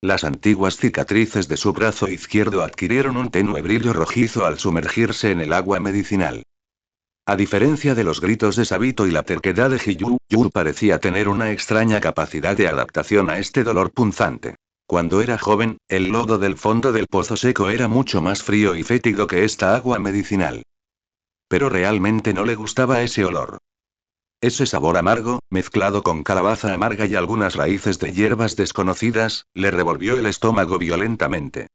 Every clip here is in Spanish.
Las antiguas cicatrices de su brazo izquierdo adquirieron un tenue brillo rojizo al sumergirse en el agua medicinal. A diferencia de los gritos de Sabito y la terquedad de Hiyu, Yu parecía tener una extraña capacidad de adaptación a este dolor punzante. Cuando era joven, el lodo del fondo del pozo seco era mucho más frío y fétido que esta agua medicinal. Pero realmente no le gustaba ese olor. Ese sabor amargo, mezclado con calabaza amarga y algunas raíces de hierbas desconocidas, le revolvió el estómago violentamente.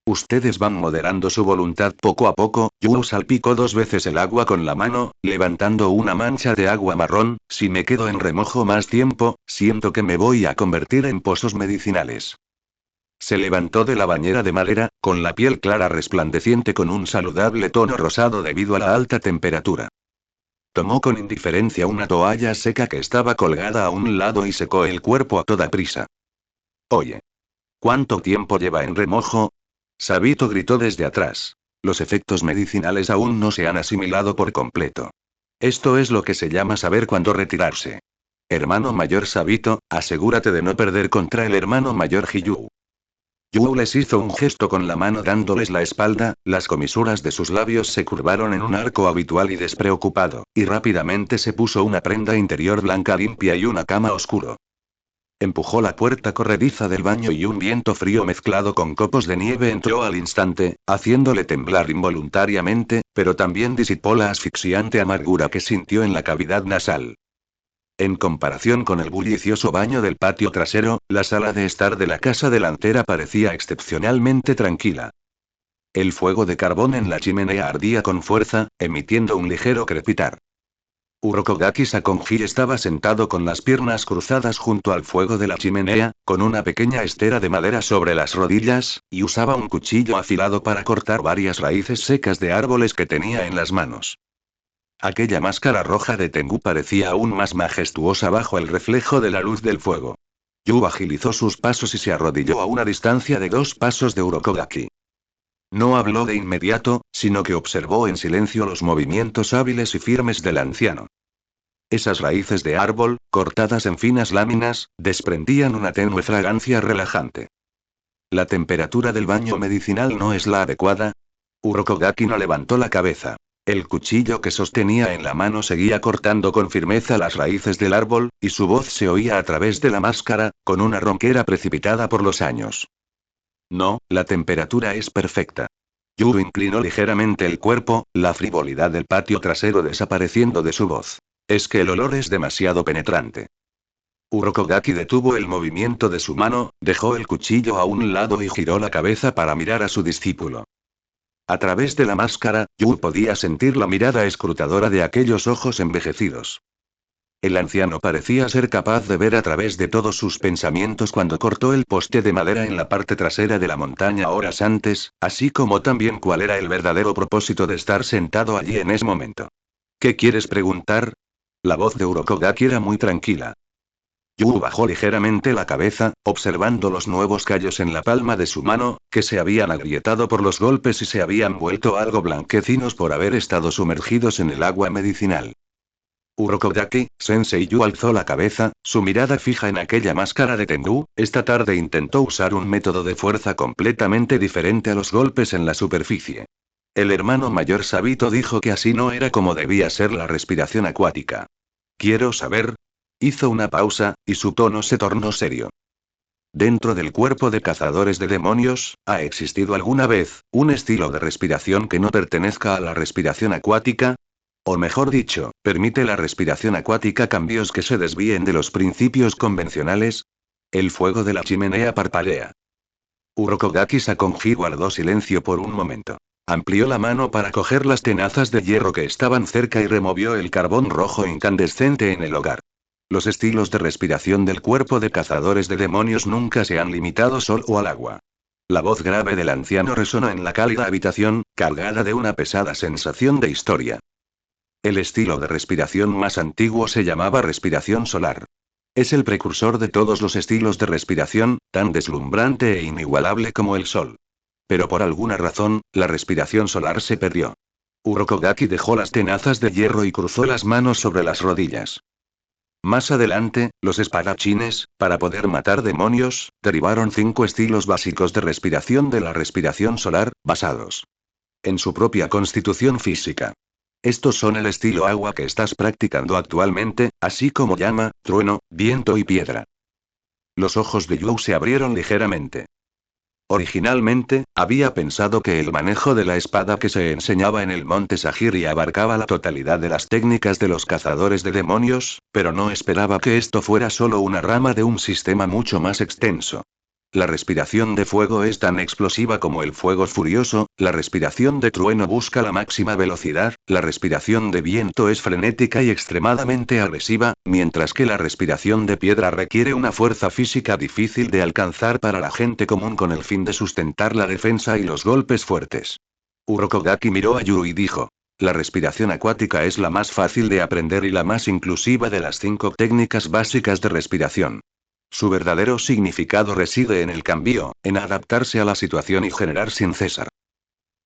Ustedes van moderando su voluntad poco a poco. Yu salpicó 2 veces el agua con la mano, levantando una mancha de agua marrón. Si me quedo en remojo más tiempo, siento que me voy a convertir en pozos medicinales. Se levantó de la bañera de madera, con la piel clara resplandeciente con un saludable tono rosado debido a la alta temperatura. Tomó con indiferencia una toalla seca que estaba colgada a un lado y secó el cuerpo a toda prisa. Oye. ¿Cuánto tiempo lleva en remojo? Sabito gritó desde atrás. Los efectos medicinales aún no se han asimilado por completo. Esto es lo que se llama saber cuándo retirarse. Hermano mayor Sabito, asegúrate de no perder contra el hermano mayor Hiyu. Yu les hizo un gesto con la mano dándoles la espalda, las comisuras de sus labios se curvaron en un arco habitual y despreocupado, y rápidamente se puso una prenda interior blanca limpia y una cama oscuro. Empujó la puerta corrediza del baño y un viento frío mezclado con copos de nieve entró al instante, haciéndole temblar involuntariamente, pero también disipó la asfixiante amargura que sintió en la cavidad nasal. En comparación con el bullicioso baño del patio trasero, la sala de estar de la casa delantera parecía excepcionalmente tranquila. El fuego de carbón en la chimenea ardía con fuerza, emitiendo un ligero crepitar. Urokogaki Sakonji estaba sentado con las piernas cruzadas junto al fuego de la chimenea, con una pequeña estera de madera sobre las rodillas, y usaba un cuchillo afilado para cortar varias raíces secas de árboles que tenía en las manos. Aquella máscara roja de Tengu parecía aún más majestuosa bajo el reflejo de la luz del fuego. Yu agilizó sus pasos y se arrodilló a una distancia de 2 pasos de Urokogaki. No habló de inmediato, sino que observó en silencio los movimientos hábiles y firmes del anciano. Esas raíces de árbol, cortadas en finas láminas, desprendían una tenue fragancia relajante. ¿La temperatura del baño medicinal no es la adecuada? Urokogaki no levantó la cabeza. El cuchillo que sostenía en la mano seguía cortando con firmeza las raíces del árbol, y su voz se oía a través de la máscara, con una ronquera precipitada por los años. No, la temperatura es perfecta. Yu inclinó ligeramente el cuerpo, la frivolidad del patio trasero desapareciendo de su voz. Es que el olor es demasiado penetrante. Urokogaki detuvo el movimiento de su mano, dejó el cuchillo a un lado y giró la cabeza para mirar a su discípulo. A través de la máscara, Yu podía sentir la mirada escrutadora de aquellos ojos envejecidos. El anciano parecía ser capaz de ver a través de todos sus pensamientos cuando cortó el poste de madera en la parte trasera de la montaña horas antes, así como también cuál era el verdadero propósito de estar sentado allí en ese momento. ¿Qué quieres preguntar? La voz de Urokogaki era muy tranquila. Yu bajó ligeramente la cabeza, observando los nuevos callos en la palma de su mano, que se habían agrietado por los golpes y se habían vuelto algo blanquecinos por haber estado sumergidos en el agua medicinal. Urokogaki, Sensei Yu alzó la cabeza, su mirada fija en aquella máscara de Tengu. Esta tarde intentó usar un método de fuerza completamente diferente a los golpes en la superficie. El hermano mayor Sabito dijo que así no era como debía ser la respiración acuática. Quiero saber. Hizo una pausa, y su tono se tornó serio. Dentro del cuerpo de cazadores de demonios, ¿ha existido alguna vez un estilo de respiración que no pertenezca a la respiración acuática? O mejor dicho, ¿permite la respiración acuática cambios que se desvíen de los principios convencionales? El fuego de la chimenea parpadea. Urokogaki Sakonji guardó silencio por un momento. Amplió la mano para coger las tenazas de hierro que estaban cerca y removió el carbón rojo incandescente en el hogar. Los estilos de respiración del cuerpo de cazadores de demonios nunca se han limitado solo al agua. La voz grave del anciano resonó en la cálida habitación, cargada de una pesada sensación de historia. El estilo de respiración más antiguo se llamaba respiración solar. Es el precursor de todos los estilos de respiración, tan deslumbrante e inigualable como el sol. Pero por alguna razón, la respiración solar se perdió. Urokogaki dejó las tenazas de hierro y cruzó las manos sobre las rodillas. Más adelante, los espadachines, para poder matar demonios, derivaron 5 estilos básicos de respiración de la respiración solar, basados en su propia constitución física. Estos son el estilo agua que estás practicando actualmente, así como llama, trueno, viento y piedra. Los ojos de Yu se abrieron ligeramente. Originalmente, había pensado que el manejo de la espada que se enseñaba en el monte Sahiri abarcaba la totalidad de las técnicas de los cazadores de demonios, pero no esperaba que esto fuera solo una rama de un sistema mucho más extenso. La respiración de fuego es tan explosiva como el fuego furioso, la respiración de trueno busca la máxima velocidad, la respiración de viento es frenética y extremadamente agresiva, mientras que la respiración de piedra requiere una fuerza física difícil de alcanzar para la gente común con el fin de sustentar la defensa y los golpes fuertes. Urokogaki miró a Yu y dijo: la respiración acuática es la más fácil de aprender y la más inclusiva de las 5 técnicas básicas de respiración. Su verdadero significado reside en el cambio, en adaptarse a la situación y generar sin cesar.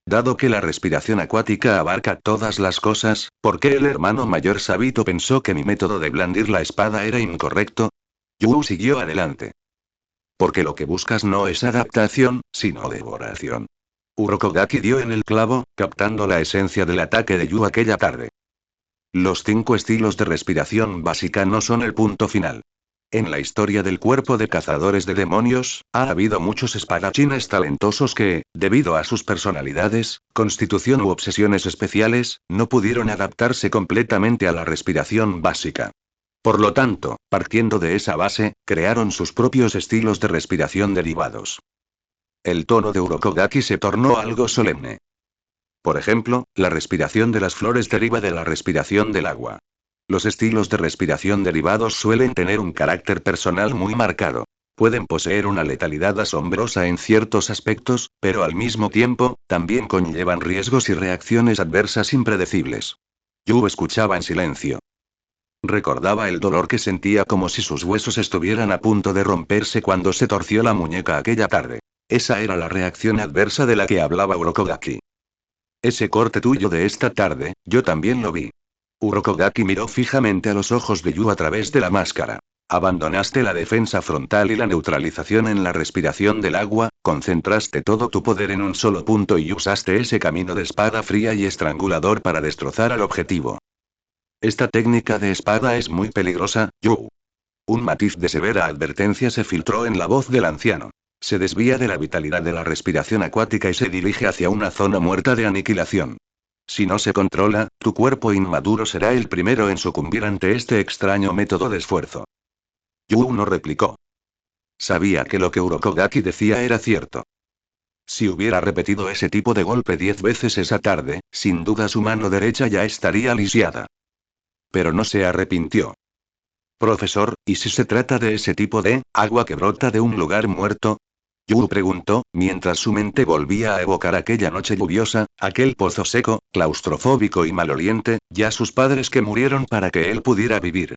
Dado que la respiración acuática abarca todas las cosas, ¿por qué el hermano mayor Sabito pensó que mi método de blandir la espada era incorrecto? Yu siguió adelante. Porque lo que buscas no es adaptación, sino devoración. Urokogaki dio en el clavo, captando la esencia del ataque de Yu aquella tarde. Los 5 estilos de respiración básica no son el punto final. En la historia del cuerpo de cazadores de demonios, ha habido muchos espadachines talentosos que, debido a sus personalidades, constitución u obsesiones especiales, no pudieron adaptarse completamente a la respiración básica. Por lo tanto, partiendo de esa base, crearon sus propios estilos de respiración derivados. El tono de Urokogaki se tornó algo solemne. Por ejemplo, la respiración de las flores deriva de la respiración del agua. Los estilos de respiración derivados suelen tener un carácter personal muy marcado. Pueden poseer una letalidad asombrosa en ciertos aspectos, pero al mismo tiempo, también conllevan riesgos y reacciones adversas impredecibles. Yu escuchaba en silencio. Recordaba el dolor que sentía como si sus huesos estuvieran a punto de romperse cuando se torció la muñeca aquella tarde. Esa era la reacción adversa de la que hablaba Urokogaki. Ese corte tuyo de esta tarde, yo también lo vi. Urokogaki miró fijamente a los ojos de Yu a través de la máscara. Abandonaste la defensa frontal y la neutralización en la respiración del agua, concentraste todo tu poder en un solo punto y usaste ese camino de espada fría y estrangulador para destrozar al objetivo. Esta técnica de espada es muy peligrosa, Yu. Un matiz de severa advertencia se filtró en la voz del anciano. Se desvía de la vitalidad de la respiración acuática y se dirige hacia una zona muerta de aniquilación. Si no se controla, tu cuerpo inmaduro será el primero en sucumbir ante este extraño método de esfuerzo. Yu no replicó. Sabía que lo que Urokogaki decía era cierto. Si hubiera repetido ese tipo de golpe 10 veces esa tarde, sin duda su mano derecha ya estaría lisiada. Pero no se arrepintió. Profesor, ¿y si se trata de ese tipo de agua que brota de un lugar muerto? Yu preguntó, mientras su mente volvía a evocar aquella noche lluviosa, aquel pozo seco, claustrofóbico y maloliente, ya sus padres que murieron para que él pudiera vivir.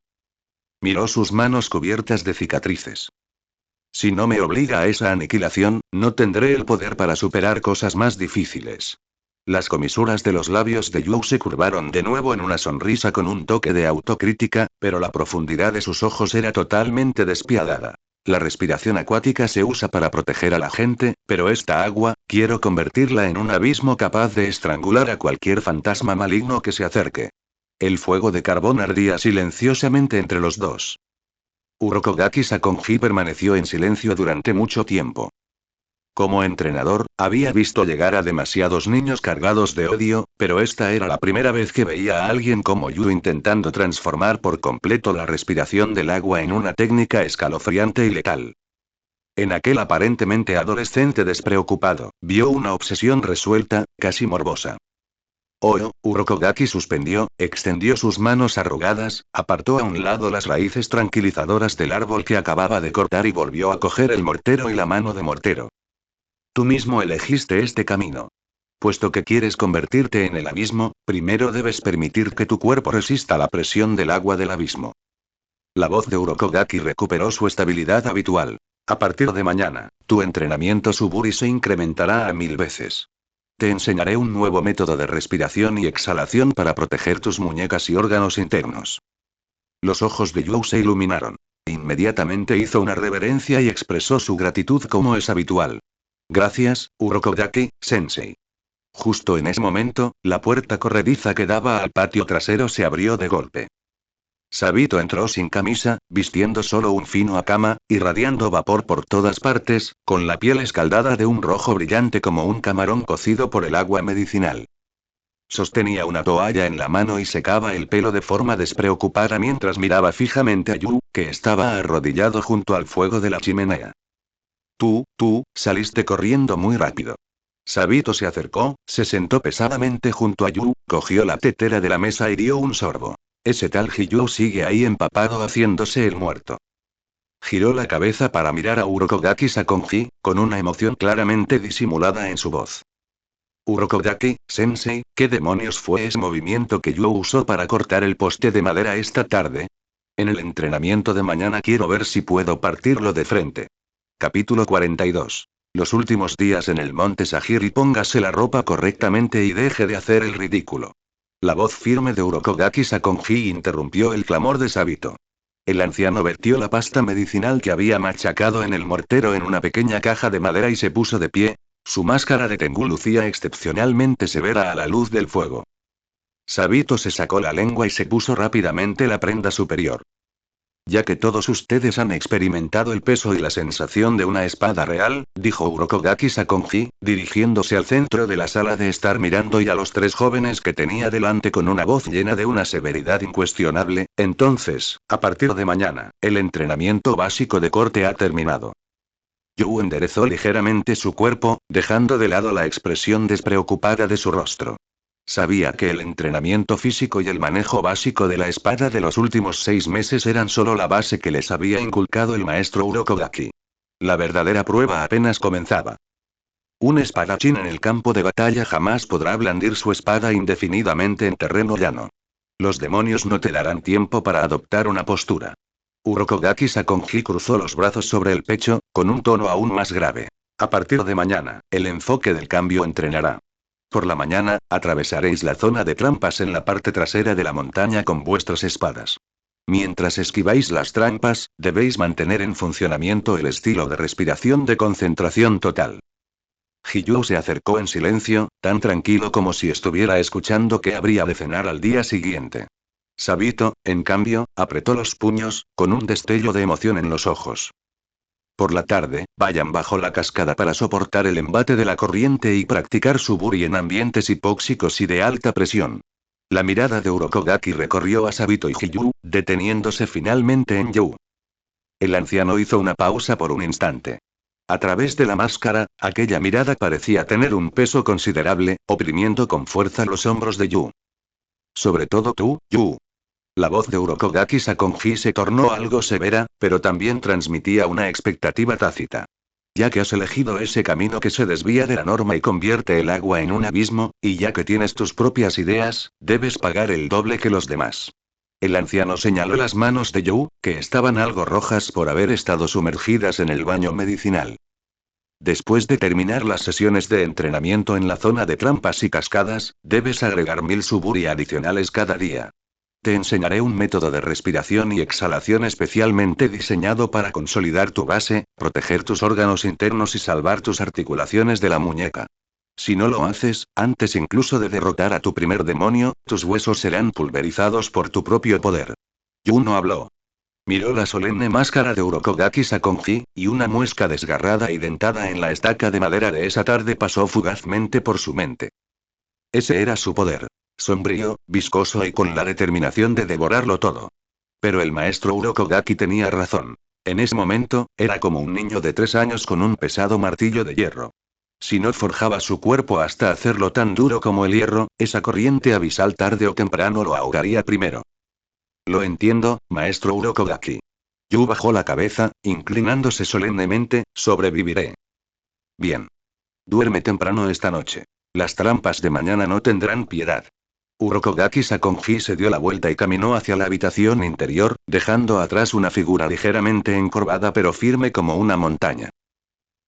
Miró sus manos cubiertas de cicatrices. Si no me obliga a esa aniquilación, no tendré el poder para superar cosas más difíciles. Las comisuras de los labios de Yu se curvaron de nuevo en una sonrisa con un toque de autocrítica, pero la profundidad de sus ojos era totalmente despiadada. La respiración acuática se usa para proteger a la gente, pero esta agua, quiero convertirla en un abismo capaz de estrangular a cualquier fantasma maligno que se acerque. El fuego de carbón ardía silenciosamente entre los dos. Urokogaki Sakonji permaneció en silencio durante mucho tiempo. Como entrenador, había visto llegar a demasiados niños cargados de odio, pero esta era la primera vez que veía a alguien como Yu intentando transformar por completo la respiración del agua en una técnica escalofriante y letal. En aquel aparentemente adolescente despreocupado, vio una obsesión resuelta, casi morbosa. Urokogaki suspendió, extendió sus manos arrugadas, apartó a un lado las raíces tranquilizadoras del árbol que acababa de cortar y volvió a coger el mortero y la mano de mortero. Tú mismo elegiste este camino. Puesto que quieres convertirte en el abismo, primero debes permitir que tu cuerpo resista la presión del agua del abismo. La voz de Urokogaki recuperó su estabilidad habitual. A partir de mañana, tu entrenamiento Suburi se incrementará a 1000 veces. Te enseñaré un nuevo método de respiración y exhalación para proteger tus muñecas y órganos internos. Los ojos de Yu se iluminaron. Inmediatamente hizo una reverencia y expresó su gratitud como es habitual. Gracias, Urokodaki-sensei. Justo en ese momento, la puerta corrediza que daba al patio trasero se abrió de golpe. Sabito entró sin camisa, vistiendo solo un fino akama, irradiando vapor por todas partes, con la piel escaldada de un rojo brillante como un camarón cocido por el agua medicinal. Sostenía una toalla en la mano y secaba el pelo de forma despreocupada mientras miraba fijamente a Yu, que estaba arrodillado junto al fuego de la chimenea. Tú, saliste corriendo muy rápido. Sabito se acercó, se sentó pesadamente junto a Yu, cogió la tetera de la mesa y dio un sorbo. Ese tal Hiyu sigue ahí empapado haciéndose el muerto. Giró la cabeza para mirar a Urokodaki Sakonji, con una emoción claramente disimulada en su voz. Urokodaki-sensei, ¿qué demonios fue ese movimiento que Yu usó para cortar el poste de madera esta tarde? En el entrenamiento de mañana quiero ver si puedo partirlo de frente. Capítulo 42. Los últimos días en el monte Sagiri. Póngase la ropa correctamente y deje de hacer el ridículo. La voz firme de Urokodaki Sakonji interrumpió el clamor de Sabito. El anciano vertió la pasta medicinal que había machacado en el mortero en una pequeña caja de madera y se puso de pie. Su máscara de Tengu lucía excepcionalmente severa a la luz del fuego. Sabito se sacó la lengua y se puso rápidamente la prenda superior. Ya que todos ustedes han experimentado el peso y la sensación de una espada real, dijo Urokodaki Sakonji, dirigiéndose al centro de la sala de estar mirando y a los tres jóvenes que tenía delante con una voz llena de una severidad incuestionable, entonces, a partir de mañana, el entrenamiento básico de corte ha terminado. Yu enderezó ligeramente su cuerpo, dejando de lado la expresión despreocupada de su rostro. Sabía que el entrenamiento físico y el manejo básico de la espada de los últimos 6 meses eran solo la base que les había inculcado el maestro Urokodaki. La verdadera prueba apenas comenzaba. Un espadachín en el campo de batalla jamás podrá blandir su espada indefinidamente en terreno llano. Los demonios no te darán tiempo para adoptar una postura. Urokodaki Sakonji cruzó los brazos sobre el pecho, con un tono aún más grave. A partir de mañana, el enfoque del cambio entrenará. Por la mañana, atravesaréis la zona de trampas en la parte trasera de la montaña con vuestras espadas. Mientras esquiváis las trampas, debéis mantener en funcionamiento el estilo de respiración de concentración total. Hiyu se acercó en silencio, tan tranquilo como si estuviera escuchando qué habría de cenar al día siguiente. Sabito, en cambio, apretó los puños, con un destello de emoción en los ojos. Por la tarde, vayan bajo la cascada para soportar el embate de la corriente y practicar suburi en ambientes hipóxicos y de alta presión. La mirada de Urokodaki recorrió a Sabito y Hiyu, deteniéndose finalmente en Yu. El anciano hizo una pausa por un instante. A través de la máscara, aquella mirada parecía tener un peso considerable, oprimiendo con fuerza los hombros de Yu. Sobre todo tú, Yu. La voz de Urokodaki Sakonji se tornó algo severa, pero también transmitía una expectativa tácita. Ya que has elegido ese camino que se desvía de la norma y convierte el agua en un abismo, y ya que tienes tus propias ideas, debes pagar el doble que los demás. El anciano señaló las manos de Yu, que estaban algo rojas por haber estado sumergidas en el baño medicinal. Después de terminar las sesiones de entrenamiento en la zona de trampas y cascadas, debes agregar 1000 suburi adicionales cada día. Te enseñaré un método de respiración y exhalación especialmente diseñado para consolidar tu base, proteger tus órganos internos y salvar tus articulaciones de la muñeca. Si no lo haces, antes incluso de derrotar a tu primer demonio, tus huesos serán pulverizados por tu propio poder. Yu no habló. Miró la solemne máscara de Urokodaki Sakonji, y una muesca desgarrada y dentada en la estaca de madera de esa tarde pasó fugazmente por su mente. Ese era su poder. Sombrío, viscoso y con la determinación de devorarlo todo. Pero el maestro Urokodaki tenía razón. En ese momento, era como un niño de 3 años con un pesado martillo de hierro. Si no forjaba su cuerpo hasta hacerlo tan duro como el hierro, esa corriente abisal tarde o temprano lo ahogaría primero. Lo entiendo, maestro Urokodaki. Yu bajó la cabeza, inclinándose solemnemente, sobreviviré. Bien. Duerme temprano esta noche. Las trampas de mañana no tendrán piedad. Urokodaki Sakonji se dio la vuelta y caminó hacia la habitación interior, dejando atrás una figura ligeramente encorvada pero firme como una montaña.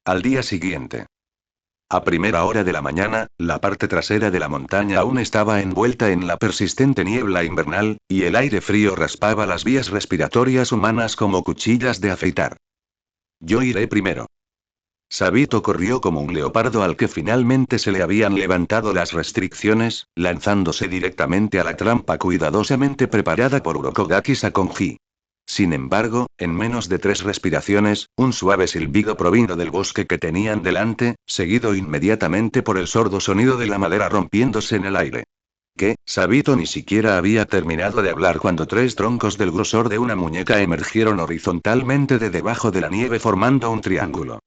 Al día siguiente. A primera hora de la mañana, la parte trasera de la montaña aún estaba envuelta en la persistente niebla invernal, y el aire frío raspaba las vías respiratorias humanas como cuchillas de afeitar. Yo iré primero. Sabito corrió como un leopardo al que finalmente se le habían levantado las restricciones, lanzándose directamente a la trampa cuidadosamente preparada por Urokogaki Sakonji. Sin embargo, en menos de 3 respiraciones, un suave silbido provino del bosque que tenían delante, seguido inmediatamente por el sordo sonido de la madera rompiéndose en el aire. Que, Sabito ni siquiera había terminado de hablar cuando 3 troncos del grosor de una muñeca emergieron horizontalmente de debajo de la nieve formando un triángulo.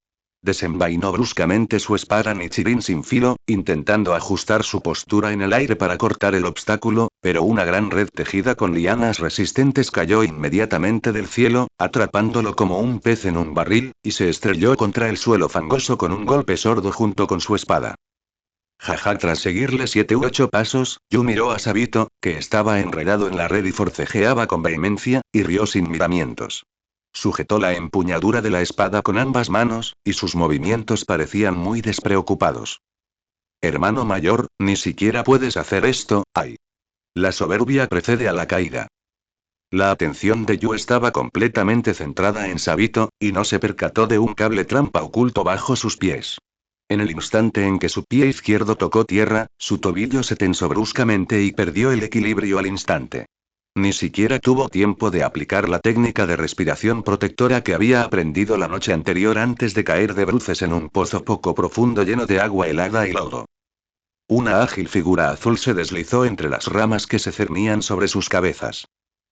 Desenvainó bruscamente su espada Nichirin sin filo, intentando ajustar su postura en el aire para cortar el obstáculo, pero una gran red tejida con lianas resistentes cayó inmediatamente del cielo, atrapándolo como un pez en un barril, y se estrelló contra el suelo fangoso con un golpe sordo junto con su espada. Jaja, tras seguirle 7 u 8 pasos, Yu miró a Sabito, que estaba enredado en la red y forcejeaba con vehemencia, y rió sin miramientos. Sujetó la empuñadura de la espada con ambas manos, y sus movimientos parecían muy despreocupados. Hermano mayor, ni siquiera puedes hacer esto, ay. La soberbia precede a la caída. La atención de Yu estaba completamente centrada en Sabito, y no se percató de un cable trampa oculto bajo sus pies. En el instante en que su pie izquierdo tocó tierra, su tobillo se tensó bruscamente y perdió el equilibrio al instante. Ni siquiera tuvo tiempo de aplicar la técnica de respiración protectora que había aprendido la noche anterior antes de caer de bruces en un pozo poco profundo lleno de agua helada y lodo. Una ágil figura azul se deslizó entre las ramas que se cernían sobre sus cabezas.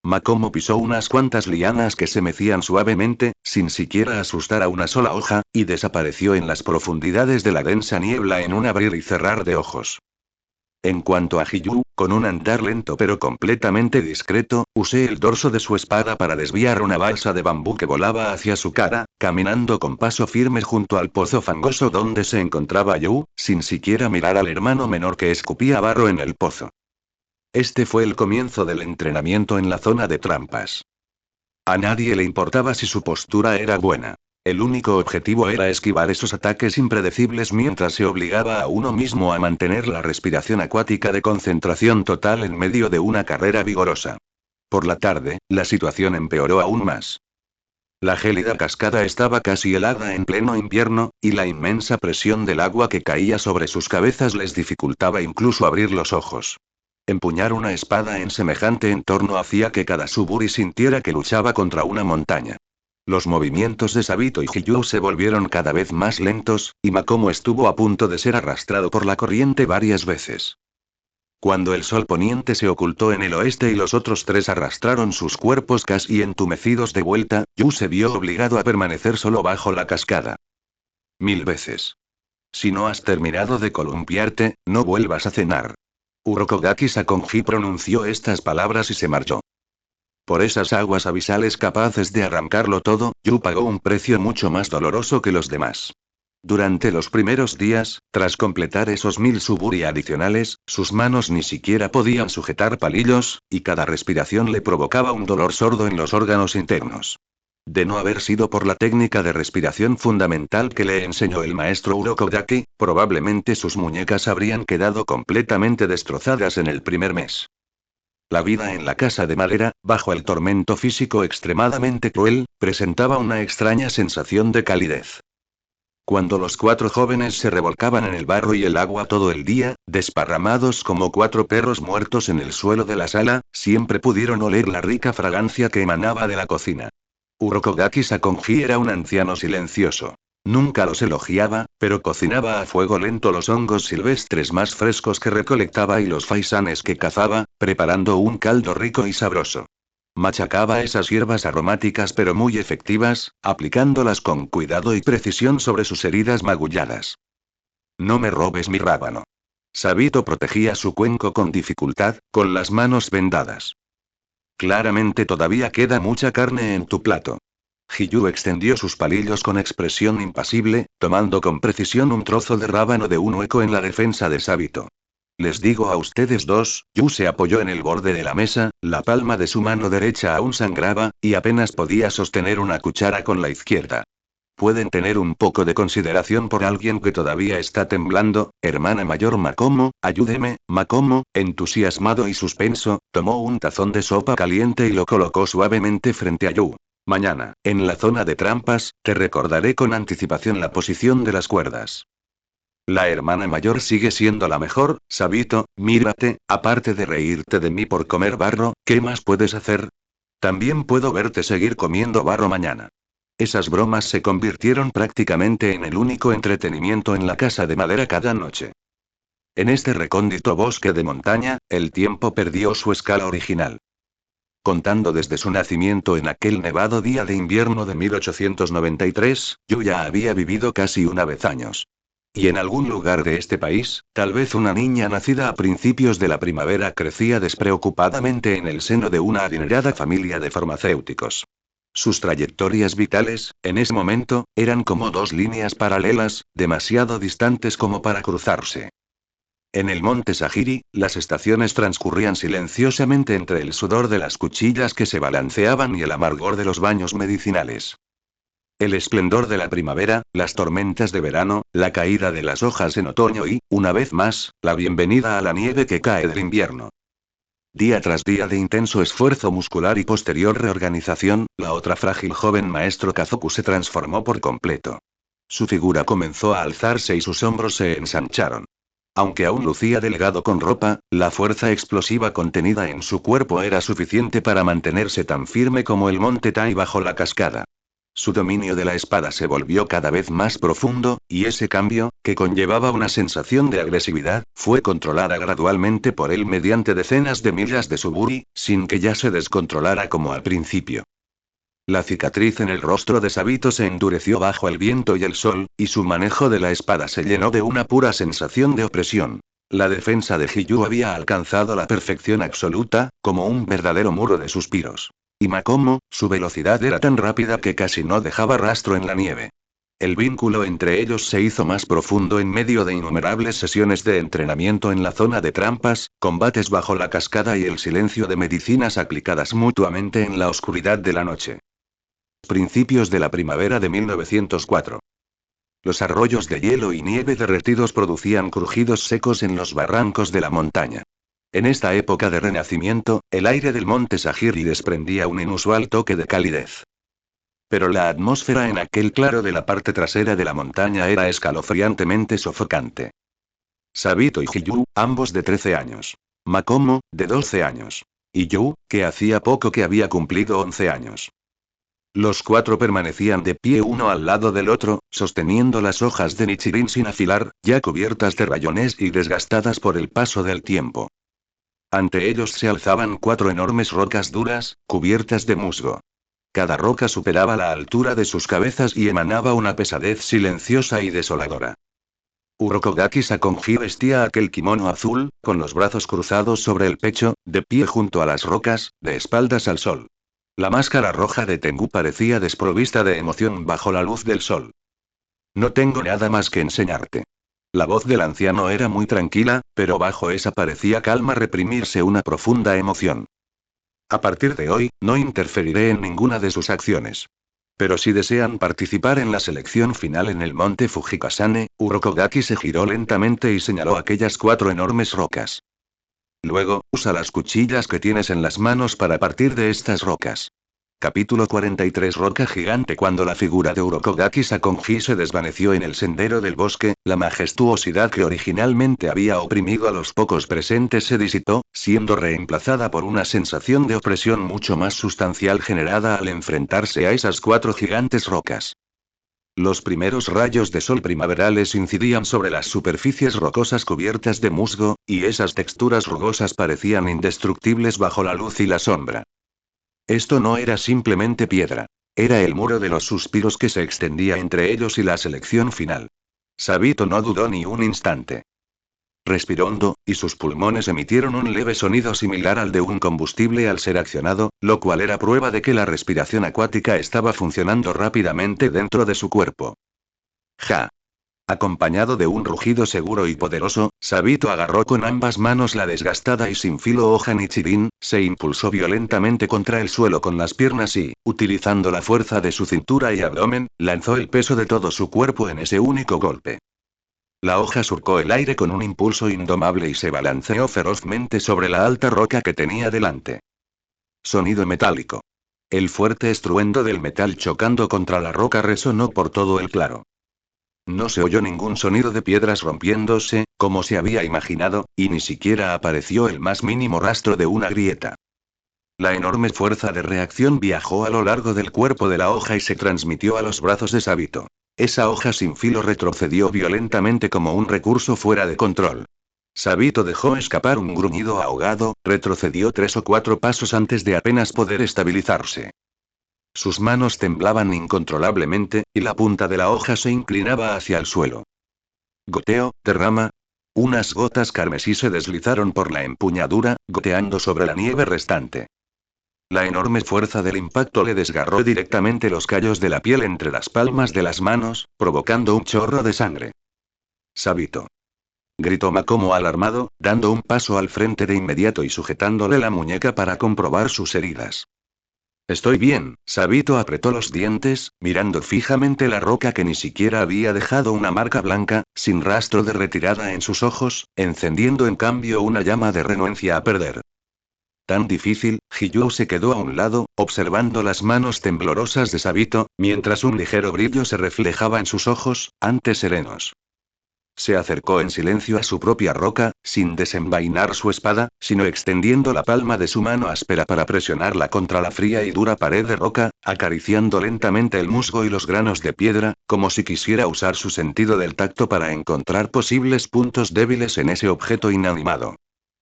Makomo pisó unas cuantas lianas que se mecían suavemente, sin siquiera asustar a una sola hoja, y desapareció en las profundidades de la densa niebla en un abrir y cerrar de ojos. En cuanto a Hiyu, con un andar lento pero completamente discreto, usé el dorso de su espada para desviar una balsa de bambú que volaba hacia su cara, caminando con paso firme junto al pozo fangoso donde se encontraba Yu, sin siquiera mirar al hermano menor que escupía barro en el pozo. Este fue el comienzo del entrenamiento en la zona de trampas. A nadie le importaba si su postura era buena. El único objetivo era esquivar esos ataques impredecibles mientras se obligaba a uno mismo a mantener la respiración acuática de concentración total en medio de una carrera vigorosa. Por la tarde, la situación empeoró aún más. La gélida cascada estaba casi helada en pleno invierno, y la inmensa presión del agua que caía sobre sus cabezas les dificultaba incluso abrir los ojos. Empuñar una espada en semejante entorno hacía que cada Suburi sintiera que luchaba contra una montaña. Los movimientos de Sabito y Hiyu se volvieron cada vez más lentos, y Makomo estuvo a punto de ser arrastrado por la corriente varias veces. Cuando el sol poniente se ocultó en el oeste y los otros 3 arrastraron sus cuerpos casi entumecidos de vuelta, Yu se vio obligado a permanecer solo bajo la cascada. 1000 veces. Si no has terminado de columpiarte, no vuelvas a cenar. Urokogaki Sakonji pronunció estas palabras y se marchó. Por esas aguas abisales capaces de arrancarlo todo, Yu pagó un precio mucho más doloroso que los demás. Durante los primeros días, tras completar esos 1000 suburi adicionales, sus manos ni siquiera podían sujetar palillos, y cada respiración le provocaba un dolor sordo en los órganos internos. De no haber sido por la técnica de respiración fundamental que le enseñó el maestro Urokogaki, probablemente sus muñecas habrían quedado completamente destrozadas en el primer mes. La vida en la casa de madera, bajo el tormento físico extremadamente cruel, presentaba una extraña sensación de calidez. Cuando los 4 jóvenes se revolcaban en el barro y el agua todo el día, desparramados como 4 perros muertos en el suelo de la sala, siempre pudieron oler la rica fragancia que emanaba de la cocina. Urokogaki Sakonji era un anciano silencioso. Nunca los elogiaba, pero cocinaba a fuego lento los hongos silvestres más frescos que recolectaba y los faisanes que cazaba, preparando un caldo rico y sabroso. Machacaba esas hierbas aromáticas pero muy efectivas, aplicándolas con cuidado y precisión sobre sus heridas magulladas. No me robes mi rábano. Sabito protegía su cuenco con dificultad, con las manos vendadas. Claramente todavía queda mucha carne en tu plato. Hiyu extendió sus palillos con expresión impasible, tomando con precisión un trozo de rábano de un hueco en la defensa de Sabito. Les digo a ustedes dos, Yu se apoyó en el borde de la mesa, la palma de su mano derecha aún sangraba, y apenas podía sostener una cuchara con la izquierda. Pueden tener un poco de consideración por alguien que todavía está temblando. Hermana mayor Makomo, ayúdeme. Makomo, entusiasmado y suspenso, tomó un tazón de sopa caliente y lo colocó suavemente frente a Yu. Mañana, en la zona de trampas, te recordaré con anticipación la posición de las cuerdas. La hermana mayor sigue siendo la mejor. Sabito, mírate, aparte de reírte de mí por comer barro, ¿qué más puedes hacer? También puedo verte seguir comiendo barro mañana. Esas bromas se convirtieron prácticamente en el único entretenimiento en la casa de madera cada noche. En este recóndito bosque de montaña, el tiempo perdió su escala original. Contando desde su nacimiento en aquel nevado día de invierno de 1893, Yu ya había vivido casi una vez años. Y en algún lugar de este país, tal vez una niña nacida a principios de la primavera crecía despreocupadamente en el seno de una adinerada familia de farmacéuticos. Sus trayectorias vitales, en ese momento, eran como dos líneas paralelas, demasiado distantes como para cruzarse. En el monte Sajiri, las estaciones transcurrían silenciosamente entre el sudor de las cuchillas que se balanceaban y el amargor de los baños medicinales. El esplendor de la primavera, las tormentas de verano, la caída de las hojas en otoño y, una vez más, la bienvenida a la nieve que cae del invierno. Día tras día de intenso esfuerzo muscular y posterior reorganización, la otra frágil joven maestro Kazoku se transformó por completo. Su figura comenzó a alzarse y sus hombros se ensancharon. Aunque aún lucía delgado con ropa, la fuerza explosiva contenida en su cuerpo era suficiente para mantenerse tan firme como el monte Tai bajo la cascada. Su dominio de la espada se volvió cada vez más profundo, y ese cambio, que conllevaba una sensación de agresividad, fue controlada gradualmente por él mediante decenas de millas de suburi, sin que ya se descontrolara como al principio. La cicatriz en el rostro de Sabito se endureció bajo el viento y el sol, y su manejo de la espada se llenó de una pura sensación de opresión. La defensa de Hiyu había alcanzado la perfección absoluta, como un verdadero muro de suspiros. Y Makomo, su velocidad era tan rápida que casi no dejaba rastro en la nieve. El vínculo entre ellos se hizo más profundo en medio de innumerables sesiones de entrenamiento en la zona de trampas, combates bajo la cascada y el silencio de medicinas aplicadas mutuamente en la oscuridad de la noche. Principios de la primavera de 1904. Los arroyos de hielo y nieve derretidos producían crujidos secos en los barrancos de la montaña. En esta época de renacimiento, el aire del monte Sajiri desprendía un inusual toque de calidez. Pero la atmósfera en aquel claro de la parte trasera de la montaña era escalofriantemente sofocante. Sabito y Hiyu, ambos de 13 años. Makomo, de 12 años. Y Yu, que hacía poco que había cumplido 11 años. Los cuatro permanecían de pie uno al lado del otro, sosteniendo las hojas de Nichirin sin afilar, ya cubiertas de rayones y desgastadas por el paso del tiempo. Ante ellos se alzaban cuatro enormes rocas duras, cubiertas de musgo. Cada roca superaba la altura de sus cabezas y emanaba una pesadez silenciosa y desoladora. Urokodaki Sakonji vestía aquel kimono azul, con los brazos cruzados sobre el pecho, de pie junto a las rocas, de espaldas al sol. La máscara roja de Tengu parecía desprovista de emoción bajo la luz del sol. No tengo nada más que enseñarte. La voz del anciano era muy tranquila, pero bajo esa parecía calma reprimirse una profunda emoción. A partir de hoy, no interferiré en ninguna de sus acciones. Pero si desean participar en la selección final en el monte Fujikasane, Urokodaki se giró lentamente y señaló aquellas cuatro enormes rocas. Luego, usa las cuchillas que tienes en las manos para partir de estas rocas. Capítulo 43. Roca gigante. Cuando la figura de Urokodaki Sakonji se desvaneció en el sendero del bosque, la majestuosidad que originalmente había oprimido a los pocos presentes se disipó, siendo reemplazada por una sensación de opresión mucho más sustancial generada al enfrentarse a esas cuatro gigantes rocas. Los primeros rayos de sol primaverales incidían sobre las superficies rocosas cubiertas de musgo, y esas texturas rugosas parecían indestructibles bajo la luz y la sombra. Esto no era simplemente piedra. Era el muro de los suspiros que se extendía entre ellos y la selección final. Sabito no dudó ni un instante. Respiró hondo, y sus pulmones emitieron un leve sonido similar al de un combustible al ser accionado, lo cual era prueba de que la respiración acuática estaba funcionando rápidamente dentro de su cuerpo. Ja. Acompañado de un rugido seguro y poderoso, Sabito agarró con ambas manos la desgastada y sin filo hoja Nichirin, se impulsó violentamente contra el suelo con las piernas y, utilizando la fuerza de su cintura y abdomen, lanzó el peso de todo su cuerpo en ese único golpe. La hoja surcó el aire con un impulso indomable y se balanceó ferozmente sobre la alta roca que tenía delante. Sonido metálico. El fuerte estruendo del metal chocando contra la roca resonó por todo el claro. No se oyó ningún sonido de piedras rompiéndose, como se había imaginado, y ni siquiera apareció el más mínimo rastro de una grieta. La enorme fuerza de reacción viajó a lo largo del cuerpo de la hoja y se transmitió a los brazos de Sabito. Esa hoja sin filo retrocedió violentamente como un recurso fuera de control. Sabito dejó escapar un gruñido ahogado, retrocedió 3 o 4 pasos antes de apenas poder estabilizarse. Sus manos temblaban incontrolablemente, y la punta de la hoja se inclinaba hacia el suelo. Goteo, derrama. Unas gotas carmesí se deslizaron por la empuñadura, goteando sobre la nieve restante. La enorme fuerza del impacto le desgarró directamente los callos de la piel entre las palmas de las manos, provocando un chorro de sangre. Sabito. Gritó Makomo alarmado, dando un paso al frente de inmediato y sujetándole la muñeca para comprobar sus heridas. Estoy bien, Sabito apretó los dientes, mirando fijamente la roca que ni siquiera había dejado una marca blanca, sin rastro de retirada en sus ojos, encendiendo en cambio una llama de renuencia a perder. Tan difícil, Hiyou se quedó a un lado, observando las manos temblorosas de Sabito, mientras un ligero brillo se reflejaba en sus ojos, antes serenos. Se acercó en silencio a su propia roca, sin desenvainar su espada, sino extendiendo la palma de su mano áspera para presionarla contra la fría y dura pared de roca, acariciando lentamente el musgo y los granos de piedra, como si quisiera usar su sentido del tacto para encontrar posibles puntos débiles en ese objeto inanimado.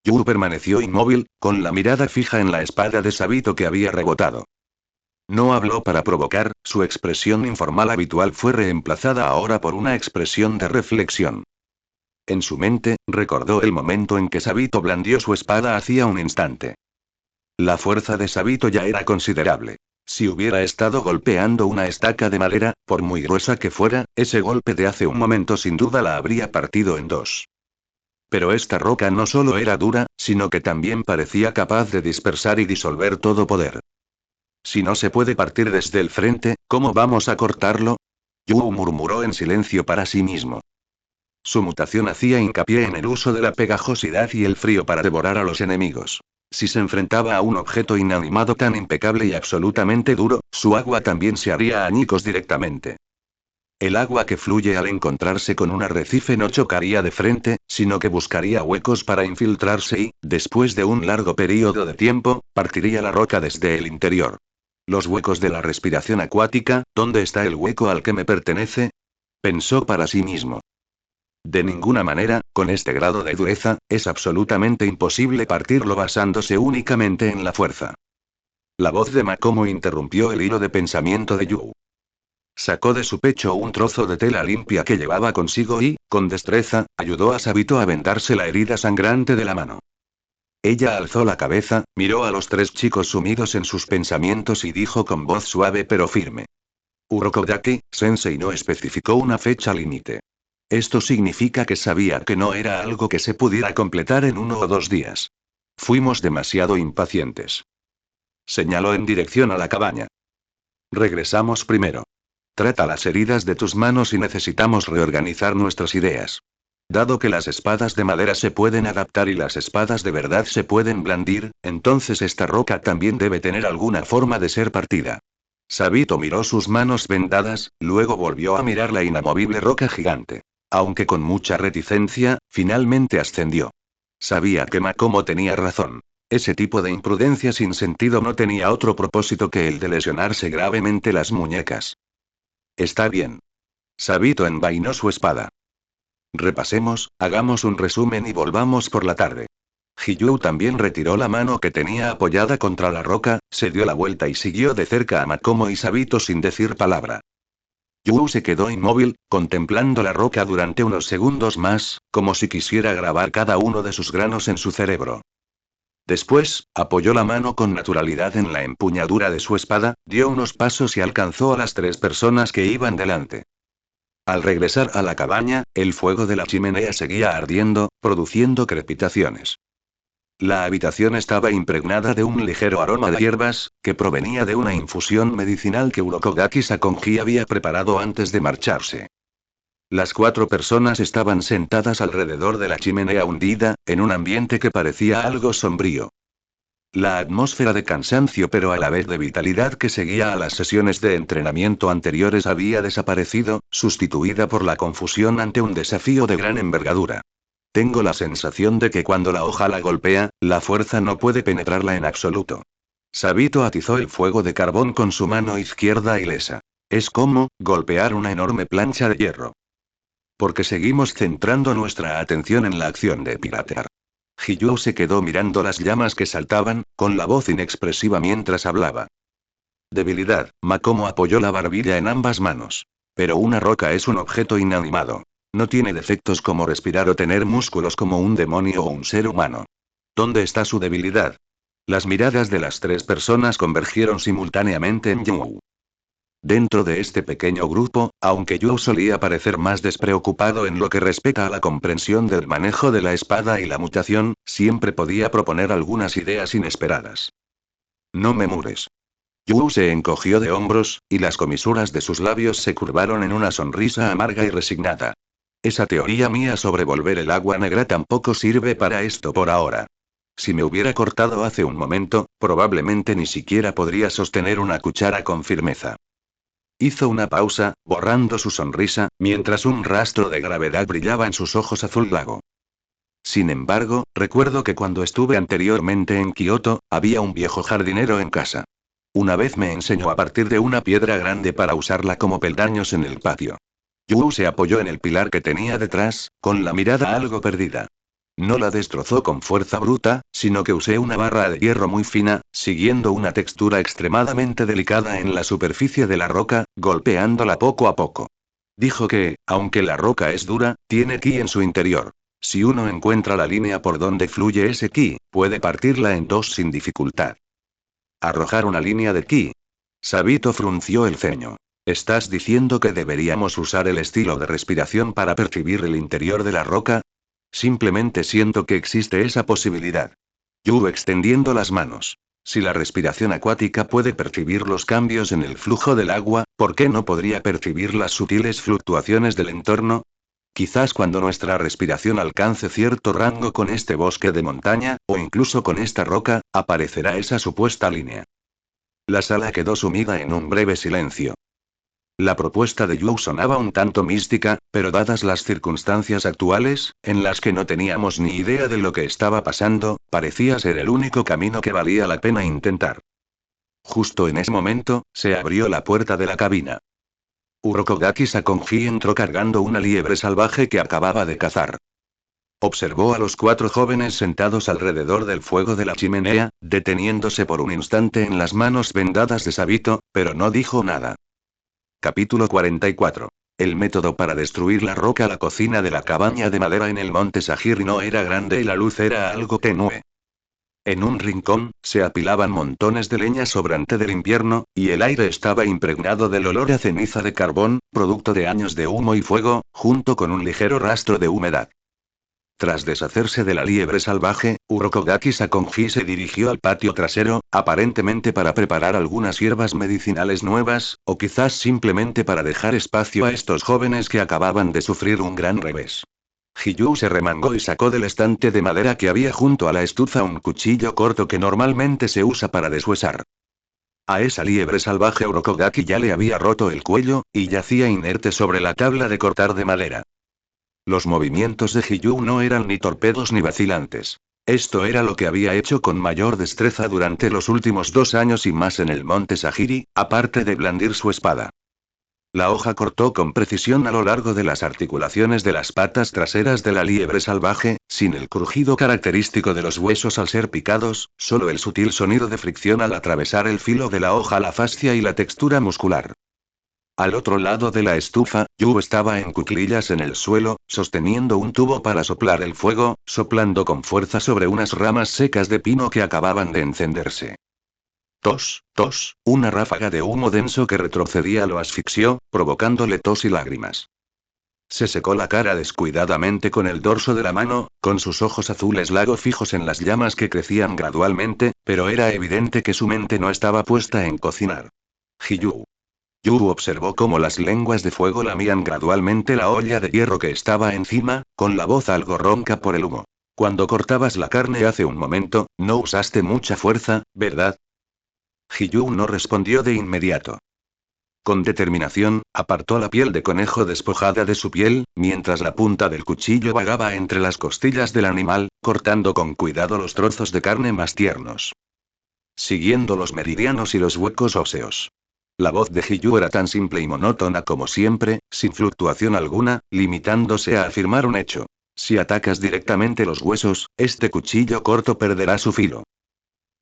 Yu permaneció inmóvil, con la mirada fija en la espada de Sabito que había rebotado. No habló para provocar, su expresión informal habitual fue reemplazada ahora por una expresión de reflexión. En su mente, recordó el momento en que Sabito blandió su espada hacía un instante. La fuerza de Sabito ya era considerable. Si hubiera estado golpeando una estaca de madera, por muy gruesa que fuera, ese golpe de hace un momento sin duda la habría partido en dos. Pero esta roca no solo era dura, sino que también parecía capaz de dispersar y disolver todo poder. Si no se puede partir desde el frente, ¿cómo vamos a cortarlo? Yu murmuró en silencio para sí mismo. Su mutación hacía hincapié en el uso de la pegajosidad y el frío para devorar a los enemigos. Si se enfrentaba a un objeto inanimado tan impecable y absolutamente duro, su agua también se haría añicos directamente. El agua que fluye al encontrarse con un arrecife no chocaría de frente, sino que buscaría huecos para infiltrarse y, después de un largo período de tiempo, partiría la roca desde el interior. Los huecos de la respiración acuática, ¿dónde está el hueco al que me pertenece? Pensó para sí mismo. De ninguna manera, con este grado de dureza, es absolutamente imposible partirlo basándose únicamente en la fuerza. La voz de Makomo interrumpió el hilo de pensamiento de Yu. Sacó de su pecho un trozo de tela limpia que llevaba consigo y, con destreza, ayudó a Sabito a vendarse la herida sangrante de la mano. Ella alzó la cabeza, miró a los 3 chicos sumidos en sus pensamientos y dijo con voz suave pero firme. Urokodaki, Sensei no especificó una fecha límite. Esto significa que sabía que no era algo que se pudiera completar en 1 o 2 días. Fuimos demasiado impacientes. Señaló en dirección a la cabaña. Regresamos primero. Trata las heridas de tus manos y necesitamos reorganizar nuestras ideas. Dado que las espadas de madera se pueden adaptar y las espadas de verdad se pueden blandir, entonces esta roca también debe tener alguna forma de ser partida. Sabito miró sus manos vendadas, luego volvió a mirar la inamovible roca gigante. Aunque con mucha reticencia, finalmente ascendió. Sabía que Makomo tenía razón. Ese tipo de imprudencia sin sentido no tenía otro propósito que el de lesionarse gravemente las muñecas. Está bien. Sabito envainó su espada. Repasemos, hagamos un resumen y volvamos por la tarde. Hiyou también retiró la mano que tenía apoyada contra la roca, se dio la vuelta y siguió de cerca a Makomo y Sabito sin decir palabra. Yu se quedó inmóvil, contemplando la roca durante unos segundos más, como si quisiera grabar cada uno de sus granos en su cerebro. Después, apoyó la mano con naturalidad en la empuñadura de su espada, dio unos pasos y alcanzó a las 3 personas que iban delante. Al regresar a la cabaña, el fuego de la chimenea seguía ardiendo, produciendo crepitaciones. La habitación estaba impregnada de un ligero aroma de hierbas, que provenía de una infusión medicinal que Urokogaki Sakonji había preparado antes de marcharse. Las 4 personas estaban sentadas alrededor de la chimenea hundida, en un ambiente que parecía algo sombrío. La atmósfera de cansancio pero a la vez de vitalidad que seguía a las sesiones de entrenamiento anteriores había desaparecido, sustituida por la confusión ante un desafío de gran envergadura. Tengo la sensación de que cuando la hoja la golpea, la fuerza no puede penetrarla en absoluto. Sabito atizó el fuego de carbón con su mano izquierda ilesa. Es como golpear una enorme plancha de hierro. Porque seguimos centrando nuestra atención en la acción de piratear. Hiyou se quedó mirando las llamas que saltaban, con la voz inexpresiva mientras hablaba. Debilidad, Makomo apoyó la barbilla en ambas manos. Pero una roca es un objeto inanimado. No tiene defectos como respirar o tener músculos como un demonio o un ser humano. ¿Dónde está su debilidad? Las miradas de las 3 personas convergieron simultáneamente en Yu. Dentro de este pequeño grupo, aunque Yu solía parecer más despreocupado en lo que respecta a la comprensión del manejo de la espada y la mutación, siempre podía proponer algunas ideas inesperadas. No me mures. Yu se encogió de hombros, y las comisuras de sus labios se curvaron en una sonrisa amarga y resignada. Esa teoría mía sobre volver el agua negra tampoco sirve para esto por ahora. Si me hubiera cortado hace un momento, probablemente ni siquiera podría sostener una cuchara con firmeza. Hizo una pausa, borrando su sonrisa, mientras un rastro de gravedad brillaba en sus ojos azul lago. Sin embargo, recuerdo que cuando estuve anteriormente en Kioto, había un viejo jardinero en casa. Una vez me enseñó a partir de una piedra grande para usarla como peldaños en el patio. Yu se apoyó en el pilar que tenía detrás, con la mirada algo perdida. No la destrozó con fuerza bruta, sino que usé una barra de hierro muy fina, siguiendo una textura extremadamente delicada en la superficie de la roca, golpeándola poco a poco. Dijo que, aunque la roca es dura, tiene ki en su interior. Si uno encuentra la línea por donde fluye ese ki, puede partirla en dos sin dificultad. Arrojar una línea de ki. Sabito frunció el ceño. ¿Estás diciendo que deberíamos usar el estilo de respiración para percibir el interior de la roca? Simplemente siento que existe esa posibilidad. Yu extendiendo las manos. Si la respiración acuática puede percibir los cambios en el flujo del agua, ¿por qué no podría percibir las sutiles fluctuaciones del entorno? Quizás cuando nuestra respiración alcance cierto rango con este bosque de montaña, o incluso con esta roca, aparecerá esa supuesta línea. La sala quedó sumida en un breve silencio. La propuesta de Yu sonaba un tanto mística, pero dadas las circunstancias actuales, en las que no teníamos ni idea de lo que estaba pasando, parecía ser el único camino que valía la pena intentar. Justo en ese momento, se abrió la puerta de la cabina. Urokogaki Sakonji entró cargando una liebre salvaje que acababa de cazar. Observó a los 4 jóvenes sentados alrededor del fuego de la chimenea, deteniéndose por un instante en las manos vendadas de Sabito, pero no dijo nada. Capítulo 44. El método para destruir la roca. La cocina de la cabaña de madera en el monte Sagiri no era grande y la luz era algo tenue. En un rincón, se apilaban montones de leña sobrante del invierno, y el aire estaba impregnado del olor a ceniza de carbón, producto de años de humo y fuego, junto con un ligero rastro de humedad. Tras deshacerse de la liebre salvaje, Urokogaki Sakonji se dirigió al patio trasero, aparentemente para preparar algunas hierbas medicinales nuevas, o quizás simplemente para dejar espacio a estos jóvenes que acababan de sufrir un gran revés. Hiyou se remangó y sacó del estante de madera que había junto a la estufa un cuchillo corto que normalmente se usa para deshuesar. A esa liebre salvaje Urokogaki ya le había roto el cuello, y yacía inerte sobre la tabla de cortar de madera. Los movimientos de Hiyou no eran ni torpedos ni vacilantes. Esto era lo que había hecho con mayor destreza durante los últimos 2 años y más en el monte Sagiri, aparte de blandir su espada. La hoja cortó con precisión a lo largo de las articulaciones de las patas traseras de la liebre salvaje, sin el crujido característico de los huesos al ser picados, solo el sutil sonido de fricción al atravesar el filo de la hoja, la fascia y la textura muscular. Al otro lado de la estufa, Yu estaba en cuclillas en el suelo, sosteniendo un tubo para soplar el fuego, soplando con fuerza sobre unas ramas secas de pino que acababan de encenderse. Tos, tos, una ráfaga de humo denso que retrocedía lo asfixió, provocándole tos y lágrimas. Se secó la cara descuidadamente con el dorso de la mano, con sus ojos azules lago fijos en las llamas que crecían gradualmente, pero era evidente que su mente no estaba puesta en cocinar. Hiyu. Yu observó cómo las lenguas de fuego lamían gradualmente la olla de hierro que estaba encima, con la voz algo ronca por el humo. Cuando cortabas la carne hace un momento, no usaste mucha fuerza, ¿verdad? Hiyu no respondió de inmediato. Con determinación, apartó la piel de conejo despojada de su piel, mientras la punta del cuchillo vagaba entre las costillas del animal, cortando con cuidado los trozos de carne más tiernos. Siguiendo los meridianos y los huecos óseos. La voz de Hiyu era tan simple y monótona como siempre, sin fluctuación alguna, limitándose a afirmar un hecho. Si atacas directamente los huesos, este cuchillo corto perderá su filo.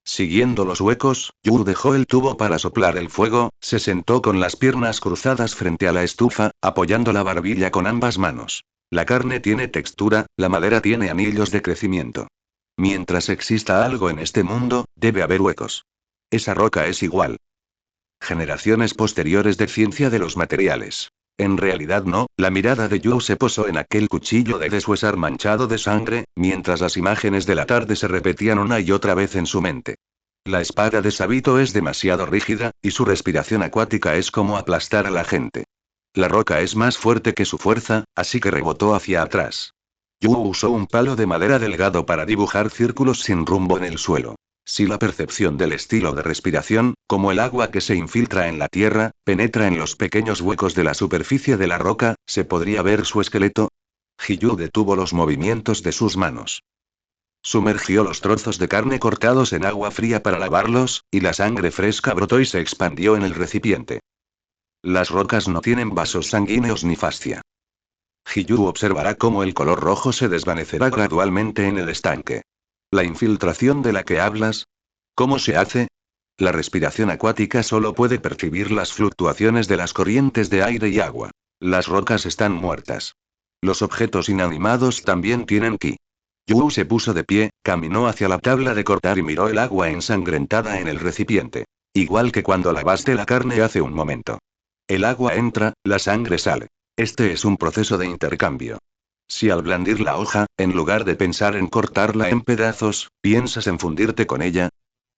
Siguiendo los huecos, Yu dejó el tubo para soplar el fuego, se sentó con las piernas cruzadas frente a la estufa, apoyando la barbilla con ambas manos. La carne tiene textura, la madera tiene anillos de crecimiento. Mientras exista algo en este mundo, debe haber huecos. Esa roca es igual. Generaciones posteriores de ciencia de los materiales. En realidad no, la mirada de Yu se posó en aquel cuchillo de deshuesar manchado de sangre, mientras las imágenes de la tarde se repetían una y otra vez en su mente. La espada de Sabito es demasiado rígida, y su respiración acuática es como aplastar a la gente. La roca es más fuerte que su fuerza, así que rebotó hacia atrás. Yu usó un palo de madera delgado para dibujar círculos sin rumbo en el suelo. Si la percepción del estilo de respiración, como el agua que se infiltra en la tierra, penetra en los pequeños huecos de la superficie de la roca, ¿se podría ver su esqueleto? Hiyu detuvo los movimientos de sus manos. Sumergió los trozos de carne cortados en agua fría para lavarlos, y la sangre fresca brotó y se expandió en el recipiente. Las rocas no tienen vasos sanguíneos ni fascia. Hiyu observará cómo el color rojo se desvanecerá gradualmente en el estanque. ¿La infiltración de la que hablas? ¿Cómo se hace? La respiración acuática solo puede percibir las fluctuaciones de las corrientes de aire y agua. Las rocas están muertas. Los objetos inanimados también tienen ki. Yu se puso de pie, caminó hacia la tabla de cortar y miró el agua ensangrentada en el recipiente. Igual que cuando lavaste la carne hace un momento. El agua entra, la sangre sale. Este es un proceso de intercambio. Si al blandir la hoja, en lugar de pensar en cortarla en pedazos, piensas en fundirte con ella,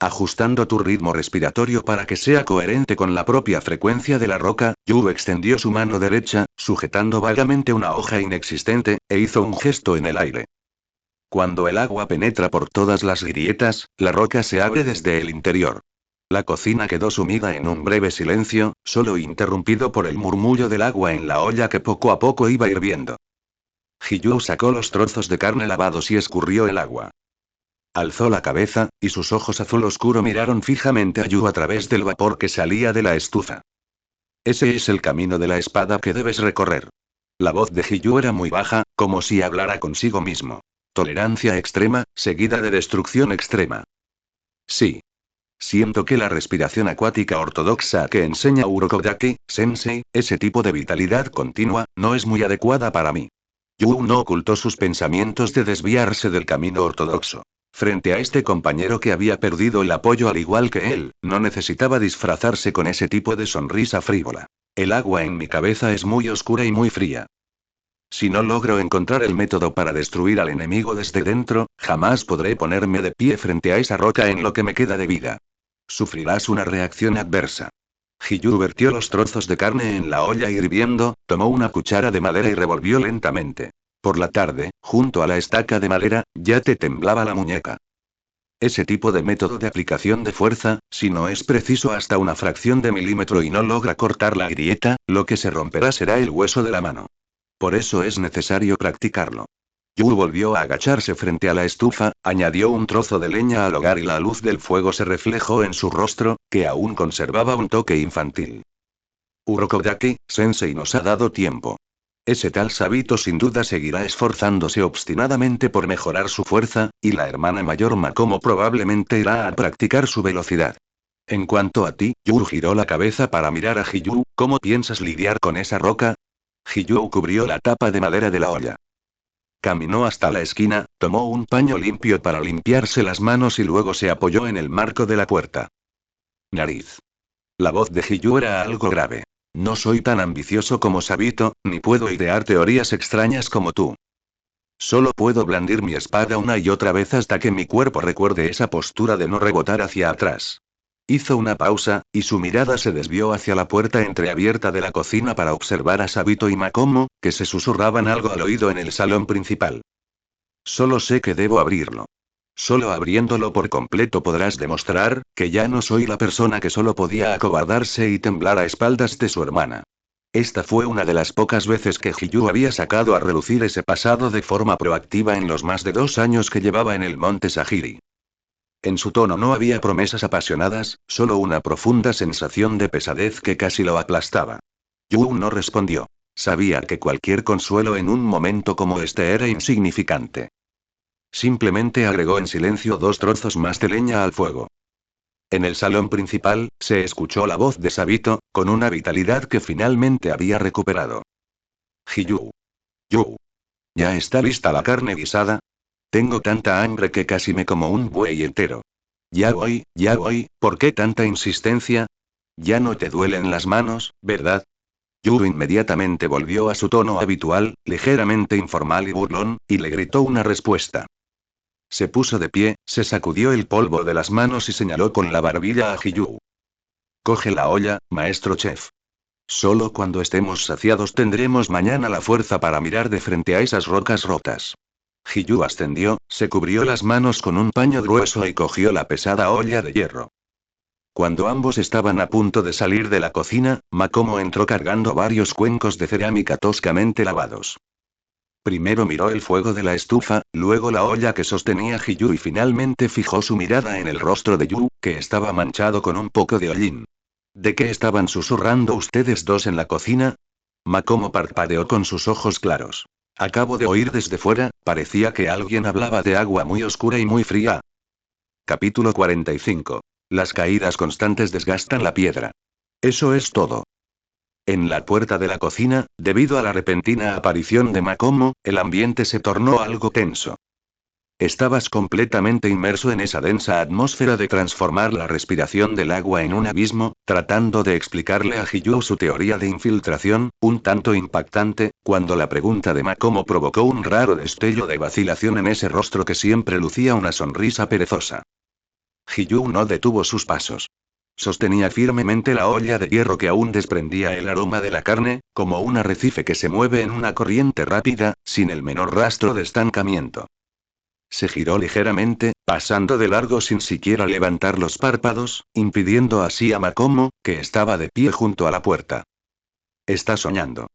ajustando tu ritmo respiratorio para que sea coherente con la propia frecuencia de la roca, Yu extendió su mano derecha, sujetando vagamente una hoja inexistente, e hizo un gesto en el aire. Cuando el agua penetra por todas las grietas, la roca se abre desde el interior. La cocina quedó sumida en un breve silencio, solo interrumpido por el murmullo del agua en la olla que poco a poco iba hirviendo. Hiyu sacó los trozos de carne lavados y escurrió el agua. Alzó la cabeza, y sus ojos azul oscuro miraron fijamente a Yu a través del vapor que salía de la estufa. Ese es el camino de la espada que debes recorrer. La voz de Hiyu era muy baja, como si hablara consigo mismo. Tolerancia extrema, seguida de destrucción extrema. Sí. Siento que la respiración acuática ortodoxa que enseña Urokodaki, Sensei, ese tipo de vitalidad continua, no es muy adecuada para mí. Yu no ocultó sus pensamientos de desviarse del camino ortodoxo. Frente a este compañero que había perdido el apoyo al igual que él, no necesitaba disfrazarse con ese tipo de sonrisa frívola. El agua en mi cabeza es muy oscura y muy fría. Si no logro encontrar el método para destruir al enemigo desde dentro, jamás podré ponerme de pie frente a esa roca en lo que me queda de vida. Sufrirás una reacción adversa. Hiyu vertió los trozos de carne en la olla hirviendo, tomó una cuchara de madera y revolvió lentamente. Por la tarde, junto a la estaca de madera, ya te temblaba la muñeca. Ese tipo de método de aplicación de fuerza, si no es preciso hasta una fracción de milímetro y no logra cortar la grieta, lo que se romperá será el hueso de la mano. Por eso es necesario practicarlo. Yu volvió a agacharse frente a la estufa, añadió un trozo de leña al hogar y la luz del fuego se reflejó en su rostro, que aún conservaba un toque infantil. Urokodaki, Sensei nos ha dado tiempo. Ese tal Sabito sin duda seguirá esforzándose obstinadamente por mejorar su fuerza, y la hermana mayor Makomo probablemente irá a practicar su velocidad. En cuanto a ti, Yu giró la cabeza para mirar a Hiyu, ¿cómo piensas lidiar con esa roca? Hiyu cubrió la tapa de madera de la olla. Caminó hasta la esquina, tomó un paño limpio para limpiarse las manos y luego se apoyó en el marco de la puerta. Nariz. La voz de Hiyu era algo grave. No soy tan ambicioso como Sabito, ni puedo idear teorías extrañas como tú. Solo puedo blandir mi espada una y otra vez hasta que mi cuerpo recuerde esa postura de no rebotar hacia atrás. Hizo una pausa, y su mirada se desvió hacia la puerta entreabierta de la cocina para observar a Sabito y Makomo, que se susurraban algo al oído en el salón principal. Solo sé que debo abrirlo. Solo abriéndolo por completo podrás demostrar que ya no soy la persona que solo podía acobardarse y temblar a espaldas de su hermana. Esta fue una de las pocas veces que Hiyuu había sacado a relucir ese pasado de forma proactiva en los más de 2 años que llevaba en el monte Sahiri. En su tono no había promesas apasionadas, solo una profunda sensación de pesadez que casi lo aplastaba. Yu no respondió. Sabía que cualquier consuelo en un momento como este era insignificante. Simplemente agregó en silencio 2 trozos más de leña al fuego. En el salón principal, se escuchó la voz de Sabito, con una vitalidad que finalmente había recuperado. Hiyuu. Yu. ¿Ya está lista la carne guisada? Tengo tanta hambre que casi me como un buey entero. Ya voy, ¿por qué tanta insistencia? Ya no te duelen las manos, ¿verdad? Yu inmediatamente volvió a su tono habitual, ligeramente informal y burlón, y le gritó una respuesta. Se puso de pie, se sacudió el polvo de las manos y señaló con la barbilla a Hiyuu. Coge la olla, maestro chef. Solo cuando estemos saciados tendremos mañana la fuerza para mirar de frente a esas rocas rotas. Hiyuu ascendió, se cubrió las manos con un paño grueso y cogió la pesada olla de hierro. Cuando ambos estaban a punto de salir de la cocina, Makomo entró cargando varios cuencos de cerámica toscamente lavados. Primero miró el fuego de la estufa, luego la olla que sostenía Hiyuu y finalmente fijó su mirada en el rostro de Yu, que estaba manchado con un poco de hollín. ¿De qué estaban susurrando ustedes dos en la cocina? Makomo parpadeó con sus ojos claros. Acabo de oír desde fuera, parecía que alguien hablaba de agua muy oscura y muy fría. Capítulo 45. Las caídas constantes desgastan la piedra. Eso es todo. En la puerta de la cocina, debido a la repentina aparición de Makomo, el ambiente se tornó algo tenso. Estabas completamente inmerso en esa densa atmósfera de transformar la respiración del agua en un abismo, tratando de explicarle a Hiyuu su teoría de infiltración, un tanto impactante, cuando la pregunta de Makomo provocó un raro destello de vacilación en ese rostro que siempre lucía una sonrisa perezosa. Hiyuu no detuvo sus pasos. Sostenía firmemente la olla de hierro que aún desprendía el aroma de la carne, como un arrecife que se mueve en una corriente rápida, sin el menor rastro de estancamiento. Se giró ligeramente, pasando de largo sin siquiera levantar los párpados, impidiendo así a Makomo, que estaba de pie junto a la puerta. Está soñando.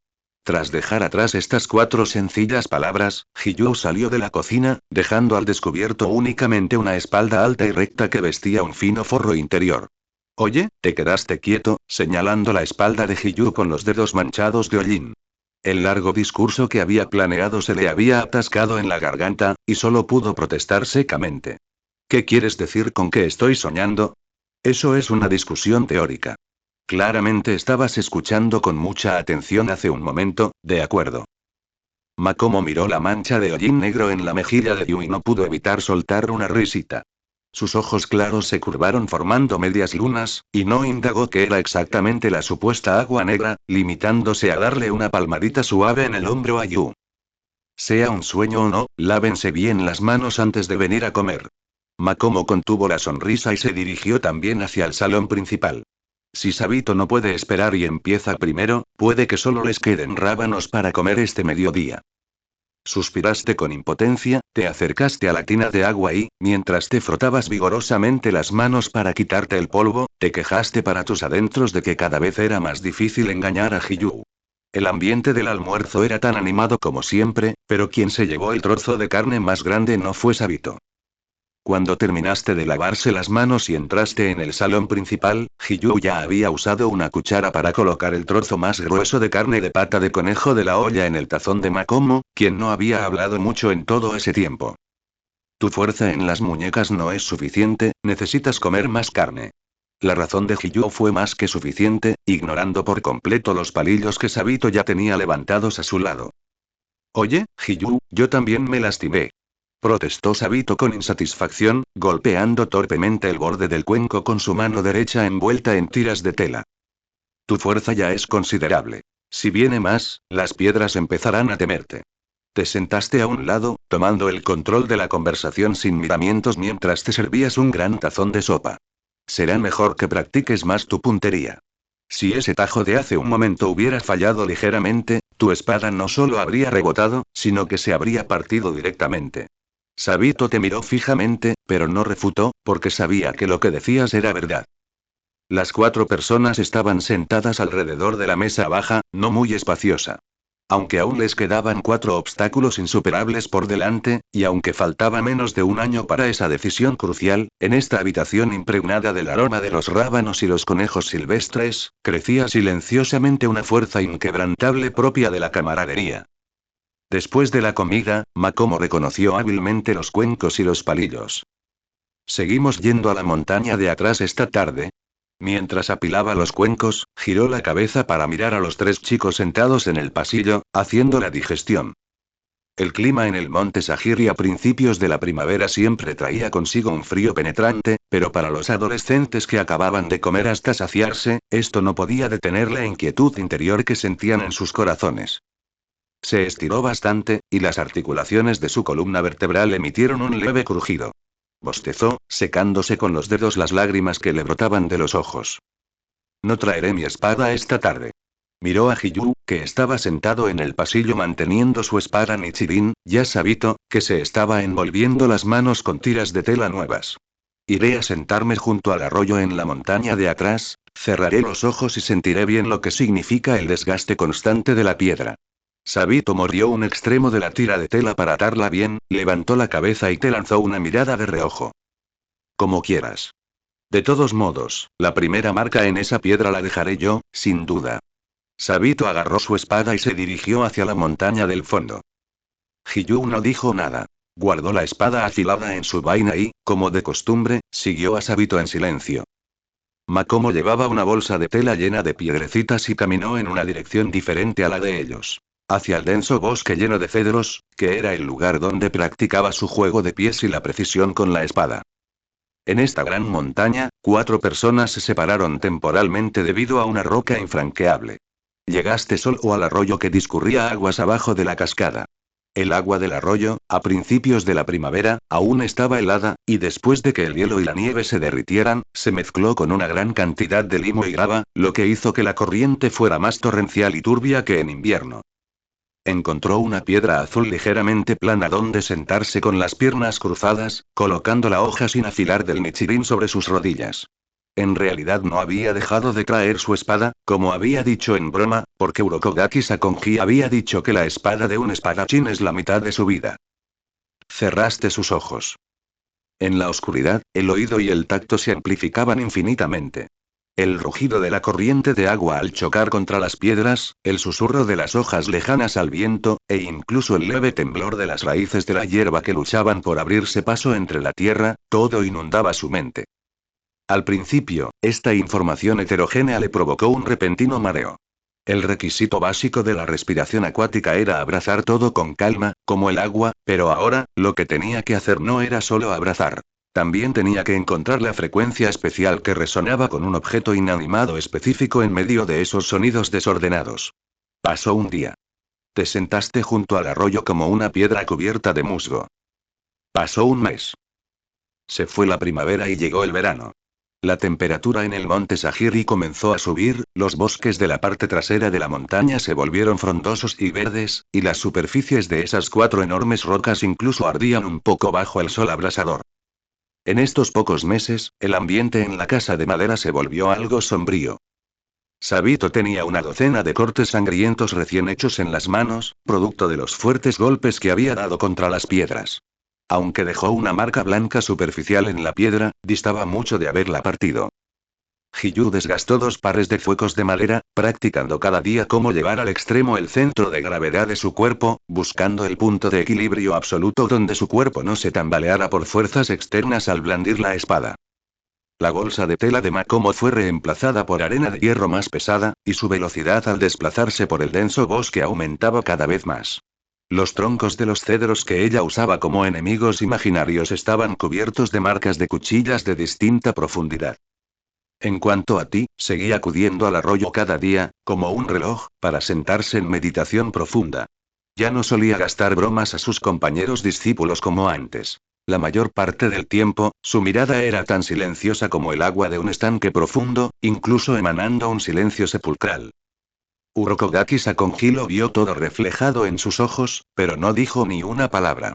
Tras dejar atrás estas 4 sencillas palabras, Hiyuu salió de la cocina, dejando al descubierto únicamente una espalda alta y recta que vestía un fino forro interior. Oye, te quedaste quieto, señalando la espalda de Hiyuu con los dedos manchados de hollín. El largo discurso que había planeado se le había atascado en la garganta, y solo pudo protestar secamente. ¿Qué quieres decir con que estoy soñando? Eso es una discusión teórica. Claramente estabas escuchando con mucha atención hace un momento, de acuerdo. Makomo miró la mancha de hollín negro en la mejilla de Yu y no pudo evitar soltar una risita. Sus ojos claros se curvaron formando medias lunas, y no indagó qué era exactamente la supuesta agua negra, limitándose a darle una palmadita suave en el hombro a Yu. Sea un sueño o no, lávense bien las manos antes de venir a comer. Makomo contuvo la sonrisa y se dirigió también hacia el salón principal. Si Sabito no puede esperar y empieza primero, puede que solo les queden rábanos para comer este mediodía. Suspiraste con impotencia, te acercaste a la tina de agua y, mientras te frotabas vigorosamente las manos para quitarte el polvo, te quejaste para tus adentros de que cada vez era más difícil engañar a Hiyuu. El ambiente del almuerzo era tan animado como siempre, pero quien se llevó el trozo de carne más grande no fue Sabito. Cuando terminaste de lavarse las manos y entraste en el salón principal, Hiyuu ya había usado una cuchara para colocar el trozo más grueso de carne de pata de conejo de la olla en el tazón de Makomo, quien no había hablado mucho en todo ese tiempo. Tu fuerza en las muñecas no es suficiente, necesitas comer más carne. La razón de Hiyuu fue más que suficiente, ignorando por completo los palillos que Sabito ya tenía levantados a su lado. Oye, Hiyuu, yo también me lastimé. Protestó Sabito con insatisfacción, golpeando torpemente el borde del cuenco con su mano derecha envuelta en tiras de tela. Tu fuerza ya es considerable. Si viene más, las piedras empezarán a temerte. Te sentaste a un lado, tomando el control de la conversación sin miramientos mientras te servías un gran tazón de sopa. Será mejor que practiques más tu puntería. Si ese tajo de hace un momento hubiera fallado ligeramente, tu espada no solo habría rebotado, sino que se habría partido directamente. Sabito te miró fijamente, pero no refutó, porque sabía que lo que decías era verdad. Las 4 personas estaban sentadas alrededor de la mesa baja, no muy espaciosa. Aunque aún les quedaban 4 obstáculos insuperables por delante, y aunque faltaba menos de un año para esa decisión crucial, en esta habitación impregnada del aroma de los rábanos y los conejos silvestres, crecía silenciosamente una fuerza inquebrantable propia de la camaradería. Después de la comida, Macomo reconoció hábilmente los cuencos y los palillos. ¿Seguimos yendo a la montaña de atrás esta tarde? Mientras apilaba los cuencos, giró la cabeza para mirar a los 3 chicos sentados en el pasillo, haciendo la digestión. El clima en el monte Sagiri a principios de la primavera siempre traía consigo un frío penetrante, pero para los adolescentes que acababan de comer hasta saciarse, esto no podía detener la inquietud interior que sentían en sus corazones. Se estiró bastante, y las articulaciones de su columna vertebral emitieron un leve crujido. Bostezó, secándose con los dedos las lágrimas que le brotaban de los ojos. No traeré mi espada esta tarde. Miró a Hiyu, que estaba sentado en el pasillo manteniendo su espada Nichirin, ya Sabito, que se estaba envolviendo las manos con tiras de tela nuevas. Iré a sentarme junto al arroyo en la montaña de atrás, cerraré los ojos y sentiré bien lo que significa el desgaste constante de la piedra. Sabito mordió un extremo de la tira de tela para atarla bien, levantó la cabeza y te lanzó una mirada de reojo. Como quieras. De todos modos, la primera marca en esa piedra la dejaré yo, sin duda. Sabito agarró su espada y se dirigió hacia la montaña del fondo. Hiyu no dijo nada. Guardó la espada afilada en su vaina y, como de costumbre, siguió a Sabito en silencio. Macomo llevaba una bolsa de tela llena de piedrecitas y caminó en una dirección diferente a la de ellos. Hacia el denso bosque lleno de cedros, que era el lugar donde practicaba su juego de pies y la precisión con la espada. En esta gran montaña, 4 personas se separaron temporalmente debido a una roca infranqueable. Llegaste solo al arroyo que discurría aguas abajo de la cascada. El agua del arroyo, a principios de la primavera, aún estaba helada, y después de que el hielo y la nieve se derritieran, se mezcló con una gran cantidad de limo y grava, lo que hizo que la corriente fuera más torrencial y turbia que en invierno. Encontró una piedra azul ligeramente plana donde sentarse con las piernas cruzadas, colocando la hoja sin afilar del Nichirin sobre sus rodillas. En realidad no había dejado de traer su espada, como había dicho en broma, porque Urokodaki Sakonji había dicho que la espada de un espadachín es la mitad de su vida. Cerraste sus ojos. En la oscuridad, el oído y el tacto se amplificaban infinitamente. El rugido de la corriente de agua al chocar contra las piedras, el susurro de las hojas lejanas al viento, e incluso el leve temblor de las raíces de la hierba que luchaban por abrirse paso entre la tierra, todo inundaba su mente. Al principio, esta información heterogénea le provocó un repentino mareo. El requisito básico de la respiración acuática era abrazar todo con calma, como el agua, pero ahora, lo que tenía que hacer no era solo abrazar. También tenía que encontrar la frecuencia especial que resonaba con un objeto inanimado específico en medio de esos sonidos desordenados. Pasó un día. Te sentaste junto al arroyo como una piedra cubierta de musgo. Pasó un mes. Se fue la primavera y llegó el verano. La temperatura en el monte Sagiri comenzó a subir, los bosques de la parte trasera de la montaña se volvieron frondosos y verdes, y las superficies de esas 4 enormes rocas incluso ardían un poco bajo el sol abrasador. En estos pocos meses, el ambiente en la casa de madera se volvió algo sombrío. Sabito tenía una docena de cortes sangrientos recién hechos en las manos, producto de los fuertes golpes que había dado contra las piedras. Aunque dejó una marca blanca superficial en la piedra, distaba mucho de haberla partido. Hiyu desgastó 2 pares de fuecos de madera, practicando cada día cómo llevar al extremo el centro de gravedad de su cuerpo, buscando el punto de equilibrio absoluto donde su cuerpo no se tambaleara por fuerzas externas al blandir la espada. La bolsa de tela de Macomo fue reemplazada por arena de hierro más pesada, y su velocidad al desplazarse por el denso bosque aumentaba cada vez más. Los troncos de los cedros que ella usaba como enemigos imaginarios estaban cubiertos de marcas de cuchillas de distinta profundidad. En cuanto a ti, seguí acudiendo al arroyo cada día, como un reloj, para sentarse en meditación profunda. Ya no solía gastar bromas a sus compañeros discípulos como antes. La mayor parte del tiempo, su mirada era tan silenciosa como el agua de un estanque profundo, incluso emanando un silencio sepulcral. Urokogaki Sakonji vio todo reflejado en sus ojos, pero no dijo ni una palabra.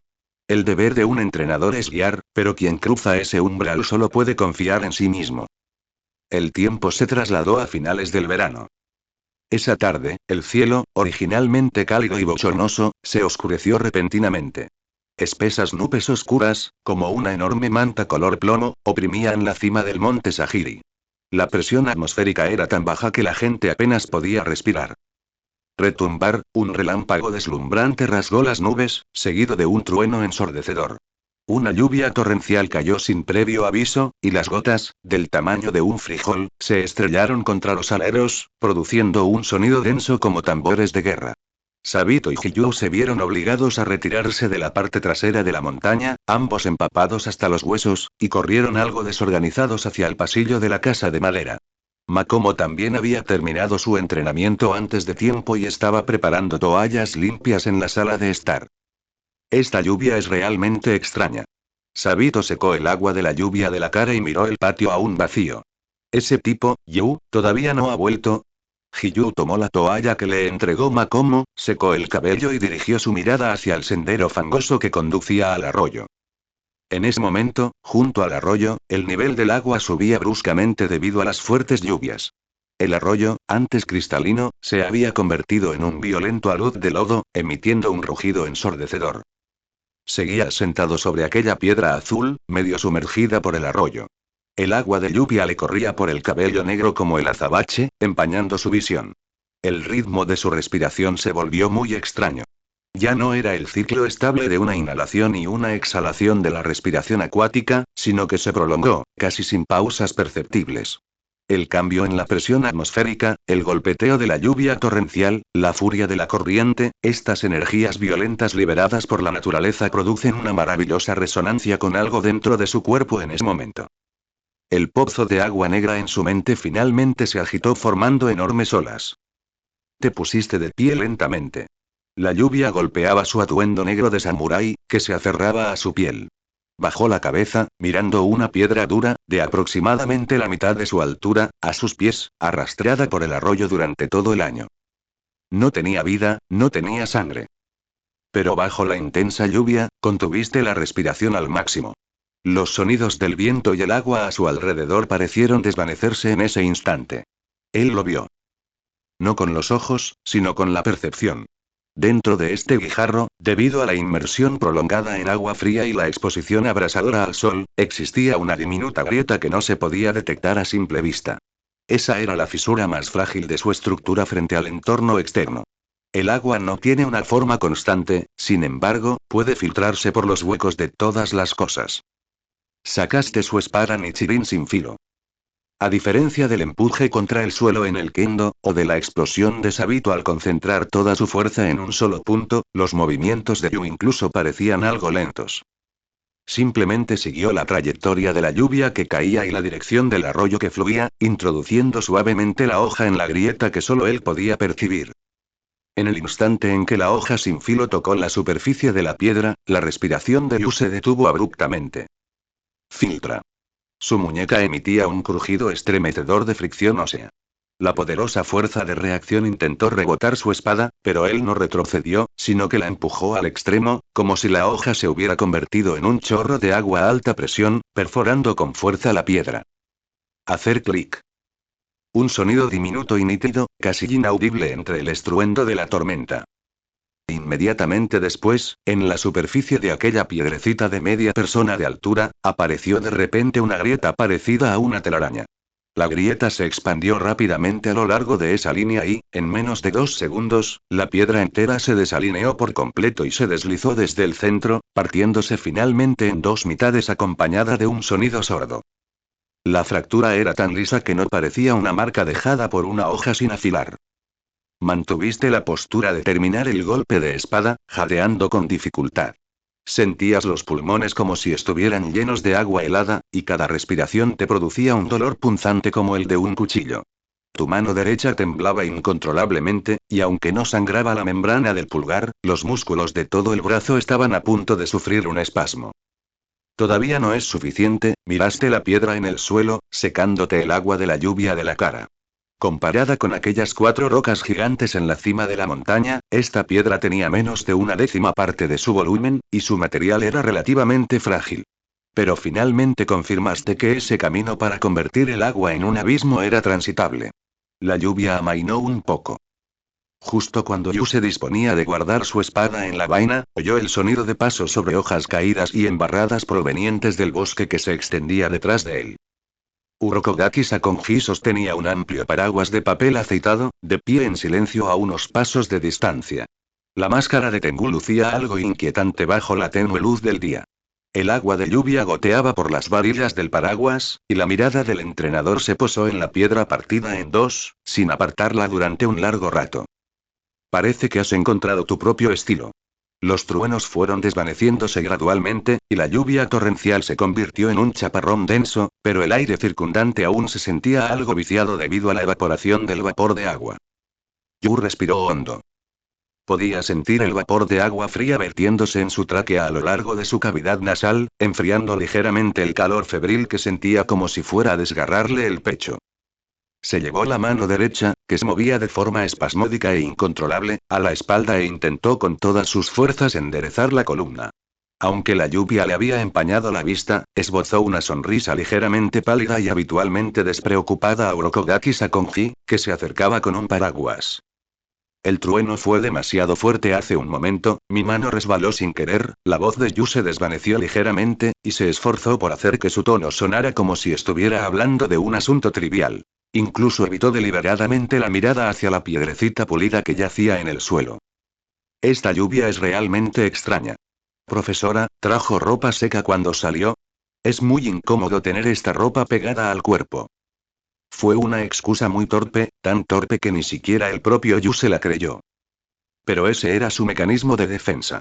El deber de un entrenador es guiar, pero quien cruza ese umbral solo puede confiar en sí mismo. El tiempo se trasladó a finales del verano. Esa tarde, el cielo, originalmente cálido y bochornoso, se oscureció repentinamente. Espesas nubes oscuras, como una enorme manta color plomo, oprimían la cima del monte Sajiri. La presión atmosférica era tan baja que la gente apenas podía respirar. Retumbar, un relámpago deslumbrante rasgó las nubes, seguido de un trueno ensordecedor. Una lluvia torrencial cayó sin previo aviso, y las gotas, del tamaño de un frijol, se estrellaron contra los aleros, produciendo un sonido denso como tambores de guerra. Sabito y Hiyuu se vieron obligados a retirarse de la parte trasera de la montaña, ambos empapados hasta los huesos, y corrieron algo desorganizados hacia el pasillo de la casa de madera. Makomo también había terminado su entrenamiento antes de tiempo y estaba preparando toallas limpias en la sala de estar. Esta lluvia es realmente extraña. Sabito secó el agua de la lluvia de la cara y miró el patio aún vacío. Ese tipo, Yu, todavía no ha vuelto. Hiyuu tomó la toalla que le entregó Makomo, secó el cabello y dirigió su mirada hacia el sendero fangoso que conducía al arroyo. En ese momento, junto al arroyo, el nivel del agua subía bruscamente debido a las fuertes lluvias. El arroyo, antes cristalino, se había convertido en un violento alud de lodo, emitiendo un rugido ensordecedor. Seguía sentado sobre aquella piedra azul, medio sumergida por el arroyo. El agua de lluvia le corría por el cabello negro como el azabache, empañando su visión. El ritmo de su respiración se volvió muy extraño. Ya no era el ciclo estable de una inhalación y una exhalación de la respiración acuática, sino que se prolongó, casi sin pausas perceptibles. El cambio en la presión atmosférica, el golpeteo de la lluvia torrencial, la furia de la corriente, estas energías violentas liberadas por la naturaleza producen una maravillosa resonancia con algo dentro de su cuerpo en ese momento. El pozo de agua negra en su mente finalmente se agitó formando enormes olas. Te pusiste de pie lentamente. La lluvia golpeaba su atuendo negro de samurái, que se aferraba a su piel. Bajó la cabeza, mirando una piedra dura, de aproximadamente la mitad de su altura, a sus pies, arrastrada por el arroyo durante todo el año. No tenía vida, no tenía sangre. Pero bajo la intensa lluvia, contuviste la respiración al máximo. Los sonidos del viento y el agua a su alrededor parecieron desvanecerse en ese instante. Él lo vio. No con los ojos, sino con la percepción. Dentro de este guijarro, debido a la inmersión prolongada en agua fría y la exposición abrasadora al sol, existía una diminuta grieta que no se podía detectar a simple vista. Esa era la fisura más frágil de su estructura frente al entorno externo. El agua no tiene una forma constante, sin embargo, puede filtrarse por los huecos de todas las cosas. Sacaste su espada Nichirin sin filo. A diferencia del empuje contra el suelo en el kendo, o de la explosión de Sabito al concentrar toda su fuerza en un solo punto, los movimientos de Yu incluso parecían algo lentos. Simplemente siguió la trayectoria de la lluvia que caía y la dirección del arroyo que fluía, introduciendo suavemente la hoja en la grieta que solo él podía percibir. En el instante en que la hoja sin filo tocó la superficie de la piedra, la respiración de Yu se detuvo abruptamente. Filtra. Su muñeca emitía un crujido estremecedor de fricción ósea. La poderosa fuerza de reacción intentó rebotar su espada, pero él no retrocedió, sino que la empujó al extremo, como si la hoja se hubiera convertido en un chorro de agua a alta presión, perforando con fuerza la piedra. Hacer clic. Un sonido diminuto y nítido, casi inaudible entre el estruendo de la tormenta. Inmediatamente después, en la superficie de aquella piedrecita de media persona de altura, apareció de repente una grieta parecida a una telaraña. La grieta se expandió rápidamente a lo largo de esa línea y, en menos de 2 segundos, la piedra entera se desalineó por completo y se deslizó desde el centro, partiéndose finalmente en 2 mitades acompañada de un sonido sordo. La fractura era tan lisa que no parecía una marca dejada por una hoja sin afilar. Mantuviste la postura de terminar el golpe de espada, jadeando con dificultad. Sentías los pulmones como si estuvieran llenos de agua helada, y cada respiración te producía un dolor punzante como el de un cuchillo. Tu mano derecha temblaba incontrolablemente, y aunque no sangraba la membrana del pulgar, los músculos de todo el brazo estaban a punto de sufrir un espasmo. Todavía no es suficiente, miraste la piedra en el suelo, secándote el agua de la lluvia de la cara. Comparada con aquellas 4 rocas gigantes en la cima de la montaña, esta piedra tenía menos de una décima parte de su volumen, y su material era relativamente frágil. Pero finalmente confirmaste que ese camino para convertir el agua en un abismo era transitable. La lluvia amainó un poco. Justo cuando Yu se disponía de guardar su espada en la vaina, oyó el sonido de pasos sobre hojas caídas y embarradas provenientes del bosque que se extendía detrás de él. Urokogaki Sakonji sostenía un amplio paraguas de papel aceitado, de pie en silencio a unos pasos de distancia. La máscara de Tengu lucía algo inquietante bajo la tenue luz del día. El agua de lluvia goteaba por las varillas del paraguas, y la mirada del entrenador se posó en la piedra partida en dos, sin apartarla durante un largo rato. Parece que has encontrado tu propio estilo. Los truenos fueron desvaneciéndose gradualmente, y la lluvia torrencial se convirtió en un chaparrón denso, pero el aire circundante aún se sentía algo viciado debido a la evaporación del vapor de agua. Yu respiró hondo. Podía sentir el vapor de agua fría vertiéndose en su tráquea a lo largo de su cavidad nasal, enfriando ligeramente el calor febril que sentía como si fuera a desgarrarle el pecho. Se llevó la mano derecha, que se movía de forma espasmódica e incontrolable, a la espalda e intentó con todas sus fuerzas enderezar la columna. Aunque la lluvia le había empañado la vista, esbozó una sonrisa ligeramente pálida y habitualmente despreocupada a Urokogaki Sakonji, que se acercaba con un paraguas. El trueno fue demasiado fuerte hace un momento, mi mano resbaló sin querer, la voz de Yu se desvaneció ligeramente, y se esforzó por hacer que su tono sonara como si estuviera hablando de un asunto trivial. Incluso evitó deliberadamente la mirada hacia la piedrecita pulida que yacía en el suelo. Esta lluvia es realmente extraña. Profesora, ¿trajo ropa seca cuando salió? Es muy incómodo tener esta ropa pegada al cuerpo. Fue una excusa muy torpe, tan torpe que ni siquiera el propio Yu se la creyó. Pero ese era su mecanismo de defensa.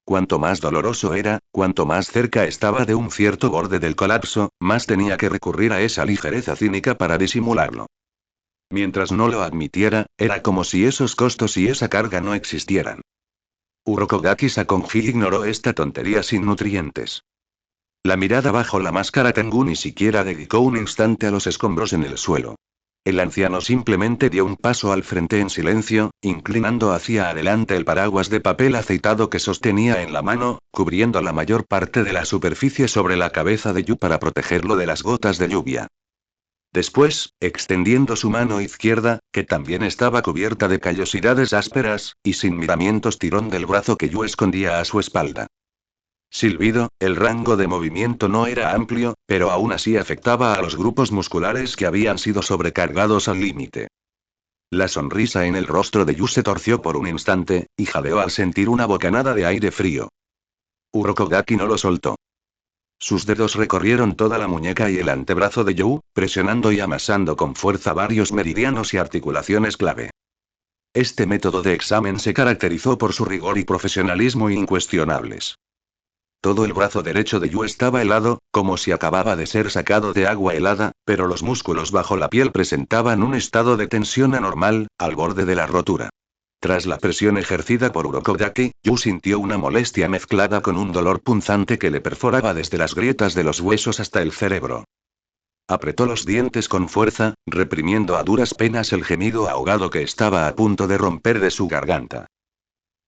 Cuanto más doloroso era, cuanto más cerca estaba de un cierto borde del colapso, más tenía que recurrir a esa ligereza cínica para disimularlo. Mientras no lo admitiera, era como si esos costos y esa carga no existieran. Urokogaki Sakonji ignoró esta tontería sin nutrientes. La mirada bajo la máscara Tengu ni siquiera dedicó un instante a los escombros en el suelo. El anciano simplemente dio un paso al frente en silencio, inclinando hacia adelante el paraguas de papel aceitado que sostenía en la mano, cubriendo la mayor parte de la superficie sobre la cabeza de Yu para protegerlo de las gotas de lluvia. Después, extendiendo su mano izquierda, que también estaba cubierta de callosidades ásperas, y sin miramientos tirón del brazo que Yu escondía a su espalda. Silbido, el rango de movimiento no era amplio, pero aún así afectaba a los grupos musculares que habían sido sobrecargados al límite. La sonrisa en el rostro de Yu se torció por un instante, y jadeó al sentir una bocanada de aire frío. Urokogaki no lo soltó. Sus dedos recorrieron toda la muñeca y el antebrazo de Yu, presionando y amasando con fuerza varios meridianos y articulaciones clave. Este método de examen se caracterizó por su rigor y profesionalismo incuestionables. Todo el brazo derecho de Yu estaba helado, como si acababa de ser sacado de agua helada, pero los músculos bajo la piel presentaban un estado de tensión anormal, al borde de la rotura. Tras la presión ejercida por Urokogaki, Yu sintió una molestia mezclada con un dolor punzante que le perforaba desde las grietas de los huesos hasta el cerebro. Apretó los dientes con fuerza, reprimiendo a duras penas el gemido ahogado que estaba a punto de romper de su garganta.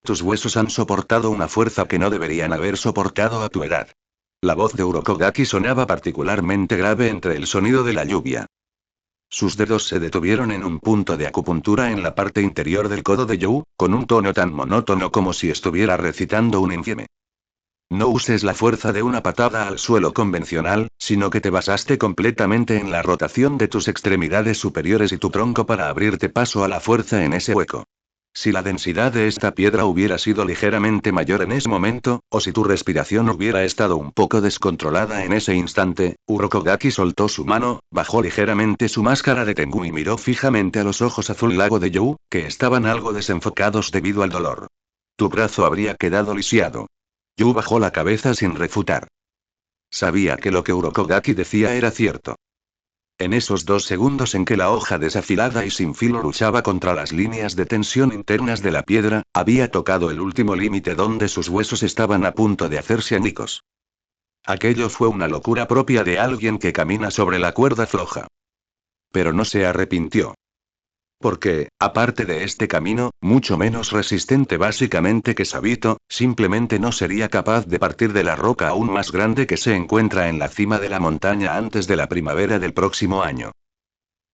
Tus huesos han soportado una fuerza que no deberían haber soportado a tu edad. La voz de Urokogaki sonaba particularmente grave entre el sonido de la lluvia. Sus dedos se detuvieron en un punto de acupuntura en la parte interior del codo de Yu, con un tono tan monótono como si estuviera recitando un infieme. No uses la fuerza de una patada al suelo convencional, sino que te basaste completamente en la rotación de tus extremidades superiores y tu tronco para abrirte paso a la fuerza en ese hueco. Si la densidad de esta piedra hubiera sido ligeramente mayor en ese momento, o si tu respiración hubiera estado un poco descontrolada en ese instante, Urokogaki soltó su mano, bajó ligeramente su máscara de Tengu y miró fijamente a los ojos azul lago de Yu, que estaban algo desenfocados debido al dolor. Tu brazo habría quedado lisiado. Yu bajó la cabeza sin refutar. Sabía que lo que Urokogaki decía era cierto. En esos 2 segundos en que la hoja desafilada y sin filo luchaba contra las líneas de tensión internas de la piedra, había tocado el último límite donde sus huesos estaban a punto de hacerse añicos. Aquello fue una locura propia de alguien que camina sobre la cuerda floja. Pero no se arrepintió. Porque, aparte de este camino, mucho menos resistente básicamente que Sabito, simplemente no sería capaz de partir de la roca aún más grande que se encuentra en la cima de la montaña antes de la primavera del próximo año.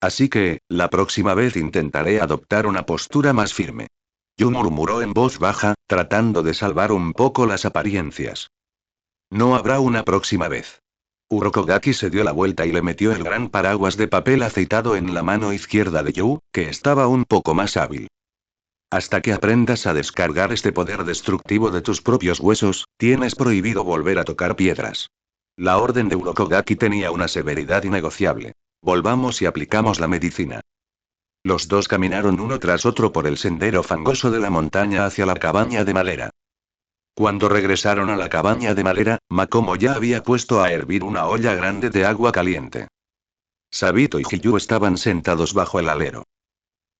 Así que, la próxima vez intentaré adoptar una postura más firme. Yu murmuró en voz baja, tratando de salvar un poco las apariencias. No habrá una próxima vez. Urokogaki se dio la vuelta y le metió el gran paraguas de papel aceitado en la mano izquierda de Yu, que estaba un poco más hábil. Hasta que aprendas a descargar este poder destructivo de tus propios huesos, tienes prohibido volver a tocar piedras. La orden de Urokogaki tenía una severidad innegociable. Volvamos y aplicamos la medicina. Los dos caminaron uno tras otro por el sendero fangoso de la montaña hacia la cabaña de madera. Cuando regresaron a la cabaña de madera, Makomo ya había puesto a hervir una olla grande de agua caliente. Sabito y Hiyu estaban sentados bajo el alero.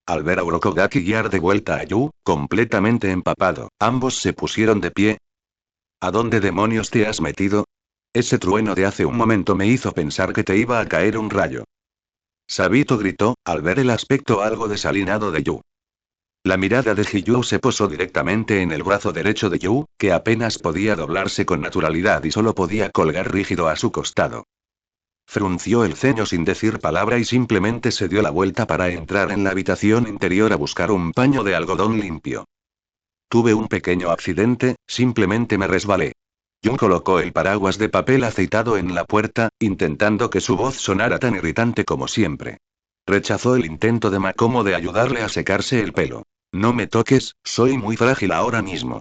Al ver a Urokogaki guiar de vuelta a Yu, completamente empapado, ambos se pusieron de pie. ¿A dónde demonios te has metido? Ese trueno de hace un momento me hizo pensar que te iba a caer un rayo. Sabito gritó, al ver el aspecto algo desalinado de Yu. La mirada de Hiyu se posó directamente en el brazo derecho de Yu, que apenas podía doblarse con naturalidad y solo podía colgar rígido a su costado. Frunció el ceño sin decir palabra y simplemente se dio la vuelta para entrar en la habitación interior a buscar un paño de algodón limpio. Tuve un pequeño accidente, simplemente me resbalé. Yu colocó el paraguas de papel aceitado en la puerta, intentando que su voz sonara tan irritante como siempre. Rechazó el intento de Makomo de ayudarle a secarse el pelo. No me toques, soy muy frágil ahora mismo.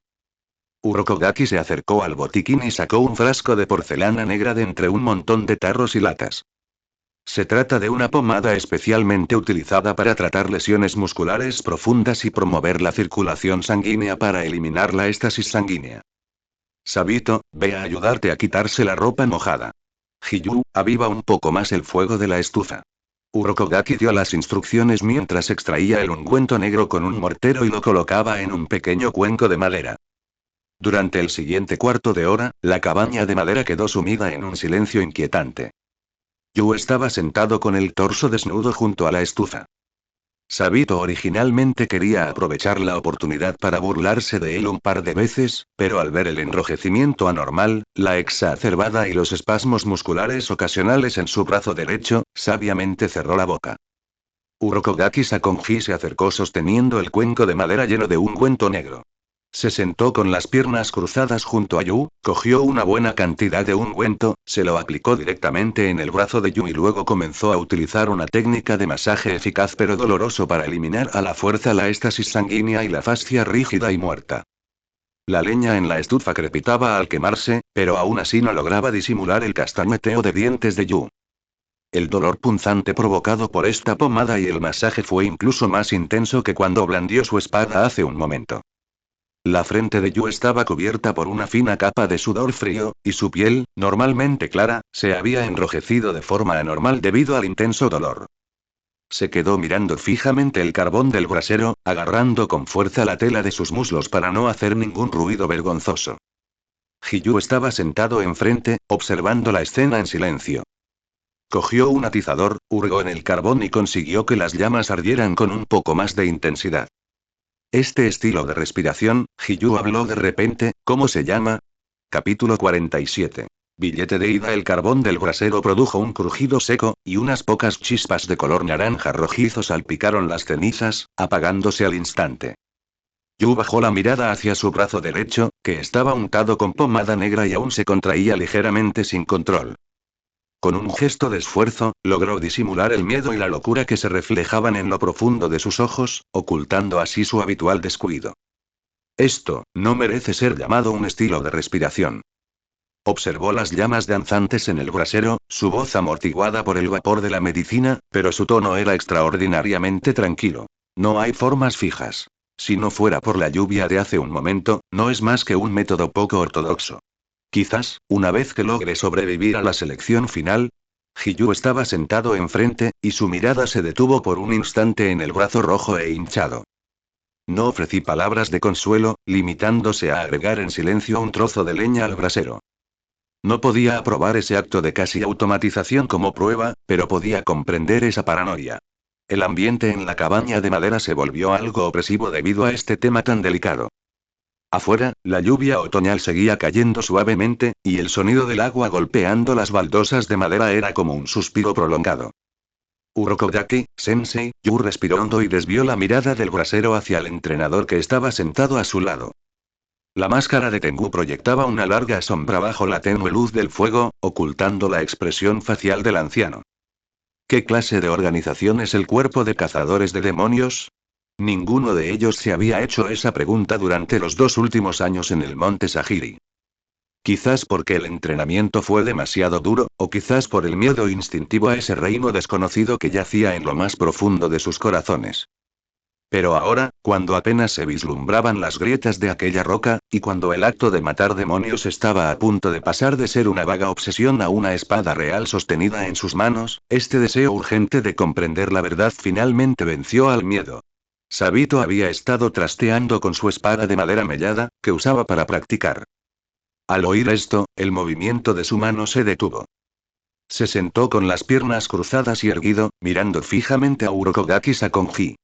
Urokogaki se acercó al botiquín y sacó un frasco de porcelana negra de entre un montón de tarros y latas. Se trata de una pomada especialmente utilizada para tratar lesiones musculares profundas y promover la circulación sanguínea para eliminar la éstasis sanguínea. Sabito, ve a ayudarte a quitarse la ropa mojada. Hiyu, aviva un poco más el fuego de la estufa. Urokogaki dio las instrucciones mientras extraía el ungüento negro con un mortero y lo colocaba en un pequeño cuenco de madera. Durante el siguiente cuarto de hora, la cabaña de madera quedó sumida en un silencio inquietante. Yu estaba sentado con el torso desnudo junto a la estufa. Sabito originalmente quería aprovechar la oportunidad para burlarse de él un par de veces, pero al ver el enrojecimiento anormal, la exacerbada y los espasmos musculares ocasionales en su brazo derecho, sabiamente cerró la boca. Urokogaki Sakonji se acercó sosteniendo el cuenco de madera lleno de ungüento negro. Se sentó con las piernas cruzadas junto a Yu, cogió una buena cantidad de ungüento, se lo aplicó directamente en el brazo de Yu y luego comenzó a utilizar una técnica de masaje eficaz pero doloroso para eliminar a la fuerza la éstasis sanguínea y la fascia rígida y muerta. La leña en la estufa crepitaba al quemarse, pero aún así no lograba disimular el castañeteo de dientes de Yu. El dolor punzante provocado por esta pomada y el masaje fue incluso más intenso que cuando blandió su espada hace un momento. La frente de Yu estaba cubierta por una fina capa de sudor frío, y su piel, normalmente clara, se había enrojecido de forma anormal debido al intenso dolor. Se quedó mirando fijamente el carbón del brasero, agarrando con fuerza la tela de sus muslos para no hacer ningún ruido vergonzoso. Hiyu estaba sentado enfrente, observando la escena en silencio. Cogió un atizador, hurgó en el carbón y consiguió que las llamas ardieran con un poco más de intensidad. Este estilo de respiración, Hiyu habló de repente, ¿cómo se llama? Capítulo 47. Billete de ida. El carbón del brasero produjo un crujido seco, y unas pocas chispas de color naranja rojizo salpicaron las cenizas, apagándose al instante. Yu bajó la mirada hacia su brazo derecho, que estaba untado con pomada negra y aún se contraía ligeramente sin control. Con un gesto de esfuerzo, logró disimular el miedo y la locura que se reflejaban en lo profundo de sus ojos, ocultando así su habitual descuido. Esto, no merece ser llamado un estilo de respiración. Observó las llamas danzantes en el brasero, su voz amortiguada por el vapor de la medicina, pero su tono era extraordinariamente tranquilo. No hay formas fijas. Si no fuera por la lluvia de hace un momento, no es más que un método poco ortodoxo. Quizás, una vez que logre sobrevivir a la selección final. Hiyu estaba sentado enfrente, y su mirada se detuvo por un instante en el brazo rojo e hinchado. No ofrecí palabras de consuelo, limitándose a agregar en silencio un trozo de leña al brasero. No podía aprobar ese acto de casi automatización como prueba, pero podía comprender esa paranoia. El ambiente en la cabaña de madera se volvió algo opresivo debido a este tema tan delicado. Afuera, la lluvia otoñal seguía cayendo suavemente, y el sonido del agua golpeando las baldosas de madera era como un suspiro prolongado. Urokodaki, sensei, Yu respiró hondo y desvió la mirada del brasero hacia el entrenador que estaba sentado a su lado. La máscara de Tengu proyectaba una larga sombra bajo la tenue luz del fuego, ocultando la expresión facial del anciano. ¿Qué clase de organización es el cuerpo de cazadores de demonios? Ninguno de ellos se había hecho esa pregunta durante los 2 últimos años en el monte Sahiri. Quizás porque el entrenamiento fue demasiado duro, o quizás por el miedo instintivo a ese reino desconocido que yacía en lo más profundo de sus corazones. Pero ahora, cuando apenas se vislumbraban las grietas de aquella roca, y cuando el acto de matar demonios estaba a punto de pasar de ser una vaga obsesión a una espada real sostenida en sus manos, este deseo urgente de comprender la verdad finalmente venció al miedo. Sabito había estado trasteando con su espada de madera mellada, que usaba para practicar. Al oír esto, el movimiento de su mano se detuvo. Se sentó con las piernas cruzadas y erguido, mirando fijamente a Urokodaki Sakonji.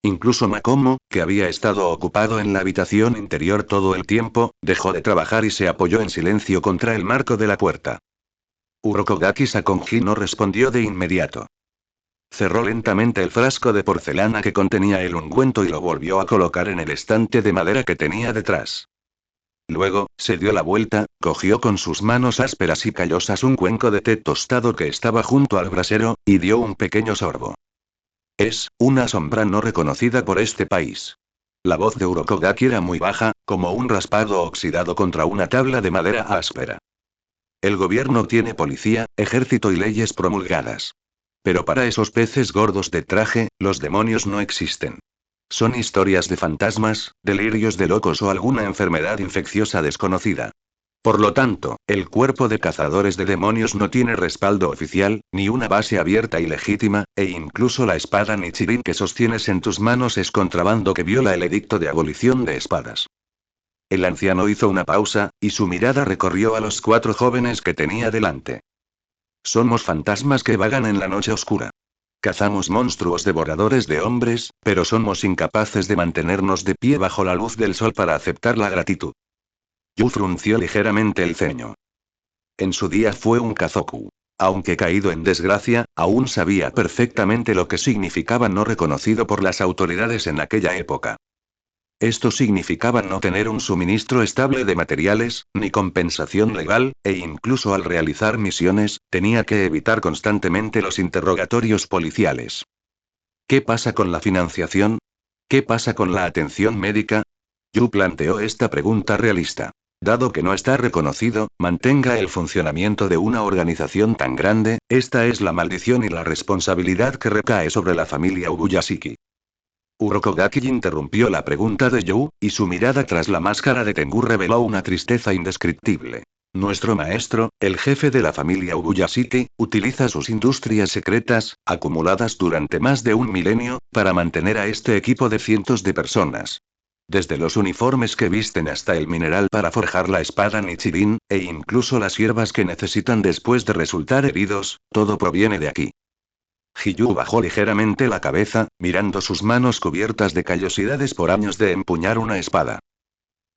Incluso Makomo, que había estado ocupado en la habitación interior todo el tiempo, dejó de trabajar y se apoyó en silencio contra el marco de la puerta. Urokodaki Sakonji no respondió de inmediato. Cerró lentamente el frasco de porcelana que contenía el ungüento y lo volvió a colocar en el estante de madera que tenía detrás. Luego, se dio la vuelta, cogió con sus manos ásperas y callosas un cuenco de té tostado que estaba junto al brasero, y dio un pequeño sorbo. Es una sombra no reconocida por este país. La voz de Urokodaki era muy baja, como un raspado oxidado contra una tabla de madera áspera. El gobierno tiene policía, ejército y leyes promulgadas. Pero para esos peces gordos de traje, los demonios no existen. Son historias de fantasmas, delirios de locos o alguna enfermedad infecciosa desconocida. Por lo tanto, el cuerpo de cazadores de demonios no tiene respaldo oficial, ni una base abierta y legítima, e incluso la espada Nichirin que sostienes en tus manos es contrabando que viola el edicto de abolición de espadas. El anciano hizo una pausa, y su mirada recorrió a los 4 jóvenes que tenía delante. Somos fantasmas que vagan en la noche oscura. Cazamos monstruos devoradores de hombres, pero somos incapaces de mantenernos de pie bajo la luz del sol para aceptar la gratitud. Yu frunció ligeramente el ceño. En su día fue un Kazoku. Aunque caído en desgracia, aún sabía perfectamente lo que significaba no reconocido por las autoridades en aquella época. Esto significaba no tener un suministro estable de materiales, ni compensación legal, e incluso al realizar misiones, tenía que evitar constantemente los interrogatorios policiales. ¿Qué pasa con la financiación? ¿Qué pasa con la atención médica? Yu planteó esta pregunta realista. Dado que no está reconocido, mantenga el funcionamiento de una organización tan grande, esta es la maldición y la responsabilidad que recae sobre la familia Ubuyashiki. Urokodaki interrumpió la pregunta de Yu, y su mirada tras la máscara de Tengu reveló una tristeza indescriptible. Nuestro maestro, el jefe de la familia Ubuyashiki, utiliza sus industrias secretas, acumuladas durante más de un milenio, para mantener a este equipo de cientos de personas. Desde los uniformes que visten hasta el mineral para forjar la espada Nichirin, e incluso las hierbas que necesitan después de resultar heridos, todo proviene de aquí. Hiyu bajó ligeramente la cabeza, mirando sus manos cubiertas de callosidades por años de empuñar una espada.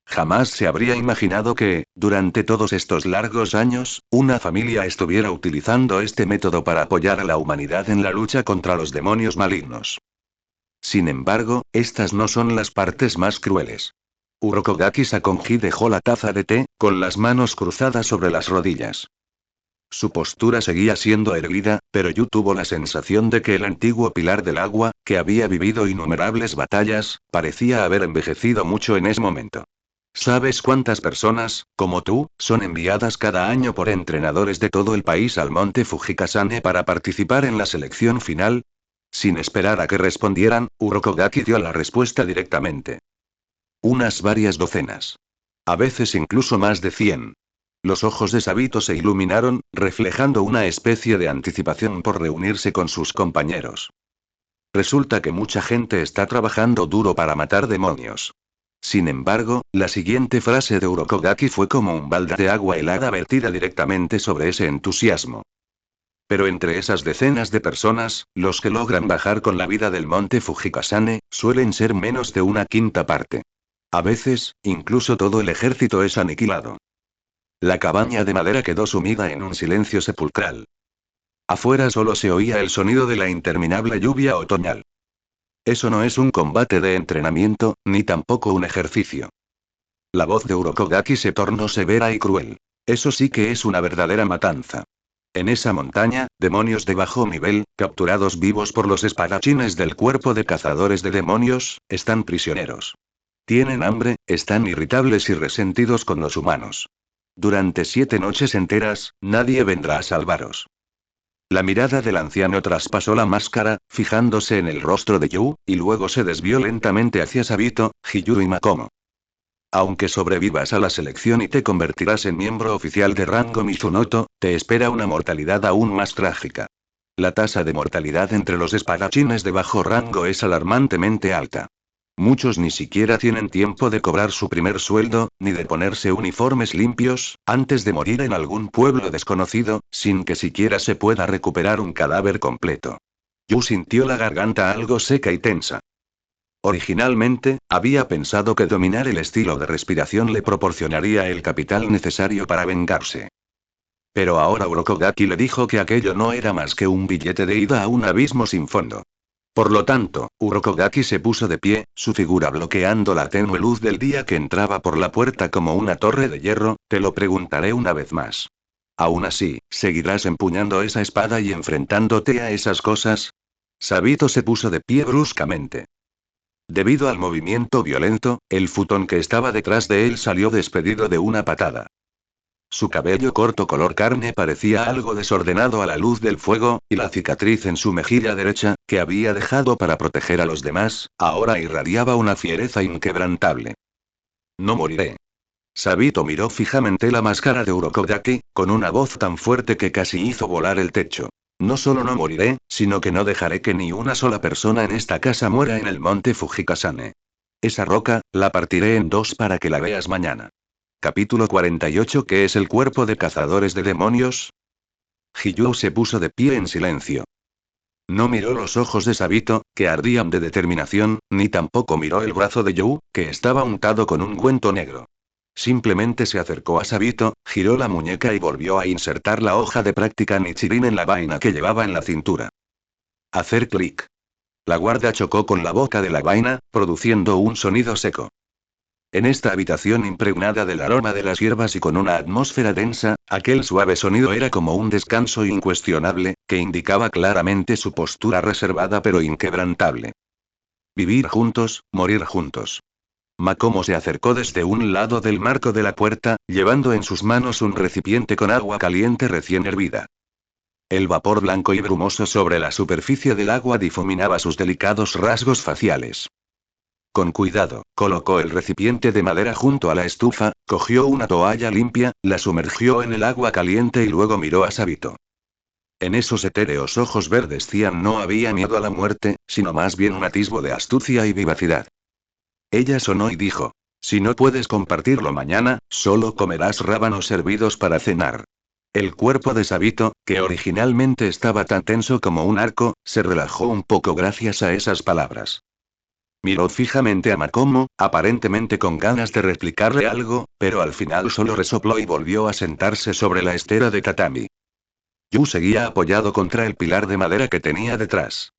Jamás se habría imaginado que, durante todos estos largos años, una familia estuviera utilizando este método para apoyar a la humanidad en la lucha contra los demonios malignos. Sin embargo, estas no son las partes más crueles. Urokodaki Sakonji dejó la taza de té, con las manos cruzadas sobre las rodillas. Su postura seguía siendo erguida, pero Yu tuvo la sensación de que el antiguo pilar del agua, que había vivido innumerables batallas, parecía haber envejecido mucho en ese momento. ¿Sabes cuántas personas, como tú, son enviadas cada año por entrenadores de todo el país al monte Fujikasane para participar en la selección final? Sin esperar a que respondieran, Urokogaki dio la respuesta directamente. Unas varias docenas. A veces incluso más de 100. Los ojos de Sabito se iluminaron, reflejando una especie de anticipación por reunirse con sus compañeros. Resulta que mucha gente está trabajando duro para matar demonios. Sin embargo, la siguiente frase de Urokogaki fue como un balde de agua helada vertida directamente sobre ese entusiasmo. Pero entre esas decenas de personas, los que logran bajar con la vida del monte Fujikasane, suelen ser menos de una quinta parte. A veces, incluso todo el ejército es aniquilado. La cabaña de madera quedó sumida en un silencio sepulcral. Afuera solo se oía el sonido de la interminable lluvia otoñal. Eso no es un combate de entrenamiento, ni tampoco un ejercicio. La voz de Urokogaki se tornó severa y cruel. Eso sí que es una verdadera matanza. En esa montaña, demonios de bajo nivel, capturados vivos por los espadachines del cuerpo de cazadores de demonios, están prisioneros. Tienen hambre, están irritables y resentidos con los humanos. Durante 7 noches enteras, nadie vendrá a salvaros. La mirada del anciano traspasó la máscara, fijándose en el rostro de Yu, y luego se desvió lentamente hacia Sabito, Hiyuru y Makomo. Aunque sobrevivas a la selección y te convertirás en miembro oficial de rango Mizunoto, te espera una mortalidad aún más trágica. La tasa de mortalidad entre los espadachines de bajo rango es alarmantemente alta. Muchos ni siquiera tienen tiempo de cobrar su primer sueldo, ni de ponerse uniformes limpios, antes de morir en algún pueblo desconocido, sin que siquiera se pueda recuperar un cadáver completo. Yu sintió la garganta algo seca y tensa. Originalmente, había pensado que dominar el estilo de respiración le proporcionaría el capital necesario para vengarse. Pero ahora Urokogaki le dijo que aquello no era más que un billete de ida a un abismo sin fondo. Por lo tanto, Urokogaki se puso de pie, su figura bloqueando la tenue luz del día que entraba por la puerta como una torre de hierro. Te lo preguntaré una vez más. Aún así, ¿seguirás empuñando esa espada y enfrentándote a esas cosas? Sabito se puso de pie bruscamente. Debido al movimiento violento, el futón que estaba detrás de él salió despedido de una patada. Su cabello corto color carne parecía algo desordenado a la luz del fuego, y la cicatriz en su mejilla derecha, que había dejado para proteger a los demás, ahora irradiaba una fiereza inquebrantable. No moriré. Sabito miró fijamente la máscara de Urokogaki, con una voz tan fuerte que casi hizo volar el techo. No solo no moriré, sino que no dejaré que ni una sola persona en esta casa muera en el monte Fujikasane. Esa roca, la partiré en 2 para que la veas mañana. Capítulo 48. ¿Qué es el cuerpo de cazadores de demonios? Hiyuu se puso de pie en silencio. No miró los ojos de Sabito, que ardían de determinación, ni tampoco miró el brazo de Yu, que estaba untado con ungüento negro. Simplemente se acercó a Sabito, giró la muñeca y volvió a insertar la hoja de práctica Nichirin en la vaina que llevaba en la cintura. Hacer clic. La guarda chocó con la boca de la vaina, produciendo un sonido seco. En esta habitación impregnada del aroma de las hierbas y con una atmósfera densa, aquel suave sonido era como un descanso incuestionable, que indicaba claramente su postura reservada pero inquebrantable. Vivir juntos, morir juntos. Makomo se acercó desde un lado del marco de la puerta, llevando en sus manos un recipiente con agua caliente recién hervida. El vapor blanco y brumoso sobre la superficie del agua difuminaba sus delicados rasgos faciales. Con cuidado, colocó el recipiente de madera junto a la estufa, cogió una toalla limpia, la sumergió en el agua caliente y luego miró a Sabito. En esos etéreos ojos verdes cian no había miedo a la muerte, sino más bien un atisbo de astucia y vivacidad. Ella sonó y dijo: si no puedes compartirlo mañana, solo comerás rábanos hervidos para cenar. El cuerpo de Sabito, que originalmente estaba tan tenso como un arco, se relajó un poco gracias a esas palabras. Miró fijamente a Makomo, aparentemente con ganas de replicarle algo, pero al final solo resopló y volvió a sentarse sobre la estera de tatami. Yu seguía apoyado contra el pilar de madera que tenía detrás.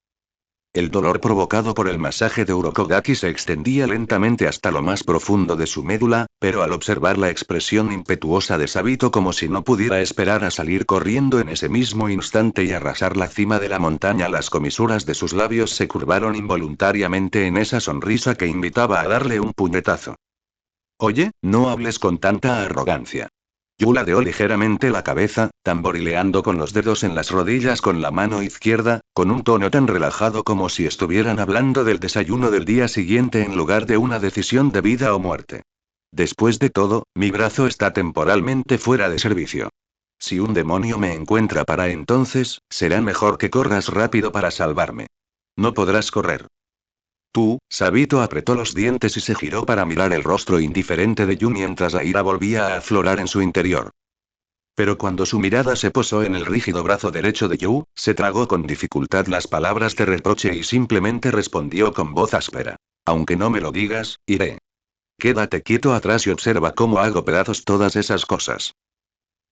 El dolor provocado por el masaje de Urokogaki se extendía lentamente hasta lo más profundo de su médula, pero al observar la expresión impetuosa de Sabito como si no pudiera esperar a salir corriendo en ese mismo instante y arrasar la cima de la montaña, las comisuras de sus labios se curvaron involuntariamente en esa sonrisa que invitaba a darle un puñetazo. Oye, no hables con tanta arrogancia. Yu ladeó ligeramente la cabeza, tamborileando con los dedos en las rodillas con la mano izquierda, con un tono tan relajado como si estuvieran hablando del desayuno del día siguiente en lugar de una decisión de vida o muerte. Después de todo, mi brazo está temporalmente fuera de servicio. Si un demonio me encuentra para entonces, será mejor que corras rápido para salvarme. No podrás correr. Tú, Sabito apretó los dientes y se giró para mirar el rostro indiferente de Yu mientras la ira volvía a aflorar en su interior. Pero cuando su mirada se posó en el rígido brazo derecho de Yu, se tragó con dificultad las palabras de reproche y simplemente respondió con voz áspera. Aunque no me lo digas, iré. Quédate quieto atrás y observa cómo hago pedazos todas esas cosas.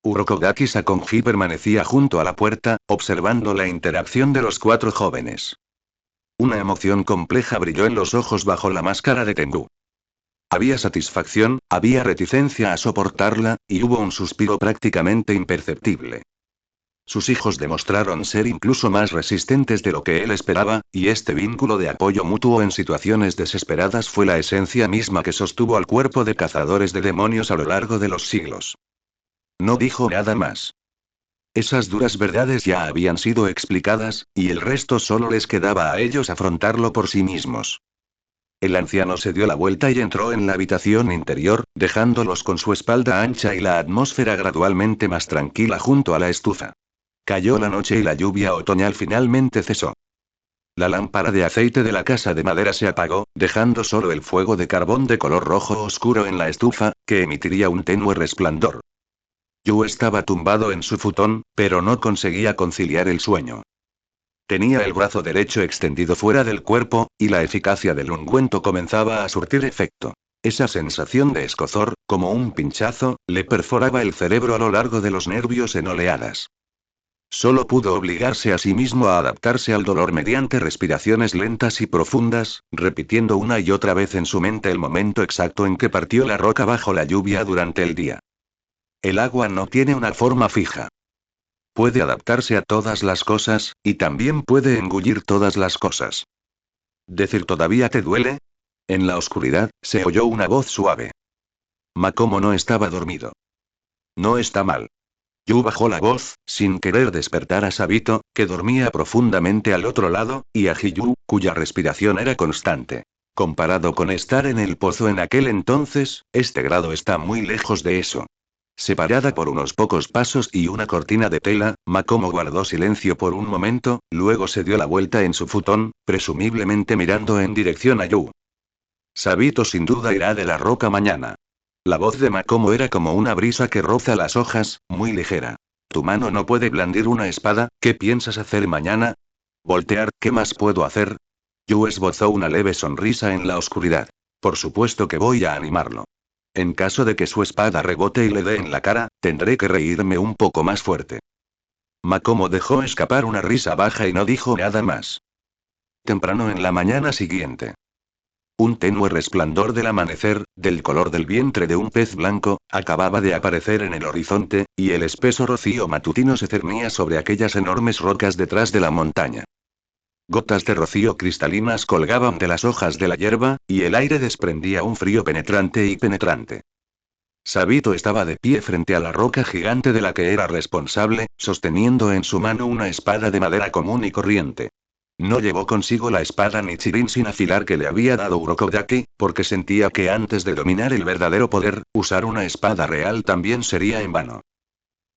Urokodaki Sakonji permanecía junto a la puerta, observando la interacción de los cuatro jóvenes. Una emoción compleja brilló en los ojos bajo la máscara de Tengu. Había satisfacción, había reticencia a soportarla, y hubo un suspiro prácticamente imperceptible. Sus hijos demostraron ser incluso más resistentes de lo que él esperaba, y este vínculo de apoyo mutuo en situaciones desesperadas fue la esencia misma que sostuvo al cuerpo de cazadores de demonios a lo largo de los siglos. No dijo nada más. Esas duras verdades ya habían sido explicadas, y el resto solo les quedaba a ellos afrontarlo por sí mismos. El anciano se dio la vuelta y entró en la habitación interior, dejándolos con su espalda ancha y la atmósfera gradualmente más tranquila junto a la estufa. Cayó la noche y la lluvia otoñal finalmente cesó. La lámpara de aceite de la casa de madera se apagó, dejando solo el fuego de carbón de color rojo oscuro en la estufa, que emitiría un tenue resplandor. Yu estaba tumbado en su futón, pero no conseguía conciliar el sueño. Tenía el brazo derecho extendido fuera del cuerpo, y la eficacia del ungüento comenzaba a surtir efecto. Esa sensación de escozor, como un pinchazo, le perforaba el cerebro a lo largo de los nervios en oleadas. Solo pudo obligarse a sí mismo a adaptarse al dolor mediante respiraciones lentas y profundas, repitiendo una y otra vez en su mente el momento exacto en que partió la roca bajo la lluvia durante el día. El agua no tiene una forma fija. Puede adaptarse a todas las cosas, y también puede engullir todas las cosas. ¿Decir todavía te duele? En la oscuridad, se oyó una voz suave. Makomo no estaba dormido. No está mal. Yu bajó la voz, sin querer despertar a Sabito, que dormía profundamente al otro lado, y a Hiyu, cuya respiración era constante. Comparado con estar en el pozo en aquel entonces, este grado está muy lejos de eso. Separada por unos pocos pasos y una cortina de tela, Makomo guardó silencio por un momento, luego se dio la vuelta en su futón, presumiblemente mirando en dirección a Yu. Sabito sin duda irá de la roca mañana. La voz de Makomo era como una brisa que roza las hojas, muy ligera. Tu mano no puede blandir una espada, ¿qué piensas hacer mañana? Voltear, ¿qué más puedo hacer? Yu esbozó una leve sonrisa en la oscuridad. Por supuesto que voy a animarlo. En caso de que su espada rebote y le dé en la cara, tendré que reírme un poco más fuerte. Makomo dejó escapar una risa baja y no dijo nada más. Temprano en la mañana siguiente. Un tenue resplandor del amanecer, del color del vientre de un pez blanco, acababa de aparecer en el horizonte, y el espeso rocío matutino se cernía sobre aquellas enormes rocas detrás de la montaña. Gotas de rocío cristalinas colgaban de las hojas de la hierba, y el aire desprendía un frío penetrante y penetrante. Sabito estaba de pie frente a la roca gigante de la que era responsable, sosteniendo en su mano una espada de madera común y corriente. No llevó consigo la espada Nichirin sin afilar que le había dado Urokodaki, porque sentía que antes de dominar el verdadero poder, usar una espada real también sería en vano.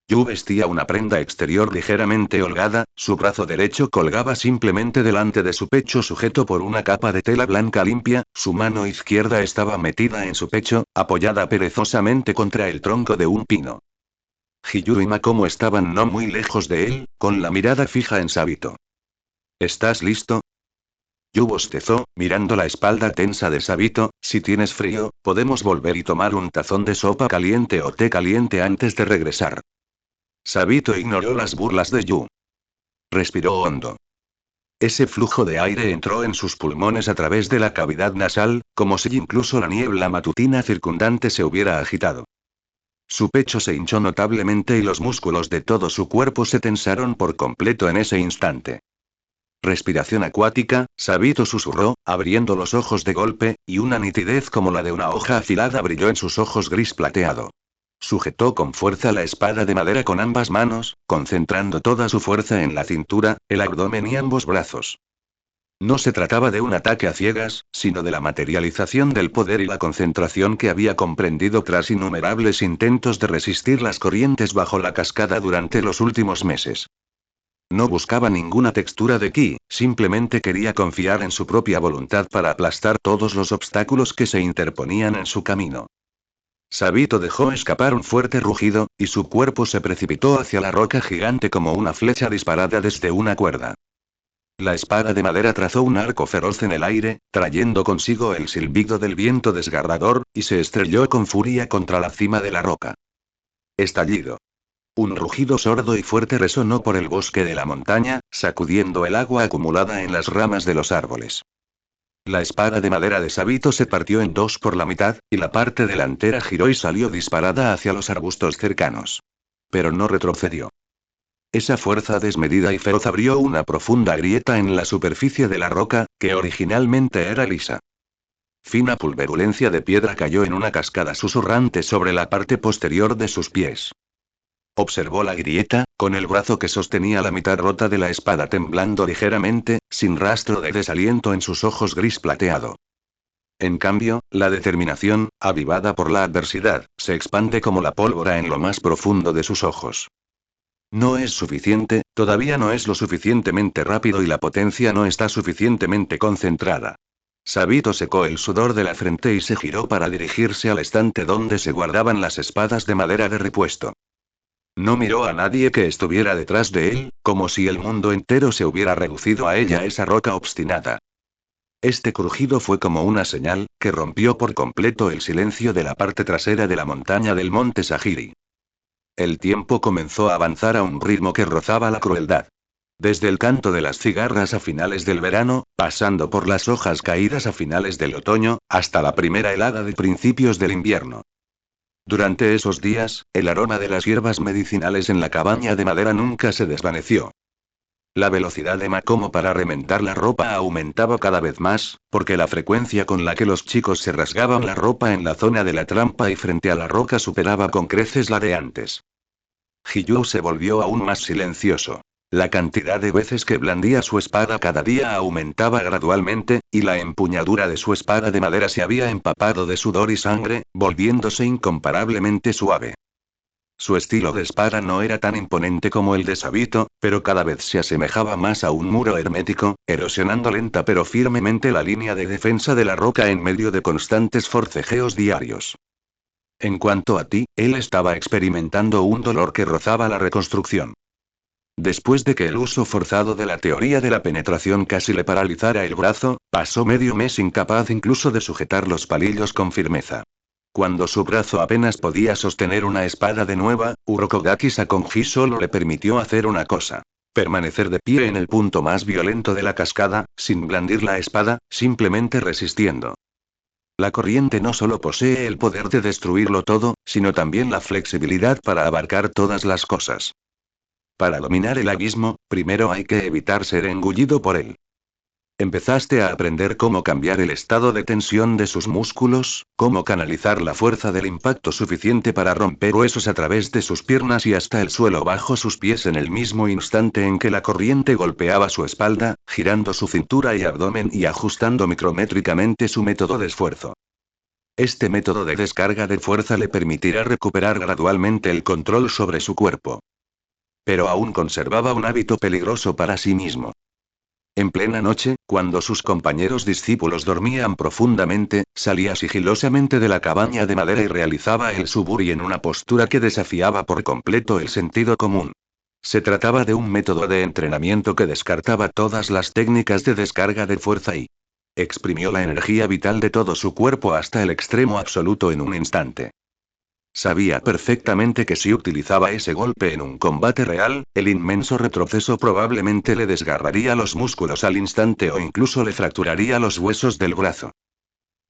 Yu vestía una prenda exterior ligeramente holgada, su brazo derecho colgaba simplemente delante de su pecho sujeto por una capa de tela blanca limpia, su mano izquierda estaba metida en su pecho, apoyada perezosamente contra el tronco de un pino. Hiyu y Makomo estaban no muy lejos de él, con la mirada fija en Sabito. ¿Estás listo? Yu bostezó, mirando la espalda tensa de Sabito. Si tienes frío, podemos volver y tomar un tazón de sopa caliente o té caliente antes de regresar. Sabito ignoró las burlas de Yu. Respiró hondo. Ese flujo de aire entró en sus pulmones a través de la cavidad nasal, como si incluso la niebla matutina circundante se hubiera agitado. Su pecho se hinchó notablemente y los músculos de todo su cuerpo se tensaron por completo en ese instante. Respiración acuática, Sabito susurró, abriendo los ojos de golpe, y una nitidez como la de una hoja afilada brilló en sus ojos gris plateado. Sujetó con fuerza la espada de madera con ambas manos, concentrando toda su fuerza en la cintura, el abdomen y ambos brazos. No se trataba de un ataque a ciegas, sino de la materialización del poder y la concentración que había comprendido tras innumerables intentos de resistir las corrientes bajo la cascada durante los últimos meses. No buscaba ninguna textura de ki, simplemente quería confiar en su propia voluntad para aplastar todos los obstáculos que se interponían en su camino. Sabito dejó escapar un fuerte rugido, y su cuerpo se precipitó hacia la roca gigante como una flecha disparada desde una cuerda. La espada de madera trazó un arco feroz en el aire, trayendo consigo el silbido del viento desgarrador, y se estrelló con furia contra la cima de la roca. Estallido. Un rugido sordo y fuerte resonó por el bosque de la montaña, sacudiendo el agua acumulada en las ramas de los árboles. La espada de madera de Sabito se partió en dos por la mitad, y la parte delantera giró y salió disparada hacia los arbustos cercanos. Pero no retrocedió. Esa fuerza desmedida y feroz abrió una profunda grieta en la superficie de la roca, que originalmente era lisa. Fina pulverulencia de piedra cayó en una cascada susurrante sobre la parte posterior de sus pies. Observó la grieta, con el brazo que sostenía la mitad rota de la espada temblando ligeramente, sin rastro de desaliento en sus ojos gris plateado. En cambio, la determinación, avivada por la adversidad, se expande como la pólvora en lo más profundo de sus ojos. No es suficiente, todavía no es lo suficientemente rápido y la potencia no está suficientemente concentrada. Sabito secó el sudor de la frente y se giró para dirigirse al estante donde se guardaban las espadas de madera de repuesto. No miró a nadie que estuviera detrás de él, como si el mundo entero se hubiera reducido a ella esa roca obstinada. Este crujido fue como una señal, que rompió por completo el silencio de la parte trasera de la montaña del monte Sahiri. El tiempo comenzó a avanzar a un ritmo que rozaba la crueldad. Desde el canto de las cigarras a finales del verano, pasando por las hojas caídas a finales del otoño, hasta la primera helada de principios del invierno. Durante esos días, el aroma de las hierbas medicinales en la cabaña de madera nunca se desvaneció. La velocidad de Macomo para remendar la ropa aumentaba cada vez más, porque la frecuencia con la que los chicos se rasgaban la ropa en la zona de la trampa y frente a la roca superaba con creces la de antes. Hiyuu se volvió aún más silencioso. La cantidad de veces que blandía su espada cada día aumentaba gradualmente, y la empuñadura de su espada de madera se había empapado de sudor y sangre, volviéndose incomparablemente suave. Su estilo de espada no era tan imponente como el de Sabito, pero cada vez se asemejaba más a un muro hermético, erosionando lenta pero firmemente la línea de defensa de la roca en medio de constantes forcejeos diarios. En cuanto a ti, él estaba experimentando un dolor que rozaba la reconstrucción. Después de que el uso forzado de la teoría de la penetración casi le paralizara el brazo, pasó medio mes incapaz incluso de sujetar los palillos con firmeza. Cuando su brazo apenas podía sostener una espada de nueva, Urokogaki Sakonji solo le permitió hacer una cosa. Permanecer de pie en el punto más violento de la cascada, sin blandir la espada, simplemente resistiendo. La corriente no solo posee el poder de destruirlo todo, sino también la flexibilidad para abarcar todas las cosas. Para dominar el abismo, primero hay que evitar ser engullido por él. Empezaste a aprender cómo cambiar el estado de tensión de sus músculos, cómo canalizar la fuerza del impacto suficiente para romper huesos a través de sus piernas y hasta el suelo bajo sus pies en el mismo instante en que la corriente golpeaba su espalda, girando su cintura y abdomen y ajustando micrométricamente su método de esfuerzo. Este método de descarga de fuerza le permitirá recuperar gradualmente el control sobre su cuerpo. Pero aún conservaba un hábito peligroso para sí mismo. En plena noche, cuando sus compañeros discípulos dormían profundamente, salía sigilosamente de la cabaña de madera y realizaba el suburi en una postura que desafiaba por completo el sentido común. Se trataba de un método de entrenamiento que descartaba todas las técnicas de descarga de fuerza y exprimió la energía vital de todo su cuerpo hasta el extremo absoluto en un instante. Sabía perfectamente que si utilizaba ese golpe en un combate real, el inmenso retroceso probablemente le desgarraría los músculos al instante o incluso le fracturaría los huesos del brazo.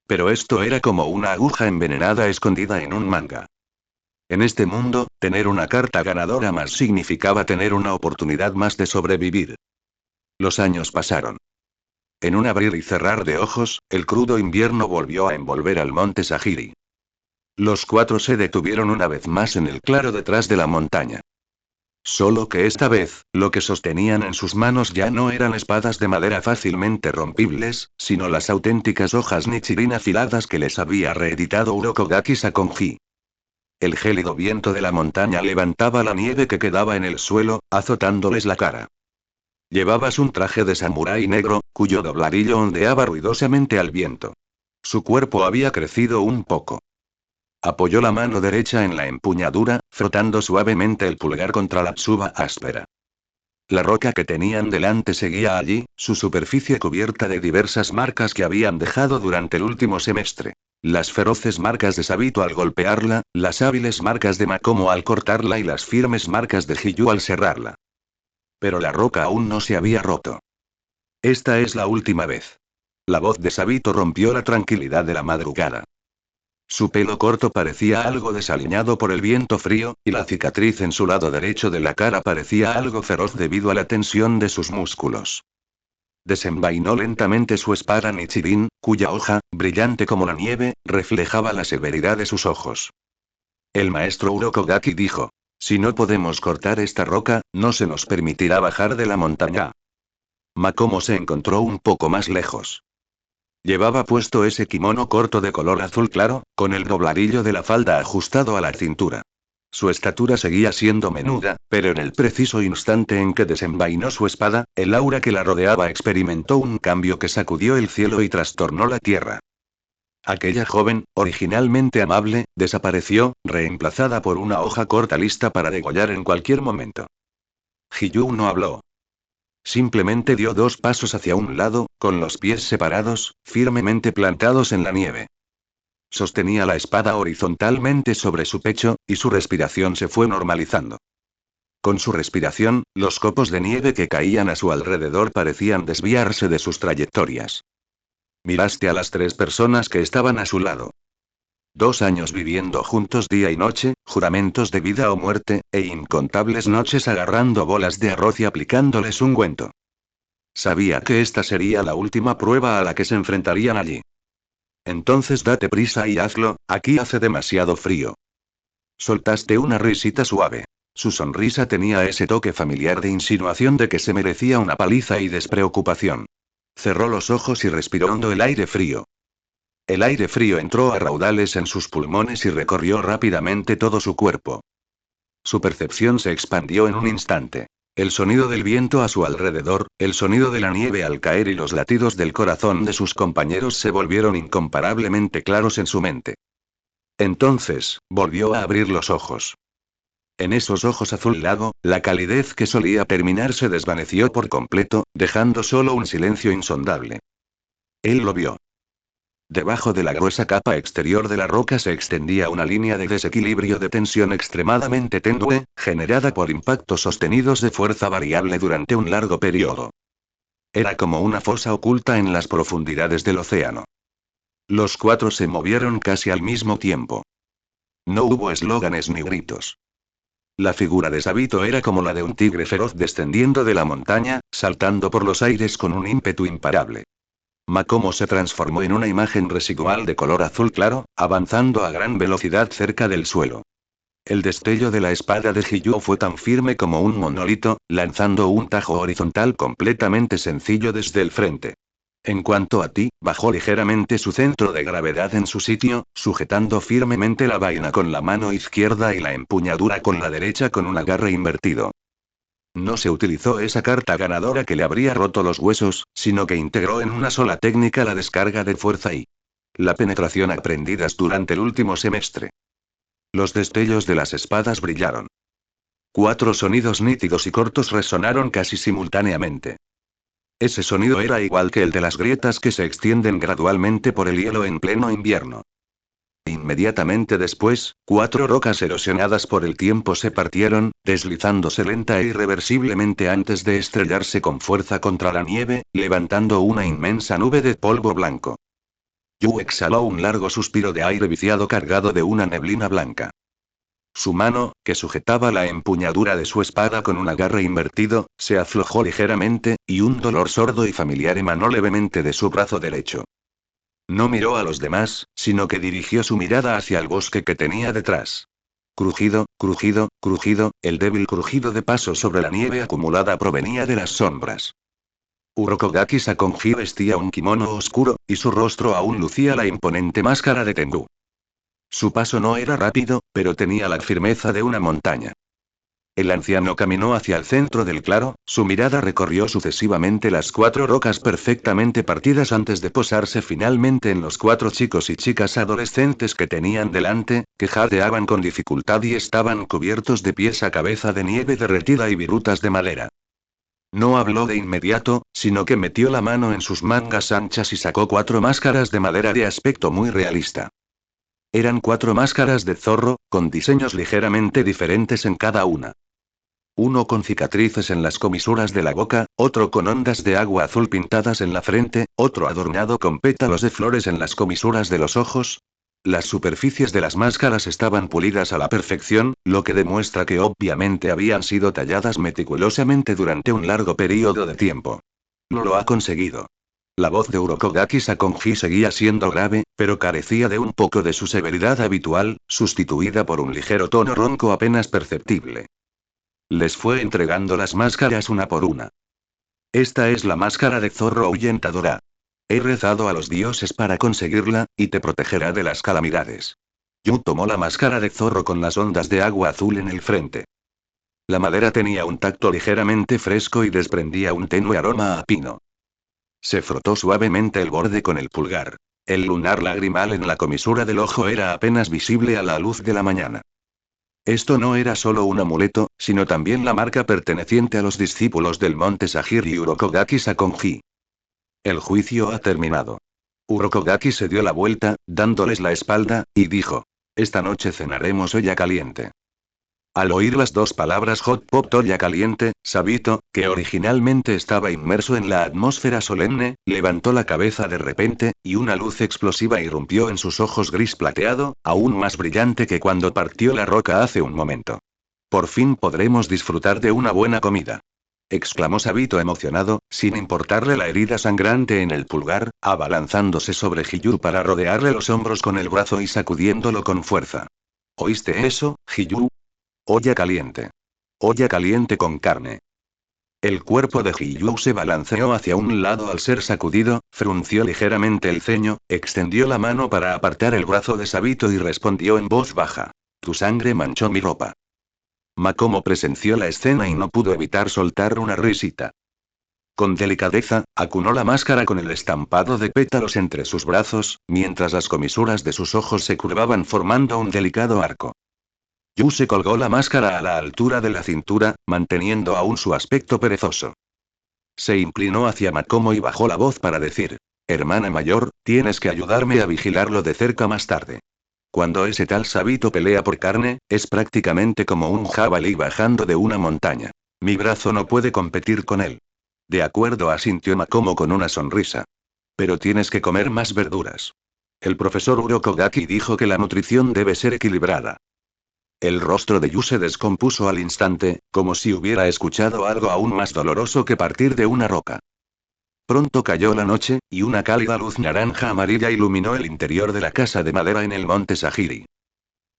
Pero esto era como una aguja envenenada escondida en un manga. En este mundo, tener una carta ganadora más significaba tener una oportunidad más de sobrevivir. Los años pasaron. En un abrir y cerrar de ojos, el crudo invierno volvió a envolver al monte Sahiri. Los cuatro se detuvieron una vez más en el claro detrás de la montaña. Solo que esta vez, lo que sostenían en sus manos ya no eran espadas de madera fácilmente rompibles, sino las auténticas hojas Nichirin afiladas que les había reeditado Urokogaki Sakonji. El gélido viento de la montaña levantaba la nieve que quedaba en el suelo, azotándoles la cara. Llevabas un traje de samurái negro, cuyo dobladillo ondeaba ruidosamente al viento. Su cuerpo había crecido un poco. Apoyó la mano derecha en la empuñadura, frotando suavemente el pulgar contra la tsuba áspera. La roca que tenían delante seguía allí, su superficie cubierta de diversas marcas que habían dejado durante el último semestre. Las feroces marcas de Sabito al golpearla, las hábiles marcas de Makomo al cortarla y las firmes marcas de Hiyu al cerrarla. Pero la roca aún no se había roto. Esta es la última vez. La voz de Sabito rompió la tranquilidad de la madrugada. Su pelo corto parecía algo desaliñado por el viento frío, y la cicatriz en su lado derecho de la cara parecía algo feroz debido a la tensión de sus músculos. Desenvainó lentamente su espada Nichirin, cuya hoja, brillante como la nieve, reflejaba la severidad de sus ojos. El maestro Urokogaki dijo: si no podemos cortar esta roca, no se nos permitirá bajar de la montaña. Makomo se encontró un poco más lejos. Llevaba puesto ese kimono corto de color azul claro, con el dobladillo de la falda ajustado a la cintura. Su estatura seguía siendo menuda, pero en el preciso instante en que desenvainó su espada, el aura que la rodeaba experimentó un cambio que sacudió el cielo y trastornó la tierra. Aquella joven, originalmente amable, desapareció, reemplazada por una hoja corta lista para degollar en cualquier momento. Hiyu no habló. Simplemente dio 2 pasos hacia un lado, con los pies separados, firmemente plantados en la nieve. Sostenía la espada horizontalmente sobre su pecho, y su respiración se fue normalizando. Con su respiración, los copos de nieve que caían a su alrededor parecían desviarse de sus trayectorias. Miraste a las 3 personas que estaban a su lado. 2 años viviendo juntos día y noche, juramentos de vida o muerte, e incontables noches agarrando bolas de arroz y aplicándoles ungüento. Sabía que esta sería la última prueba a la que se enfrentarían allí. Entonces date prisa y hazlo, aquí hace demasiado frío. Soltaste una risita suave. Su sonrisa tenía ese toque familiar de insinuación de que se merecía una paliza y despreocupación. Cerró los ojos y respiró hondo el aire frío. El aire frío entró a raudales en sus pulmones y recorrió rápidamente todo su cuerpo. Su percepción se expandió en un instante. El sonido del viento a su alrededor, el sonido de la nieve al caer y los latidos del corazón de sus compañeros se volvieron incomparablemente claros en su mente. Entonces, volvió a abrir los ojos. En esos ojos azul lago, la calidez que solía terminar se desvaneció por completo, dejando solo un silencio insondable. Él lo vio. Debajo de la gruesa capa exterior de la roca se extendía una línea de desequilibrio de tensión extremadamente tenue, generada por impactos sostenidos de fuerza variable durante un largo periodo. Era como una fosa oculta en las profundidades del océano. Los 4 se movieron casi al mismo tiempo. No hubo eslóganes ni gritos. La figura de Sabito era como la de un tigre feroz descendiendo de la montaña, saltando por los aires con un ímpetu imparable. Makomo se transformó en una imagen residual de color azul claro, avanzando a gran velocidad cerca del suelo. El destello de la espada de Hiyu fue tan firme como un monolito, lanzando un tajo horizontal completamente sencillo desde el frente. En cuanto a ti, bajó ligeramente su centro de gravedad en su sitio, sujetando firmemente la vaina con la mano izquierda y la empuñadura con la derecha con un agarre invertido. No se utilizó esa carta ganadora que le habría roto los huesos, sino que integró en una sola técnica la descarga de fuerza y la penetración aprendidas durante el último semestre. Los destellos de las espadas brillaron. 4 sonidos nítidos y cortos resonaron casi simultáneamente. Ese sonido era igual que el de las grietas que se extienden gradualmente por el hielo en pleno invierno. Inmediatamente después, 4 rocas erosionadas por el tiempo se partieron, deslizándose lenta e irreversiblemente antes de estrellarse con fuerza contra la nieve, levantando una inmensa nube de polvo blanco. Yu exhaló un largo suspiro de aire viciado cargado de una neblina blanca. Su mano, que sujetaba la empuñadura de su espada con un agarre invertido, se aflojó ligeramente, y un dolor sordo y familiar emanó levemente de su brazo derecho. No miró a los demás, sino que dirigió su mirada hacia el bosque que tenía detrás. Crujido, crujido, crujido, el débil crujido de pasos sobre la nieve acumulada provenía de las sombras. Urokogaki Sakonji vestía un kimono oscuro, y su rostro aún lucía la imponente máscara de Tengu. Su paso no era rápido, pero tenía la firmeza de una montaña. El anciano caminó hacia el centro del claro, su mirada recorrió sucesivamente las 4 rocas perfectamente partidas antes de posarse finalmente en los 4 chicos y chicas adolescentes que tenían delante, que jadeaban con dificultad y estaban cubiertos de pies a cabeza de nieve derretida y virutas de madera. No habló de inmediato, sino que metió la mano en sus mangas anchas y sacó 4 máscaras de madera de aspecto muy realista. Eran 4 máscaras de zorro, con diseños ligeramente diferentes en cada una. Uno con cicatrices en las comisuras de la boca, otro con ondas de agua azul pintadas en la frente, otro adornado con pétalos de flores en las comisuras de los ojos. Las superficies de las máscaras estaban pulidas a la perfección, lo que demuestra que obviamente habían sido talladas meticulosamente durante un largo período de tiempo. Lo ha conseguido. La voz de Urokogaki Sakonji seguía siendo grave, pero carecía de un poco de su severidad habitual, sustituida por un ligero tono ronco apenas perceptible. Les fue entregando las máscaras una por una. Esta es la máscara de zorro ahuyentadora. He rezado a los dioses para conseguirla, y te protegerá de las calamidades. Yu tomó la máscara de zorro con las ondas de agua azul en el frente. La madera tenía un tacto ligeramente fresco y desprendía un tenue aroma a pino. Se frotó suavemente el borde con el pulgar. El lunar lagrimal en la comisura del ojo era apenas visible a la luz de la mañana. Esto no era solo un amuleto, sino también la marca perteneciente a los discípulos del monte Sagiri y Urokogaki Sakonji. El juicio ha terminado. Urokogaki se dio la vuelta, dándoles la espalda, y dijo: Esta noche cenaremos olla caliente. Al oír las 2 palabras hot pot olla caliente, Sabito, que originalmente estaba inmerso en la atmósfera solemne, levantó la cabeza de repente, y una luz explosiva irrumpió en sus ojos gris plateado, aún más brillante que cuando partió la roca hace un momento. Por fin podremos disfrutar de una buena comida. Exclamó Sabito emocionado, sin importarle la herida sangrante en el pulgar, abalanzándose sobre Hiyu para rodearle los hombros con el brazo y sacudiéndolo con fuerza. ¿Oíste eso, Hiyu? Olla caliente. Olla caliente con carne. El cuerpo de Hiyu se balanceó hacia un lado al ser sacudido, frunció ligeramente el ceño, extendió la mano para apartar el brazo de Sabito y respondió en voz baja: Tu sangre manchó mi ropa. Makomo presenció la escena y no pudo evitar soltar una risita. Con delicadeza, acunó la máscara con el estampado de pétalos entre sus brazos, mientras las comisuras de sus ojos se curvaban formando un delicado arco. Yu se colgó la máscara a la altura de la cintura, manteniendo aún su aspecto perezoso. Se inclinó hacia Makomo y bajó la voz para decir: Hermana mayor, tienes que ayudarme a vigilarlo de cerca más tarde. Cuando ese tal Sabito pelea por carne, es prácticamente como un jabalí bajando de una montaña. Mi brazo no puede competir con él. De acuerdo, asintió Makomo con una sonrisa. Pero tienes que comer más verduras. El profesor Urokogaki dijo que la nutrición debe ser equilibrada. El rostro de Yu se descompuso al instante, como si hubiera escuchado algo aún más doloroso que partir de una roca. Pronto cayó la noche, y una cálida luz naranja amarilla iluminó el interior de la casa de madera en el monte Sagiri.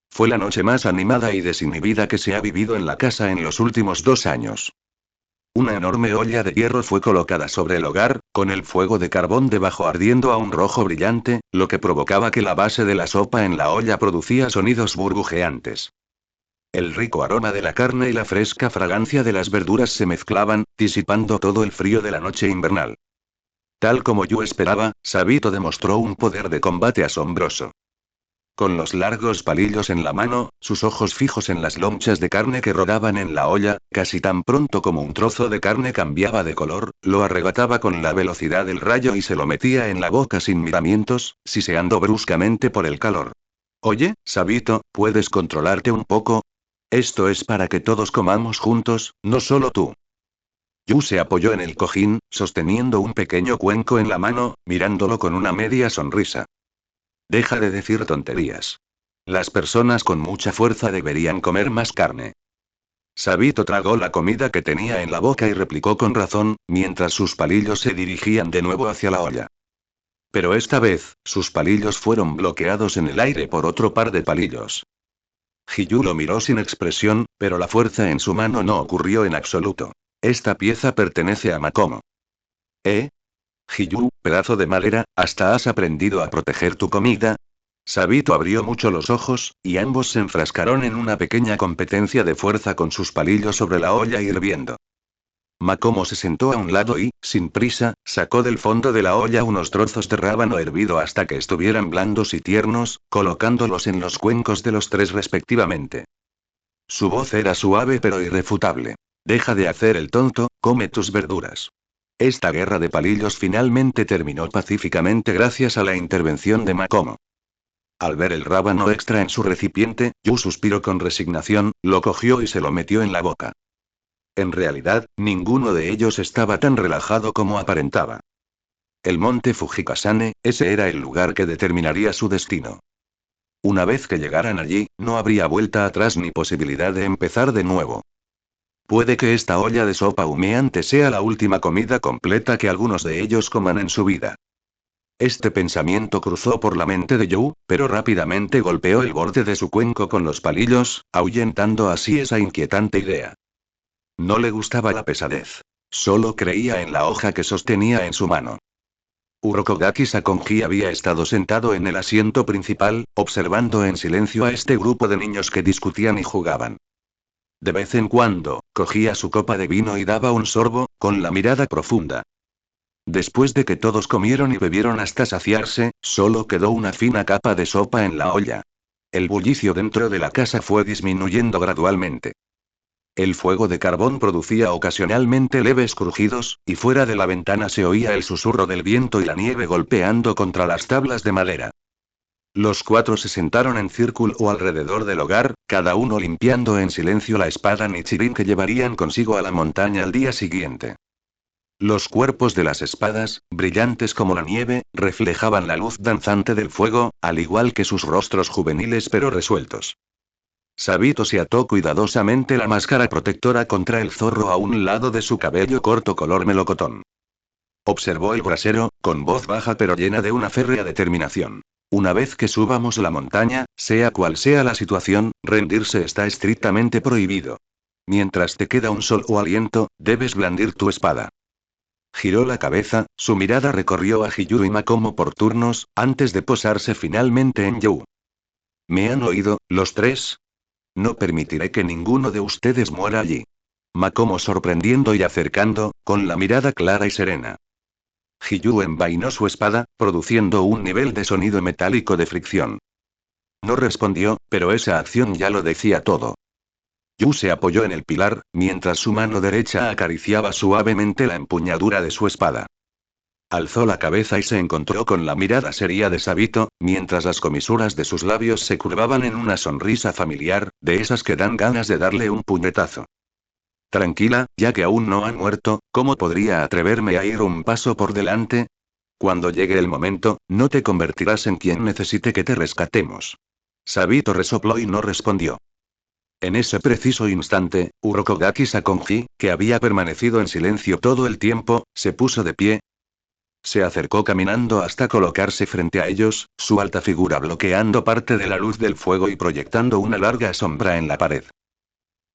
Fue la noche más animada y desinhibida que se ha vivido en la casa en los últimos 2 años. Una enorme olla de hierro fue colocada sobre el hogar, con el fuego de carbón debajo ardiendo a un rojo brillante, lo que provocaba que la base de la sopa en la olla producía sonidos burbujeantes. El rico aroma de la carne y la fresca fragancia de las verduras se mezclaban, disipando todo el frío de la noche invernal. Tal como yo esperaba, Sabito demostró un poder de combate asombroso. Con los largos palillos en la mano, sus ojos fijos en las lonchas de carne que rodaban en la olla, casi tan pronto como un trozo de carne cambiaba de color, lo arrebataba con la velocidad del rayo y se lo metía en la boca sin miramientos, siseando bruscamente por el calor. Oye, Sabito, ¿puedes controlarte un poco? Esto es para que todos comamos juntos, no solo tú. Yu se apoyó en el cojín, sosteniendo un pequeño cuenco en la mano, mirándolo con una media sonrisa. Deja de decir tonterías. Las personas con mucha fuerza deberían comer más carne. Sabito tragó la comida que tenía en la boca y replicó con razón, mientras sus palillos se dirigían de nuevo hacia la olla. Pero esta vez, sus palillos fueron bloqueados en el aire por otro par de palillos. Hiyu lo miró sin expresión, pero la fuerza en su mano no ocurrió en absoluto. Esta pieza pertenece a Makomo. ¿Eh? Hiyu, pedazo de madera, ¿hasta has aprendido a proteger tu comida? Sabito abrió mucho los ojos, y ambos se enfrascaron en una pequeña competencia de fuerza con sus palillos sobre la olla hirviendo. Makomo se sentó a un lado y, sin prisa, sacó del fondo de la olla unos trozos de rábano hervido hasta que estuvieran blandos y tiernos, colocándolos en los cuencos de los tres respectivamente. Su voz era suave pero irrefutable. Deja de hacer el tonto, come tus verduras. Esta guerra de palillos finalmente terminó pacíficamente gracias a la intervención de Makomo. Al ver el rábano extra en su recipiente, Yu suspiró con resignación, lo cogió y se lo metió en la boca. En realidad, ninguno de ellos estaba tan relajado como aparentaba. El monte Fujikasane, ese era el lugar que determinaría su destino. Una vez que llegaran allí, no habría vuelta atrás ni posibilidad de empezar de nuevo. Puede que esta olla de sopa humeante sea la última comida completa que algunos de ellos coman en su vida. Este pensamiento cruzó por la mente de Yu, pero rápidamente golpeó el borde de su cuenco con los palillos, ahuyentando así esa inquietante idea. No le gustaba la pesadez. Solo creía en la hoja que sostenía en su mano. Urokogaki Sakonji había estado sentado en el asiento principal, observando en silencio a este grupo de niños que discutían y jugaban. De vez en cuando, cogía su copa de vino y daba un sorbo, con la mirada profunda. Después de que todos comieron y bebieron hasta saciarse, solo quedó una fina capa de sopa en la olla. El bullicio dentro de la casa fue disminuyendo gradualmente. El fuego de carbón producía ocasionalmente leves crujidos, y fuera de la ventana se oía el susurro del viento y la nieve golpeando contra las tablas de madera. Los cuatro se sentaron en círculo alrededor del hogar, cada uno limpiando en silencio la espada Nichirin que llevarían consigo a la montaña al día siguiente. Los cuerpos de las espadas, brillantes como la nieve, reflejaban la luz danzante del fuego, al igual que sus rostros juveniles pero resueltos. Sabito se ató cuidadosamente la máscara protectora contra el zorro a un lado de su cabello corto color melocotón. Observó el brasero, con voz baja pero llena de una férrea determinación. Una vez que subamos la montaña, sea cual sea la situación, rendirse está estrictamente prohibido. Mientras te queda un solo aliento, debes blandir tu espada. Giró la cabeza, su mirada recorrió a Hiyu y Makomo por turnos, antes de posarse finalmente en Yu. ¿Me han oído, los tres? No permitiré que ninguno de ustedes muera allí. Makomo sorprendiendo y acercando, con la mirada clara y serena. Hiyu envainó su espada, produciendo un nivel de sonido metálico de fricción. No respondió, pero esa acción ya lo decía todo. Yu se apoyó en el pilar, mientras su mano derecha acariciaba suavemente la empuñadura de su espada. Alzó la cabeza y se encontró con la mirada seria de Sabito, mientras las comisuras de sus labios se curvaban en una sonrisa familiar, de esas que dan ganas de darle un puñetazo. Tranquila, ya que aún no han muerto, ¿cómo podría atreverme a ir un paso por delante? Cuando llegue el momento, no te convertirás en quien necesite que te rescatemos. Sabito resopló y no respondió. En ese preciso instante, Urokogaki Sakonji, que había permanecido en silencio todo el tiempo, se puso de pie. Se acercó caminando hasta colocarse frente a ellos, su alta figura bloqueando parte de la luz del fuego y proyectando una larga sombra en la pared.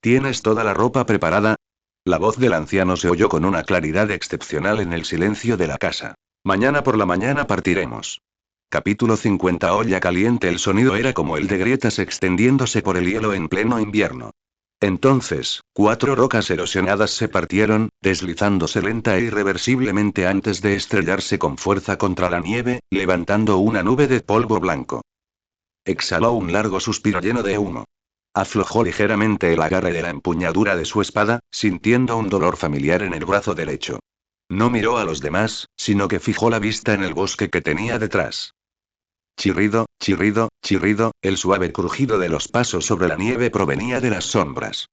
¿Tienes toda la ropa preparada? La voz del anciano se oyó con una claridad excepcional en el silencio de la casa. Mañana por la mañana partiremos. Capítulo 50. Olla caliente. El sonido era como el de grietas extendiéndose por el hielo en pleno invierno. Entonces, 4 rocas erosionadas se partieron, deslizándose lenta e irreversiblemente antes de estrellarse con fuerza contra la nieve, levantando una nube de polvo blanco. Exhaló un largo suspiro lleno de humo. Aflojó ligeramente el agarre de la empuñadura de su espada, sintiendo un dolor familiar en el brazo derecho. No miró a los demás, sino que fijó la vista en el bosque que tenía detrás. Chirrido, chirrido, chirrido, el suave crujido de los pasos sobre la nieve provenía de las sombras.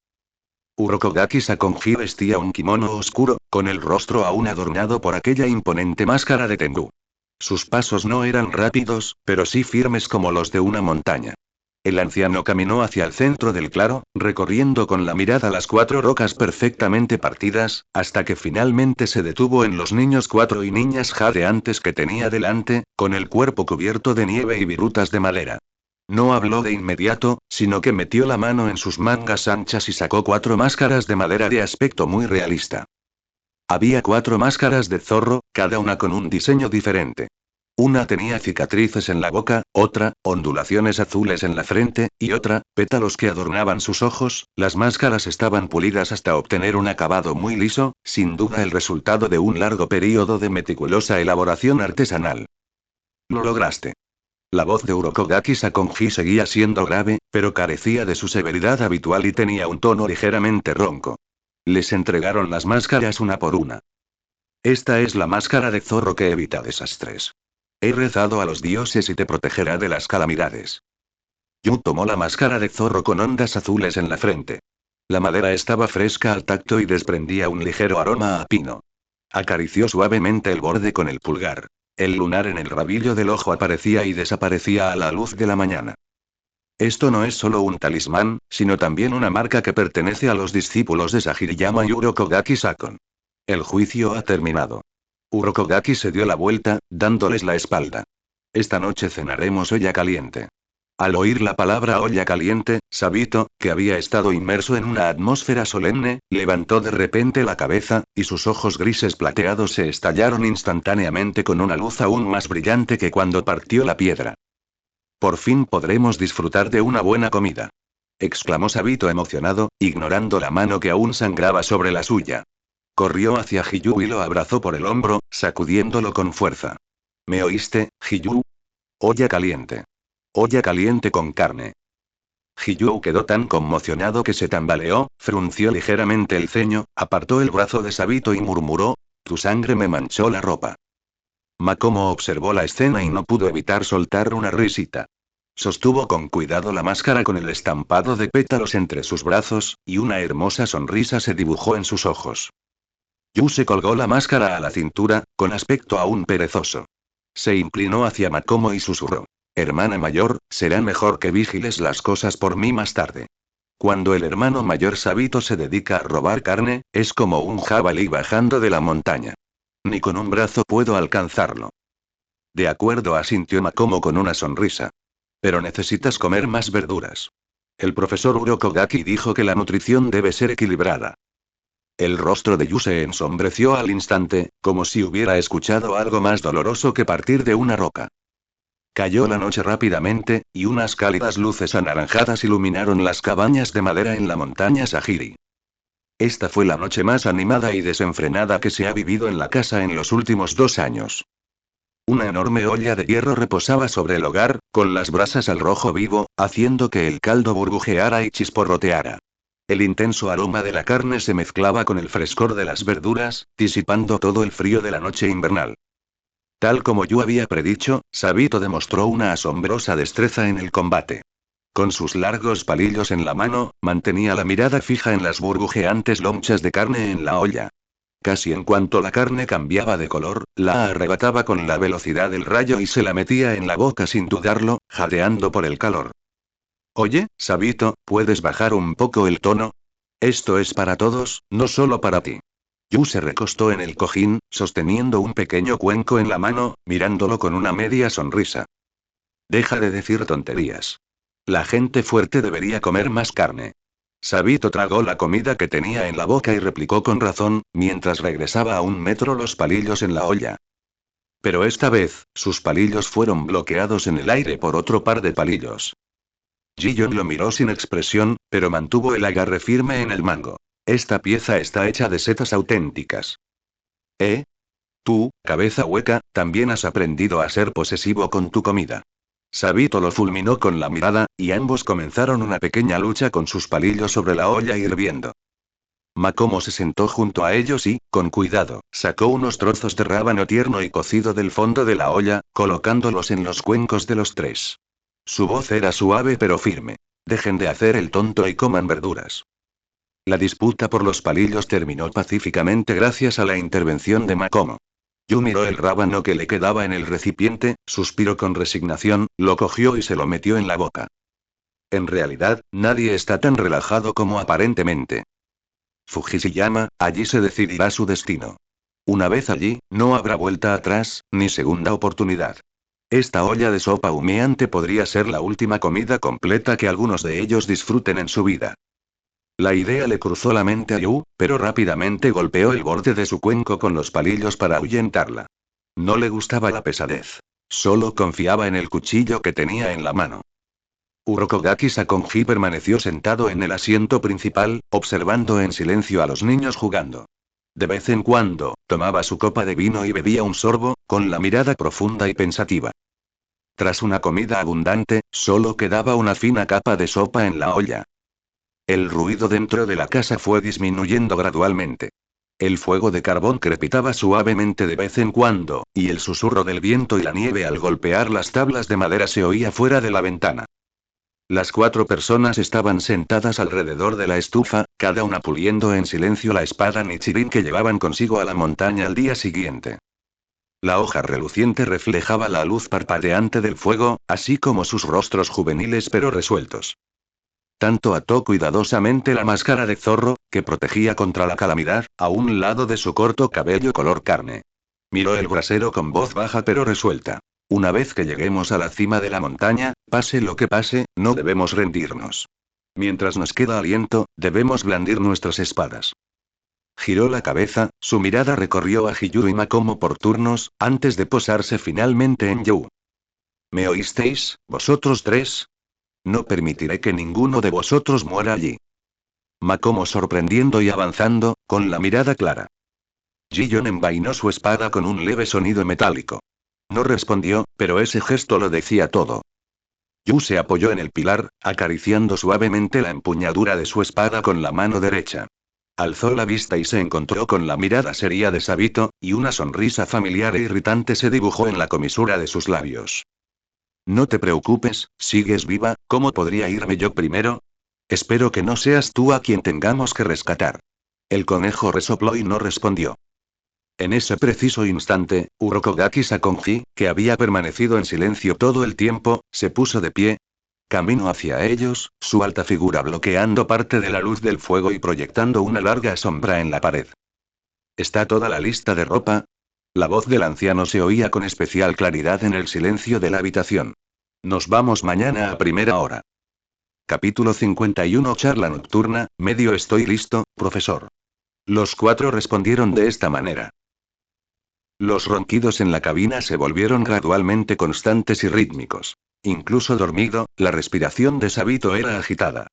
Urokogaki Sakonji vestía un kimono oscuro, con el rostro aún adornado por aquella imponente máscara de Tengu. Sus pasos no eran rápidos, pero sí firmes como los de una montaña. El anciano caminó hacia el centro del claro, recorriendo con la mirada las 4 rocas perfectamente partidas, hasta que finalmente se detuvo en los niños 4 y niñas jadeantes que tenía delante, con el cuerpo cubierto de nieve y virutas de madera. No habló de inmediato, sino que metió la mano en sus mangas anchas y sacó 4 máscaras de madera de aspecto muy realista. Había 4 máscaras de zorro, cada una con un diseño diferente. Una tenía cicatrices en la boca, otra, ondulaciones azules en la frente, y otra, pétalos que adornaban sus ojos. Las máscaras estaban pulidas hasta obtener un acabado muy liso, sin duda el resultado de un largo período de meticulosa elaboración artesanal. Lo lograste. La voz de Urokogaki Sakonji seguía siendo grave, pero carecía de su severidad habitual y tenía un tono ligeramente ronco. Les entregaron las máscaras una por una. Esta es la máscara de zorro que evita desastres. He rezado a los dioses y te protegerá de las calamidades. Yu tomó la máscara de zorro con ondas azules en la frente. La madera estaba fresca al tacto y desprendía un ligero aroma a pino. Acarició suavemente el borde con el pulgar. El lunar en el rabillo del ojo aparecía y desaparecía a la luz de la mañana. Esto no es solo un talismán, sino también una marca que pertenece a los discípulos de Sagiriyama y Urokogaki Sakon. El juicio ha terminado. Urokogaki se dio la vuelta, dándoles la espalda. Esta noche cenaremos olla caliente. Al oír la palabra olla caliente, Sabito, que había estado inmerso en una atmósfera solemne, levantó de repente la cabeza, y sus ojos grises plateados se estallaron instantáneamente con una luz aún más brillante que cuando partió la piedra. Por fin podremos disfrutar de una buena comida. Exclamó Sabito emocionado, ignorando la mano que aún sangraba sobre la suya. Corrió hacia Hiyu y lo abrazó por el hombro, sacudiéndolo con fuerza. ¿Me oíste, Hiyu? Olla caliente. Olla caliente con carne. Hiyu quedó tan conmocionado que se tambaleó, frunció ligeramente el ceño, apartó el brazo de Sabito y murmuró: tu sangre me manchó la ropa. Makomo observó la escena y no pudo evitar soltar una risita. Sostuvo con cuidado la máscara con el estampado de pétalos entre sus brazos, y una hermosa sonrisa se dibujó en sus ojos. Yu se colgó la máscara a la cintura, con aspecto aún perezoso. Se inclinó hacia Makomo y susurró: hermana mayor, será mejor que vigiles las cosas por mí más tarde. Cuando el hermano mayor Sabito se dedica a robar carne, es como un jabalí bajando de la montaña. Ni con un brazo puedo alcanzarlo. De acuerdo, asintió Makomo con una sonrisa. Pero necesitas comer más verduras. El profesor Urokogaki dijo que la nutrición debe ser equilibrada. El rostro de Yu se ensombreció al instante, como si hubiera escuchado algo más doloroso que partir de una roca. Cayó la noche rápidamente, y unas cálidas luces anaranjadas iluminaron las cabañas de madera en la montaña Sagiri. Esta fue la noche más animada y desenfrenada que se ha vivido en la casa en los últimos 2 años. Una enorme olla de hierro reposaba sobre el hogar, con las brasas al rojo vivo, haciendo que el caldo burbujeara y chisporroteara. El intenso aroma de la carne se mezclaba con el frescor de las verduras, disipando todo el frío de la noche invernal. Tal como yo había predicho, Sabito demostró una asombrosa destreza en el combate. Con sus largos palillos en la mano, mantenía la mirada fija en las burbujeantes lonchas de carne en la olla. Casi en cuanto la carne cambiaba de color, la arrebataba con la velocidad del rayo y se la metía en la boca sin dudarlo, jadeando por el calor. Oye, Sabito, ¿puedes bajar un poco el tono? Esto es para todos, no solo para ti. Yu se recostó en el cojín, sosteniendo un pequeño cuenco en la mano, mirándolo con una media sonrisa. Deja de decir tonterías. La gente fuerte debería comer más carne. Sabito tragó la comida que tenía en la boca y replicó con razón, mientras regresaba a 1 metro los palillos en la olla. Pero esta vez, sus palillos fueron bloqueados en el aire por otro par de palillos. Ji-Yeon lo miró sin expresión, pero mantuvo el agarre firme en el mango. Esta pieza está hecha de setas auténticas. ¿Eh? Tú, cabeza hueca, también has aprendido a ser posesivo con tu comida. Sabito lo fulminó con la mirada, y ambos comenzaron una pequeña lucha con sus palillos sobre la olla hirviendo. Makomo se sentó junto a ellos y, con cuidado, sacó unos trozos de rábano tierno y cocido del fondo de la olla, colocándolos en los cuencos de los 3. Su voz era suave pero firme. Dejen de hacer el tonto y coman verduras. La disputa por los palillos terminó pacíficamente gracias a la intervención de Makomo. Yu miró el rábano que le quedaba en el recipiente, suspiró con resignación, lo cogió y se lo metió en la boca. En realidad, nadie está tan relajado como aparentemente. Fujishiyama, allí se decidirá su destino. Una vez allí, no habrá vuelta atrás, ni segunda oportunidad. Esta olla de sopa humeante podría ser la última comida completa que algunos de ellos disfruten en su vida. La idea le cruzó la mente a Yu, pero rápidamente golpeó el borde de su cuenco con los palillos para ahuyentarla. No le gustaba la pesadez. Solo confiaba en el cuchillo que tenía en la mano. Urokogaki Sakonji permaneció sentado en el asiento principal, observando en silencio a los niños jugando. De vez en cuando, tomaba su copa de vino y bebía un sorbo, con la mirada profunda y pensativa. Tras una comida abundante, solo quedaba una fina capa de sopa en la olla. El ruido dentro de la casa fue disminuyendo gradualmente. El fuego de carbón crepitaba suavemente de vez en cuando, y el susurro del viento y la nieve al golpear las tablas de madera se oía fuera de la ventana. Las 4 personas estaban sentadas alrededor de la estufa, cada una puliendo en silencio la espada Nichirin que llevaban consigo a la montaña al día siguiente. La hoja reluciente reflejaba la luz parpadeante del fuego, así como sus rostros juveniles pero resueltos. Tanto ató cuidadosamente la máscara de zorro, que protegía contra la calamidad, a un lado de su corto cabello color carne. Miró el brasero con voz baja pero resuelta. Una vez que lleguemos a la cima de la montaña, pase lo que pase, no debemos rendirnos. Mientras nos queda aliento, debemos blandir nuestras espadas. Giró la cabeza, su mirada recorrió a Hiyuru y Makomo por turnos, antes de posarse finalmente en Yu. ¿Me oísteis, vosotros 3? No permitiré que ninguno de vosotros muera allí. Makomo sorprendiendo y avanzando, con la mirada clara. Jiyon envainó su espada con un leve sonido metálico. No respondió, pero ese gesto lo decía todo. Yu se apoyó en el pilar, acariciando suavemente la empuñadura de su espada con la mano derecha. Alzó la vista y se encontró con la mirada seria de Sabito, y una sonrisa familiar e irritante se dibujó en la comisura de sus labios. No te preocupes, sigues viva, ¿cómo podría irme yo primero? Espero que no seas tú a quien tengamos que rescatar. El conejo resopló y no respondió. En ese preciso instante, Urokogaki Sakonji, que había permanecido en silencio todo el tiempo, se puso de pie. Camino hacia ellos, su alta figura bloqueando parte de la luz del fuego y proyectando una larga sombra en la pared. ¿Está toda la lista de ropa? La voz del anciano se oía con especial claridad en el silencio de la habitación. Nos vamos mañana a primera hora. Capítulo 51 Charla nocturna, medio estoy listo, profesor. Los 4 respondieron de esta manera. Los ronquidos en la cabina se volvieron gradualmente constantes y rítmicos. Incluso dormido, la respiración de Sabito era agitada.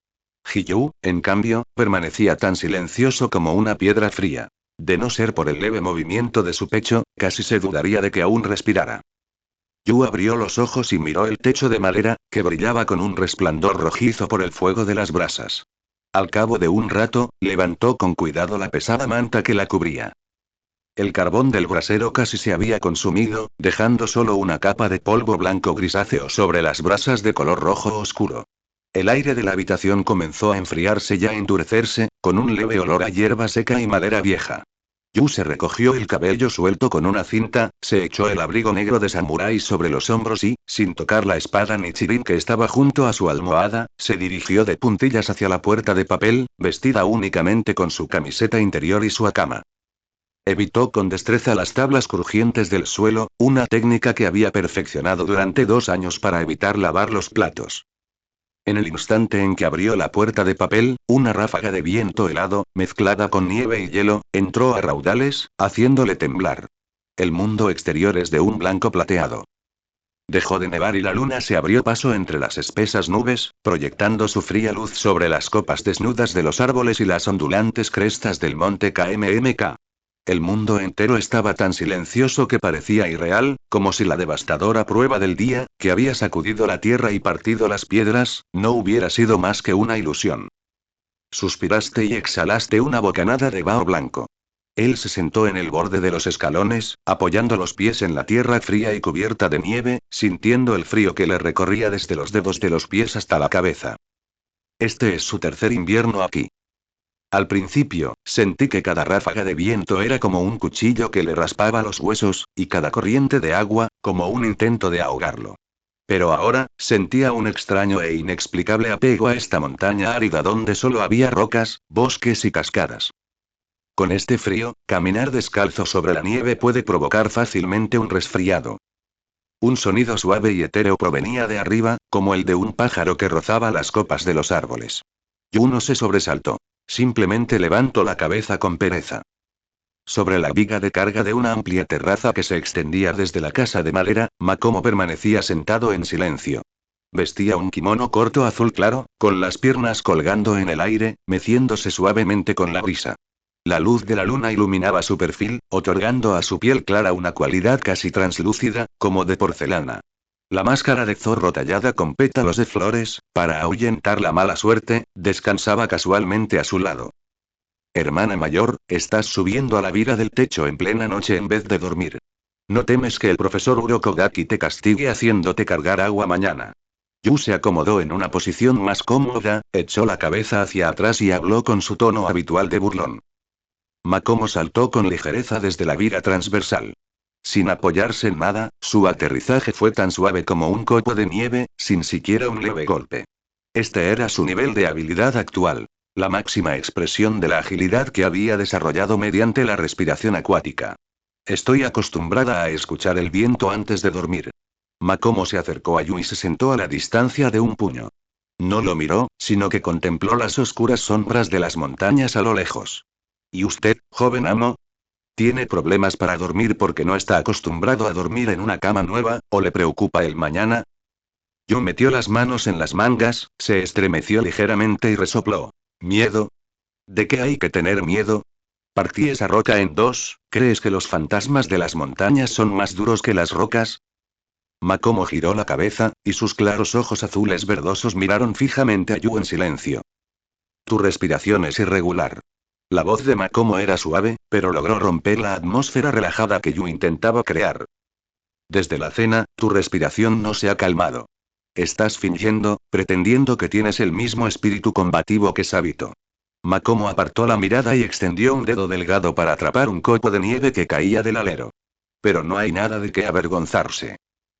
Hiyuu, en cambio, permanecía tan silencioso como una piedra fría. De no ser por el leve movimiento de su pecho, casi se dudaría de que aún respirara. Yu abrió los ojos y miró el techo de madera, que brillaba con un resplandor rojizo por el fuego de las brasas. Al cabo de un rato, levantó con cuidado la pesada manta que la cubría. El carbón del brasero casi se había consumido, dejando solo una capa de polvo blanco grisáceo sobre las brasas de color rojo oscuro. El aire de la habitación comenzó a enfriarse y a endurecerse, con un leve olor a hierba seca y madera vieja. Yu se recogió el cabello suelto con una cinta, se echó el abrigo negro de samurái sobre los hombros y, sin tocar la espada Nichirin que estaba junto a su almohada, se dirigió de puntillas hacia la puerta de papel, vestida únicamente con su camiseta interior y su hakama. Evitó con destreza las tablas crujientes del suelo, una técnica que había perfeccionado durante 2 años para evitar lavar los platos. En el instante en que abrió la puerta de papel, una ráfaga de viento helado, mezclada con nieve y hielo, entró a raudales, haciéndole temblar. El mundo exterior es de un blanco plateado. Dejó de nevar y la luna se abrió paso entre las espesas nubes, proyectando su fría luz sobre las copas desnudas de los árboles y las ondulantes crestas del monte KMMK. El mundo entero estaba tan silencioso que parecía irreal, como si la devastadora prueba del día, que había sacudido la tierra y partido las piedras, no hubiera sido más que una ilusión. Suspiraste y exhalaste una bocanada de vaho blanco. Él se sentó en el borde de los escalones, apoyando los pies en la tierra fría y cubierta de nieve, sintiendo el frío que le recorría desde los dedos de los pies hasta la cabeza. Este es su tercer invierno aquí. Al principio, sentí que cada ráfaga de viento era como un cuchillo que le raspaba los huesos, y cada corriente de agua, como un intento de ahogarlo. Pero ahora, sentía un extraño e inexplicable apego a esta montaña árida donde solo había rocas, bosques y cascadas. Con este frío, caminar descalzo sobre la nieve puede provocar fácilmente un resfriado. Un sonido suave y etéreo provenía de arriba, como el de un pájaro que rozaba las copas de los árboles. Juno se sobresaltó. Simplemente levantó la cabeza con pereza. Sobre la viga de carga de una amplia terraza que se extendía desde la casa de madera, Makomo permanecía sentado en silencio. Vestía un kimono corto azul claro, con las piernas colgando en el aire, meciéndose suavemente con la brisa. La luz de la luna iluminaba su perfil, otorgando a su piel clara una cualidad casi translúcida, como de porcelana. La máscara de zorro tallada con pétalos de flores, para ahuyentar la mala suerte, descansaba casualmente a su lado. Hermana mayor, estás subiendo a la viga del techo en plena noche en vez de dormir. ¿No temes que el profesor Urokogaki te castigue haciéndote cargar agua mañana? Yu se acomodó en una posición más cómoda, echó la cabeza hacia atrás y habló con su tono habitual de burlón. Makomo saltó con ligereza desde la viga transversal. Sin apoyarse en nada, su aterrizaje fue tan suave como un copo de nieve, sin siquiera un leve golpe. Este era su nivel de habilidad actual. La máxima expresión de la agilidad que había desarrollado mediante la respiración acuática. Estoy acostumbrada a escuchar el viento antes de dormir. Makomo se acercó a Yu y se sentó a la distancia de un puño. No lo miró, sino que contempló las oscuras sombras de las montañas a lo lejos. ¿Y usted, joven amo? ¿Tiene problemas para dormir porque no está acostumbrado a dormir en una cama nueva, o le preocupa el mañana? Yu metió las manos en las mangas, se estremeció ligeramente y resopló. ¿Miedo? ¿De qué hay que tener miedo? Partí esa roca en dos, ¿crees que los fantasmas de las montañas son más duros que las rocas? Makomo giró la cabeza, y sus claros ojos azules verdosos miraron fijamente a Yu en silencio. Tu respiración es irregular. La voz de Makomo era suave, pero logró romper la atmósfera relajada que Yu intentaba crear. Desde la cena, tu respiración no se ha calmado. Estás fingiendo, pretendiendo que tienes el mismo espíritu combativo que Sabito. Makomo apartó la mirada y extendió un dedo delgado para atrapar un copo de nieve que caía del alero. Pero no hay nada de qué avergonzarse.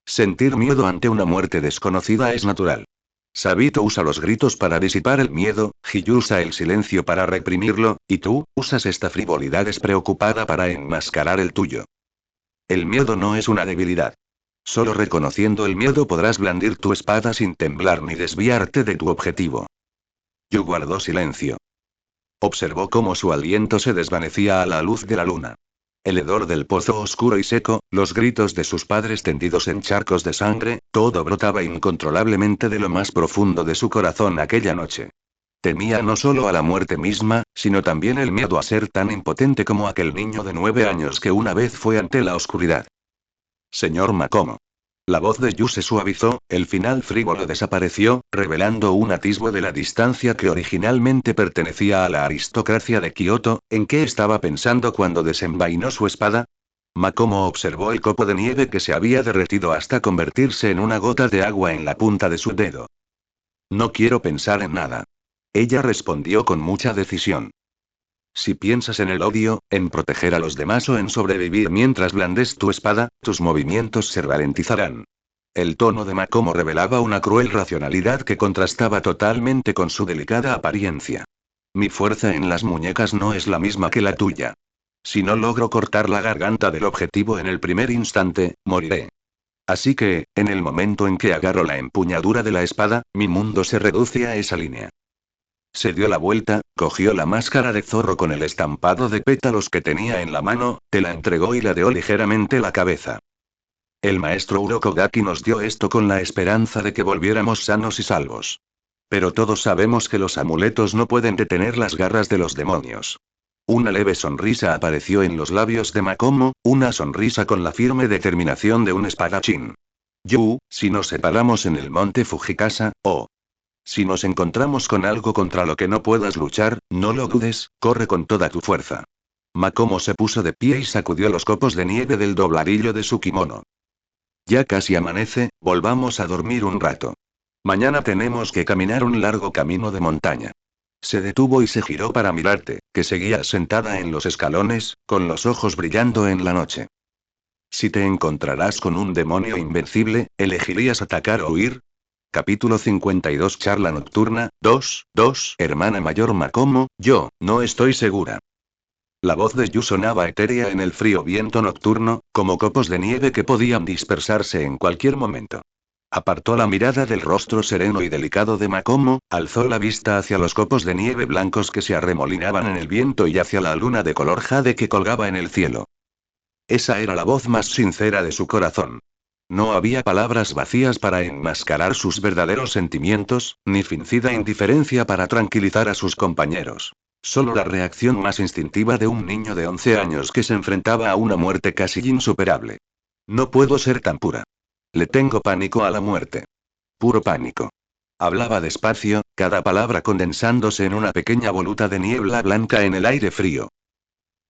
Sentir miedo ante una muerte desconocida es natural. Sabito usa los gritos para disipar el miedo, Hiyu usa el silencio para reprimirlo, y tú, usas esta frivolidad despreocupada para enmascarar el tuyo. El miedo no es una debilidad. Solo reconociendo el miedo podrás blandir tu espada sin temblar ni desviarte de tu objetivo. Yu guardó silencio. Observó cómo su aliento se desvanecía a la luz de la luna. El hedor del pozo oscuro y seco, los gritos de sus padres tendidos en charcos de sangre, todo brotaba incontrolablemente de lo más profundo de su corazón aquella noche. Temía no solo a la muerte misma, sino también el miedo a ser tan impotente como aquel niño de 9 años que una vez fue ante la oscuridad. Señor Makomo. La voz de Yu se suavizó, el final frívolo desapareció, revelando un atisbo de la distancia que originalmente pertenecía a la aristocracia de Kioto. ¿En qué estaba pensando cuando desenvainó su espada? Makomo observó el copo de nieve que se había derretido hasta convertirse en una gota de agua en la punta de su dedo. No quiero pensar en nada. Ella respondió con mucha decisión. Si piensas en el odio, en proteger a los demás o en sobrevivir mientras blandes tu espada, tus movimientos se ralentizarán. El tono de Makomo revelaba una cruel racionalidad que contrastaba totalmente con su delicada apariencia. Mi fuerza en las muñecas no es la misma que la tuya. Si no logro cortar la garganta del objetivo en el primer instante, moriré. Así que, en el momento en que agarro la empuñadura de la espada, mi mundo se reduce a esa línea. Se dio la vuelta, cogió la máscara de zorro con el estampado de pétalos que tenía en la mano, te la entregó y ladeó ligeramente la cabeza. El maestro Urokogaki nos dio esto con la esperanza de que volviéramos sanos y salvos. Pero todos sabemos que los amuletos no pueden detener las garras de los demonios. Una leve sonrisa apareció en los labios de Makomo, una sonrisa con la firme determinación de un espadachín. Yu, si nos separamos en el monte Fujikasa, si nos encontramos con algo contra lo que no puedas luchar, no lo dudes, corre con toda tu fuerza. Makomo se puso de pie y sacudió los copos de nieve del dobladillo de su kimono. Ya casi amanece, volvamos a dormir un rato. Mañana tenemos que caminar un largo camino de montaña. Se detuvo y se giró para mirarte, que seguías sentada en los escalones, con los ojos brillando en la noche. Si te encontrarás con un demonio invencible, ¿elegirías atacar o huir? Capítulo 52 Charla nocturna, 2, hermana mayor Makomo, yo, no estoy segura. La voz de Yu sonaba etérea en el frío viento nocturno, como copos de nieve que podían dispersarse en cualquier momento. Apartó la mirada del rostro sereno y delicado de Makomo, alzó la vista hacia los copos de nieve blancos que se arremolinaban en el viento y hacia la luna de color jade que colgaba en el cielo. Esa era la voz más sincera de su corazón. No había palabras vacías para enmascarar sus verdaderos sentimientos, ni fingida indiferencia para tranquilizar a sus compañeros. Solo la reacción más instintiva de un niño de 11 años que se enfrentaba a una muerte casi insuperable. No puedo ser tan pura. Le tengo pánico a la muerte. Puro pánico. Hablaba despacio, cada palabra condensándose en una pequeña voluta de niebla blanca en el aire frío.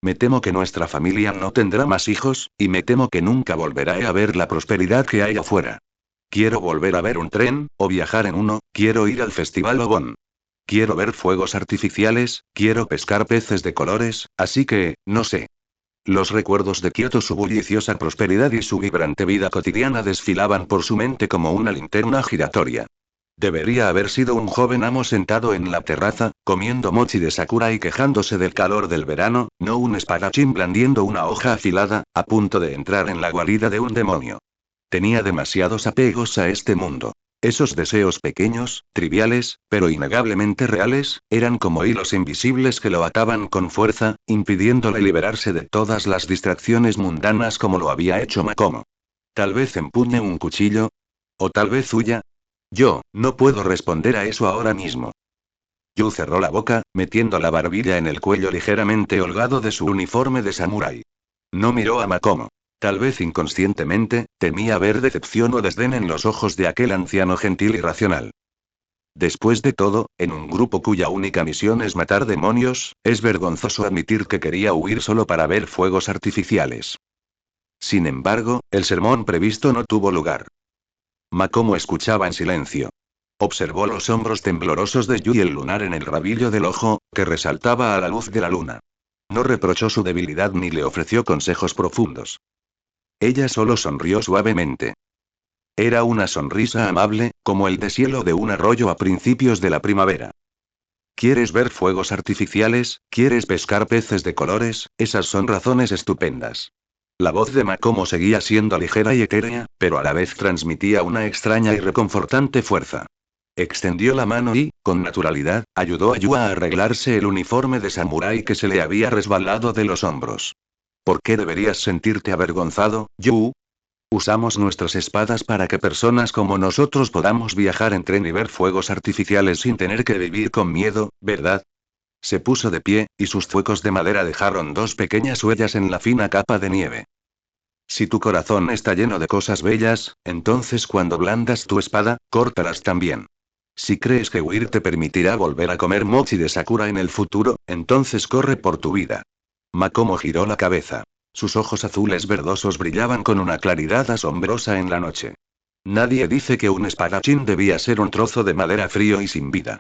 Me temo que nuestra familia no tendrá más hijos, y me temo que nunca volveré a ver la prosperidad que hay afuera. Quiero volver a ver un tren, o viajar en uno, quiero ir al festival Obon. Quiero ver fuegos artificiales, quiero pescar peces de colores, así que, no sé. Los recuerdos de Kioto, su bulliciosa prosperidad y su vibrante vida cotidiana desfilaban por su mente como una linterna giratoria. Debería haber sido un joven amo sentado en la terraza, comiendo mochi de sakura y quejándose del calor del verano, no un espadachín blandiendo una hoja afilada, a punto de entrar en la guarida de un demonio. Tenía demasiados apegos a este mundo. Esos deseos pequeños, triviales, pero innegablemente reales, eran como hilos invisibles que lo ataban con fuerza, impidiéndole liberarse de todas las distracciones mundanas como lo había hecho Makomo. Tal vez empuñe un cuchillo. O tal vez huya. Yo, no puedo responder a eso ahora mismo. Yu cerró la boca, metiendo la barbilla en el cuello ligeramente holgado de su uniforme de samurái. No miró a Makomo. Tal vez inconscientemente, temía ver decepción o desdén en los ojos de aquel anciano gentil y racional. Después de todo, en un grupo cuya única misión es matar demonios, es vergonzoso admitir que quería huir solo para ver fuegos artificiales. Sin embargo, el sermón previsto no tuvo lugar. Makomo escuchaba en silencio. Observó los hombros temblorosos de Yu y el lunar en el rabillo del ojo, que resaltaba a la luz de la luna. No reprochó su debilidad ni le ofreció consejos profundos. Ella solo sonrió suavemente. Era una sonrisa amable, como el deshielo de un arroyo a principios de la primavera. ¿Quieres ver fuegos artificiales? ¿Quieres pescar peces de colores? Esas son razones estupendas. La voz de Makomo seguía siendo ligera y etérea, pero a la vez transmitía una extraña y reconfortante fuerza. Extendió la mano y, con naturalidad, ayudó a Yu a arreglarse el uniforme de samurái que se le había resbalado de los hombros. ¿Por qué deberías sentirte avergonzado, Yu? Usamos nuestras espadas para que personas como nosotros podamos viajar en tren y ver fuegos artificiales sin tener que vivir con miedo, ¿verdad? Se puso de pie, y sus zuecos de madera dejaron dos pequeñas huellas en la fina capa de nieve. Si tu corazón está lleno de cosas bellas, entonces cuando blandas tu espada, córtalas también. Si crees que huir te permitirá volver a comer mochi de sakura en el futuro, entonces corre por tu vida. Makomo giró la cabeza. Sus ojos azules verdosos brillaban con una claridad asombrosa en la noche. Nadie dice que un espadachín debía ser un trozo de madera frío y sin vida.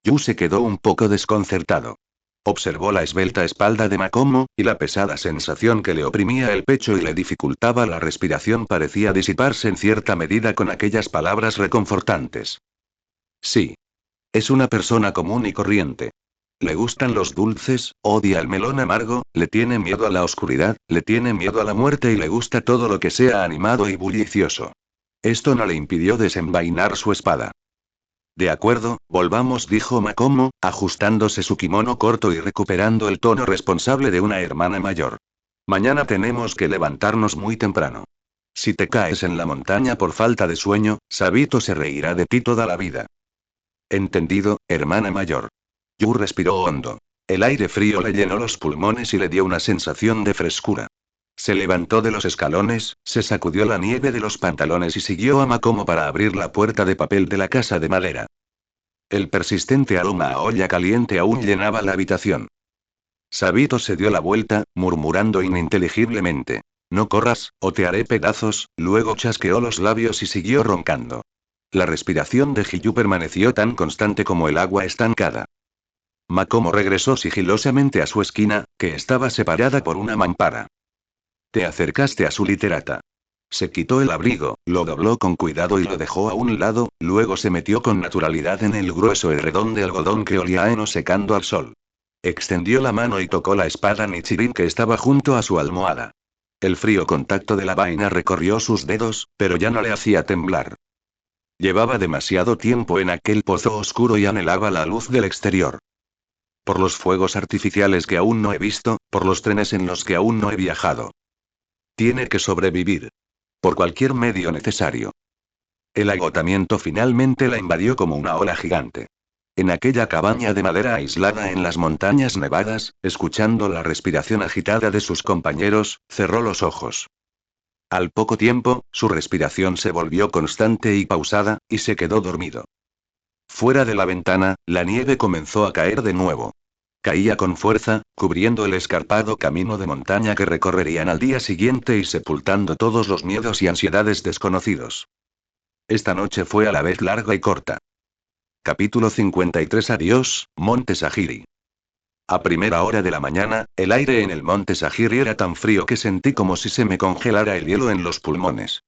Yu se quedó un poco desconcertado. Observó la esbelta espalda de Makomo, y la pesada sensación que le oprimía el pecho y le dificultaba la respiración parecía disiparse en cierta medida con aquellas palabras reconfortantes. Sí. Es una persona común y corriente. Le gustan los dulces, odia el melón amargo, le tiene miedo a la oscuridad, le tiene miedo a la muerte y le gusta todo lo que sea animado y bullicioso. Esto no le impidió desenvainar su espada. De acuerdo, volvamos, dijo Makomo, ajustándose su kimono corto y recuperando el tono responsable de una hermana mayor. Mañana tenemos que levantarnos muy temprano. Si te caes en la montaña por falta de sueño, Sabito se reirá de ti toda la vida. Entendido, hermana mayor. Yu respiró hondo. El aire frío le llenó los pulmones y le dio una sensación de frescura. Se levantó de los escalones, se sacudió la nieve de los pantalones y siguió a Makomo para abrir la puerta de papel de la casa de madera. El persistente aroma a olla caliente aún llenaba la habitación. Sabito se dio la vuelta, murmurando ininteligiblemente. No corras, o te haré pedazos, luego chasqueó los labios y siguió roncando. La respiración de Hiyu permaneció tan constante como el agua estancada. Makomo regresó sigilosamente a su esquina, que estaba separada por una mampara. Te acercaste a su literata. Se quitó el abrigo, lo dobló con cuidado y lo dejó a un lado, luego se metió con naturalidad en el grueso edredón de algodón que olía a heno secando al sol. Extendió la mano y tocó la espada Nichirin que estaba junto a su almohada. El frío contacto de la vaina recorrió sus dedos, pero ya no le hacía temblar. Llevaba demasiado tiempo en aquel pozo oscuro y anhelaba la luz del exterior. Por los fuegos artificiales que aún no he visto, por los trenes en los que aún no he viajado. Tiene que sobrevivir. Por cualquier medio necesario. El agotamiento finalmente la invadió como una ola gigante. En aquella cabaña de madera aislada en las montañas nevadas, escuchando la respiración agitada de sus compañeros, cerró los ojos. Al poco tiempo, su respiración se volvió constante y pausada, y se quedó dormido. Fuera de la ventana, la nieve comenzó a caer de nuevo. Caía con fuerza, cubriendo el escarpado camino de montaña que recorrerían al día siguiente y sepultando todos los miedos y ansiedades desconocidos. Esta noche fue a la vez larga y corta. Capítulo 53. Adiós, Monte Sagiri. A primera hora de la mañana, el aire en el Monte Sagiri era tan frío que sentí como si se me congelara el hielo en los pulmones.